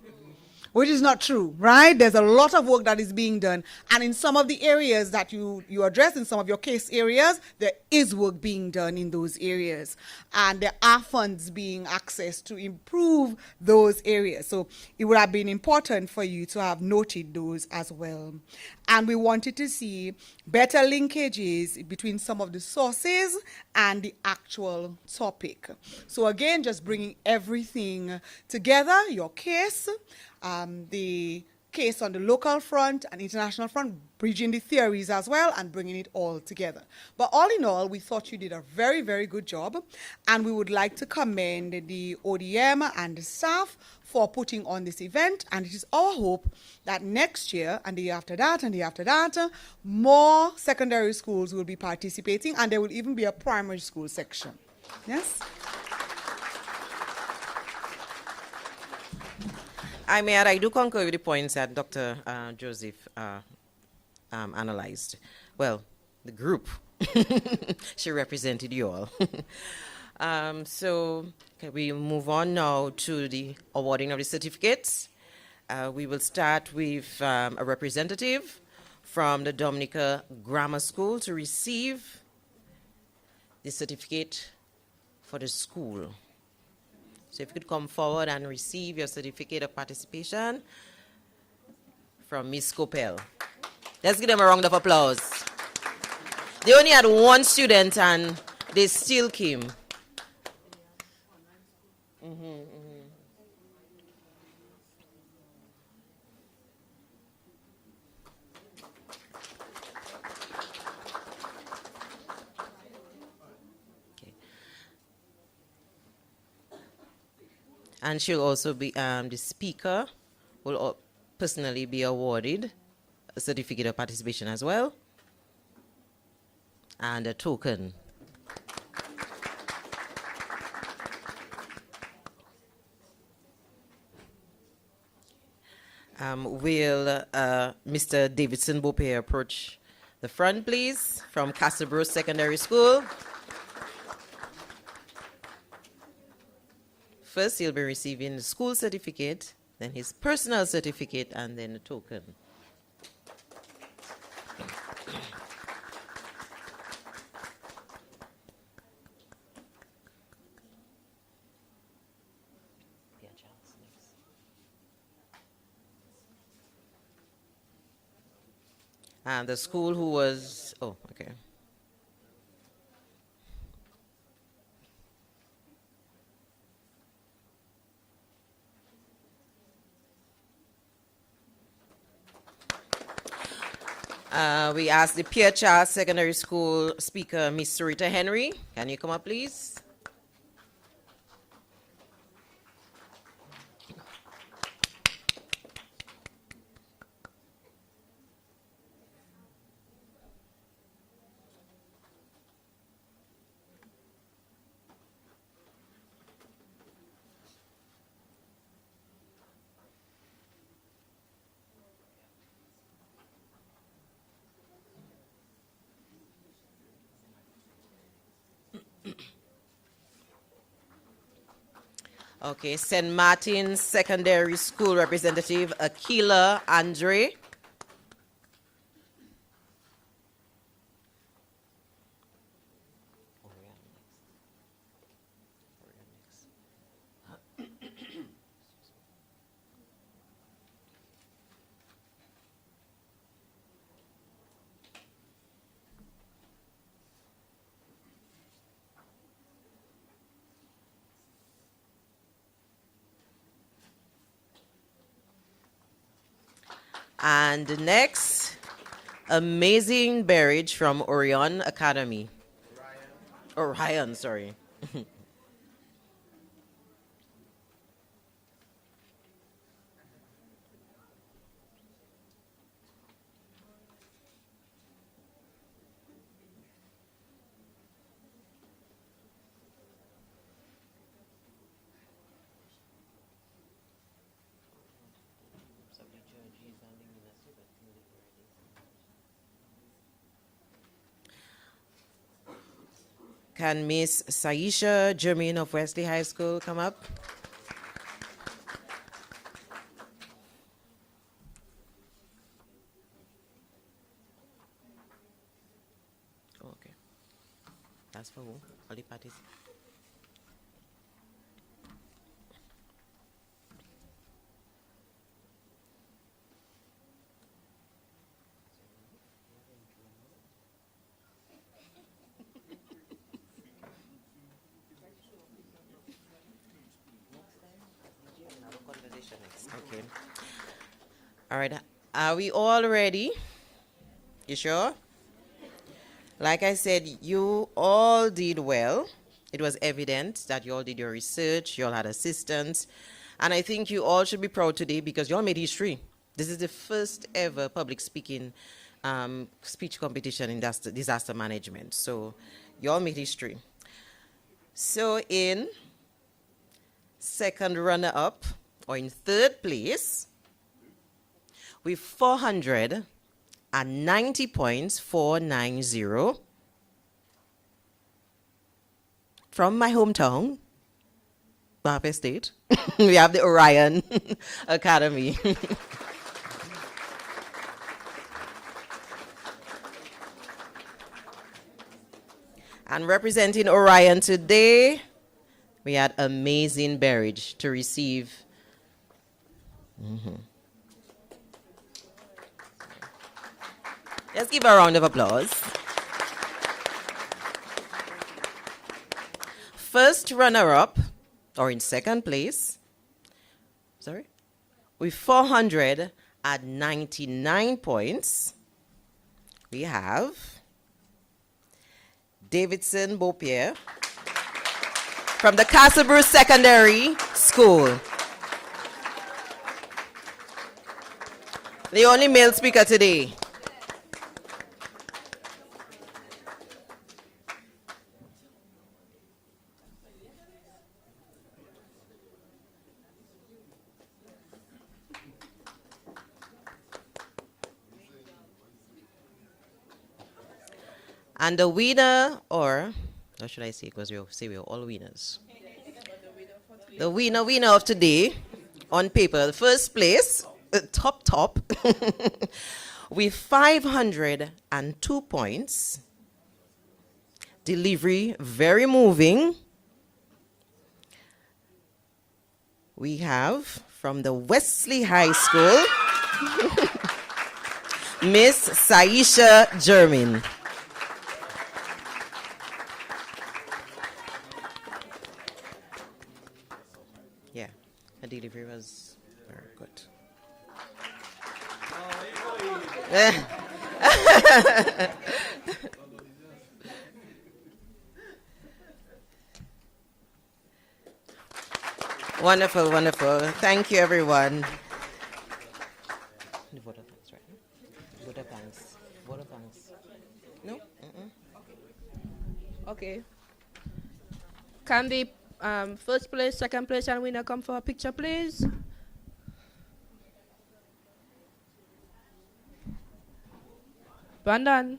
which is not true, right? There's a lot of work that is being done, and in some of the areas that you address, in some of your case areas, there is work being done in those areas, and there are funds being accessed to improve those areas. So it would have been important for you to have noted those as well. And we wanted to see better linkages between some of the sources and the actual topic. So again, just bringing everything together, your case, the case on the local front and international front, bridging the theories as well and bringing it all together. But all in all, we thought you did a very, very good job, and we would like to commend the ODM and the staff for putting on this event, and it is our hope that next year and the year after that and the year after that, more secondary schools will be participating, and there will even be a primary school section. Yes? I do concur with the points that Dr. Joseph analyzed. Well, the group, she represented you all. So we move on now to the awarding of the certificates. We will start with a representative from the Dominica Grammar School to receive the certificate for the school. So if you could come forward and receive your certificate of participation from Miss Copel. Let's give them a round of applause. They only had one student and they still came. And she'll also be, the speaker will personally be awarded a certificate of participation as well, and a token. Will Mr. Davidson Bope approach the front, please, from Castleboro Secondary School? First, he'll be receiving the school certificate, then his personal certificate, and then a token. And the school who was, oh, okay. We asked the Pierre Charles Secondary School speaker, Miss Sarita Henry. Can you come up, please? Okay, St. Martin's Secondary School representative, Akila Andre. And next, amazing beverage from Orion Academy. Orion, sorry. Can Miss Saisha Jermaine of Wesley High School come up? Okay. That's for who? All the parties. Okay. All right. Are we all ready? You sure? Like I said, you all did well. It was evident that you all did your research, you all had assistance. And I think you all should be proud today because you all made history. This is the first ever public speaking speech competition in disaster management. So you all made history. So in second runner-up, or in third place, with 490 points, 490, from my hometown, Bapé State, we have the Orion Academy. And representing Orion today, we had amazing beverage to receive. Let's give a round of applause. First runner-up, or in second place, with 499 points, we have Davidson Beaupierre from the Castleboro Secondary School. The only male speaker today. And the winner, or should I say, because we're all winners. The winner of today, on paper, the first place, top, with 502 points. Delivery, very moving. We have from the Wesley High School, Miss Saisha Jermin. Yeah, her delivery was very good. Wonderful, wonderful. Thank you, everyone. Vote of thanks, right? Vote of thanks. Vote of thanks. No? Okay. Can the first place, second place, and winner come for a picture, please? Brandon.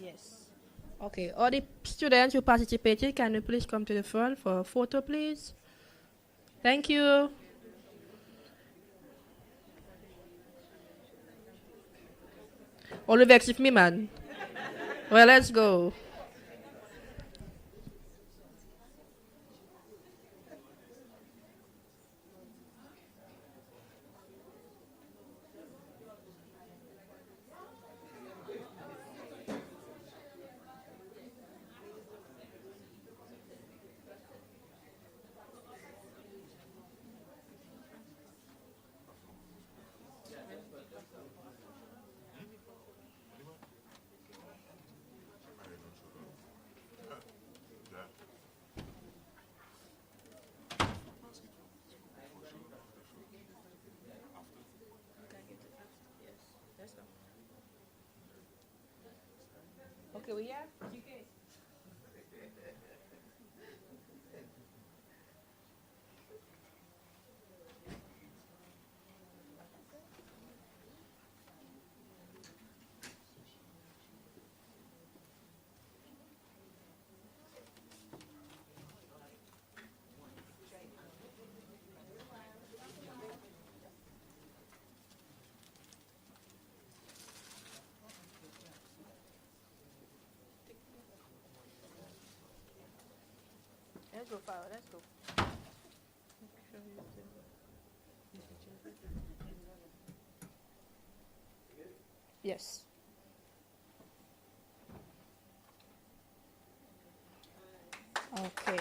Yes. Okay, all the students who participated, can you please come to the front for a photo, please? Thank you. Only vex with me, man. Well, let's go. Okay, we have GK. Let's go, Farah, let's go. Yes. Okay.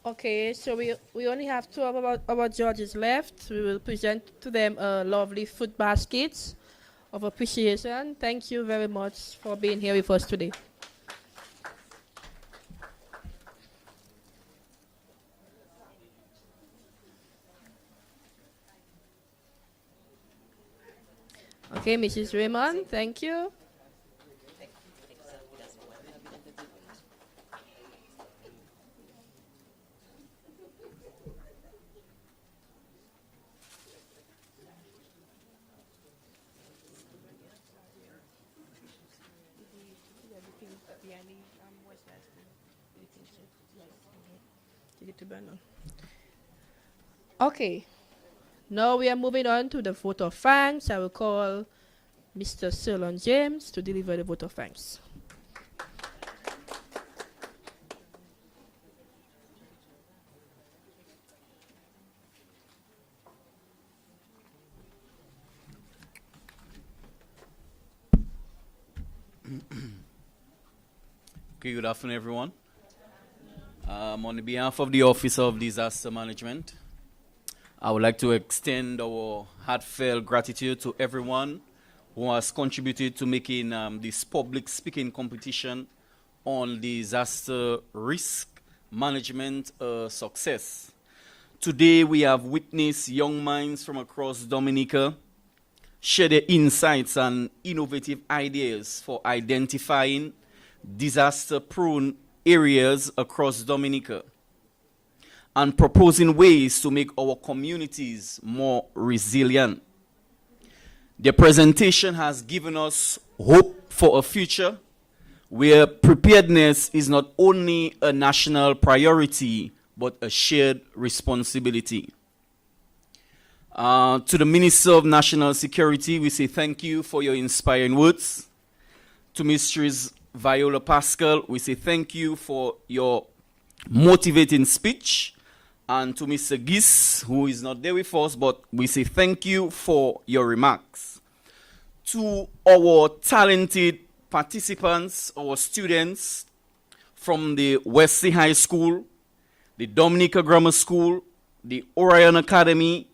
Okay, so we only have two of our judges left. We will present to them lovely food baskets of appreciation. Thank you very much for being here with us today. Okay, Mrs. Raymond, thank you. Take it to Brandon. Okay. Now we are moving on to the vote of thanks. I will call Mr. Sirlon James to deliver the vote of thanks. Okay, good afternoon, everyone. On behalf of the Office of Disaster Management, I would like to extend our heartfelt gratitude to everyone who has contributed to making this public speaking competition on disaster risk management a success. Today, we have witnessed young minds from across Dominica share their insights and innovative ideas for identifying disaster-prone areas across Dominica and proposing ways to make our communities more resilient. The presentation has given us hope for a future where preparedness is not only a national priority, but a shared responsibility. To the Minister of National Security, we say thank you for your inspiring words. To Mrs. Viola Pascal, we say thank you for your motivating speech. And to Mr. Gis, who is not there with us, but we say thank you for your remarks. To our talented participants, our students from the Wesley High School, the Dominica Grammar School, the Orion Academy,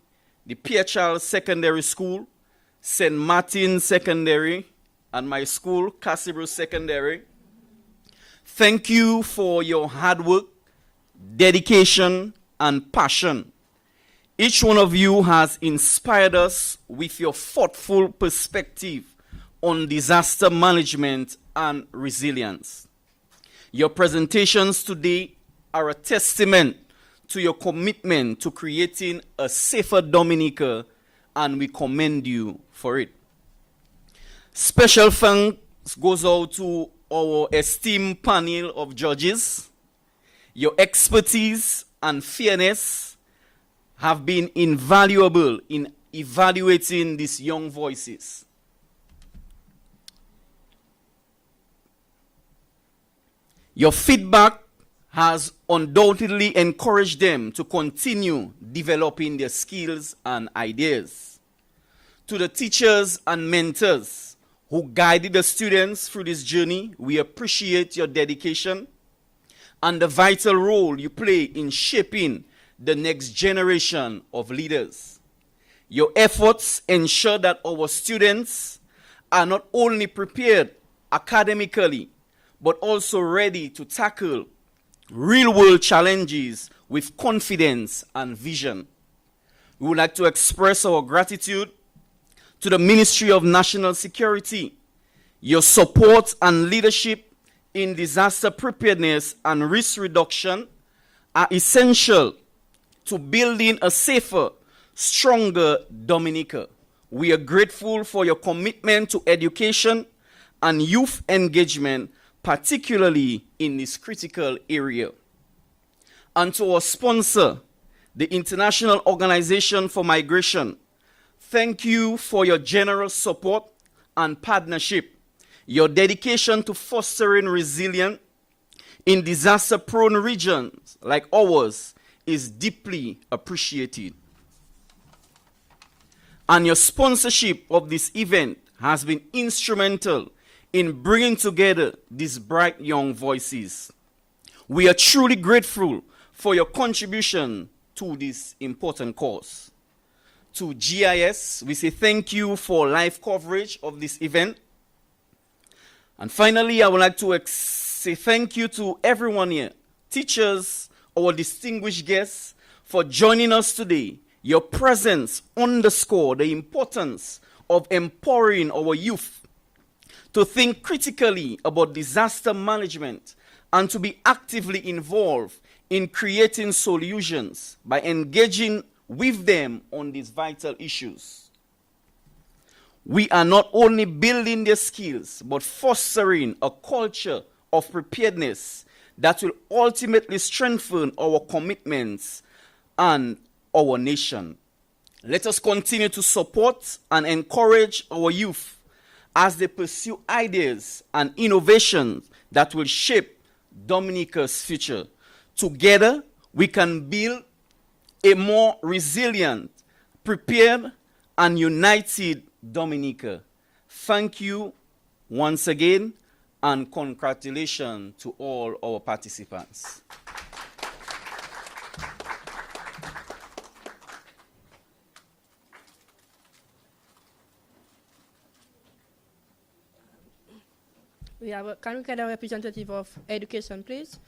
the Pierre Charles Secondary School, St. Martin Secondary, and my school, Cassibro Secondary. Thank you for your hard work, dedication, and passion. Each one of you has inspired us with your thoughtful perspective on disaster management and resilience. Your presentations today are a testament to your commitment to creating a safer Dominica, and we commend you for it. Special thanks goes out to our esteemed panel of judges. Your expertise and fairness have been invaluable in evaluating these young voices. Your feedback has undoubtedly encouraged them to continue developing their skills and ideas. To the teachers and mentors who guided the students through this journey, we appreciate your dedication and the vital role you play in shaping the next generation of leaders. Your efforts ensure that our students are not only prepared academically, but also ready to tackle real-world challenges with confidence and vision. We would like to express our gratitude to the Ministry of National Security. Your support and leadership in disaster preparedness and risk reduction are essential to building a safer, stronger Dominica. We are grateful for your commitment to education and youth engagement, particularly in this critical area. And to our sponsor, the International Organization for Migration, thank you for your generous support and partnership. Your dedication to fostering resilience in disaster-prone regions like ours is deeply appreciated. And your sponsorship of this event has been instrumental in bringing together these bright young voices. We are truly grateful for your contribution to this important cause. To GIS, we say thank you for live coverage of this event. And finally, I would like to say thank you to everyone here, teachers, our distinguished guests, for joining us today. Your presence underscores the importance of empowering our youth to think critically about disaster management and to be actively involved in creating solutions by engaging with them on these vital issues. We are not only building their skills, but fostering a culture of preparedness that will ultimately strengthen our commitments and our nation. Let us continue to support and encourage our youth as they pursue ideas and innovations that will shape Dominica's future. Together, we can build a more resilient, prepared, and united Dominica. Thank you once again, and congratulations to all our participants. Can we get a representative of education, please?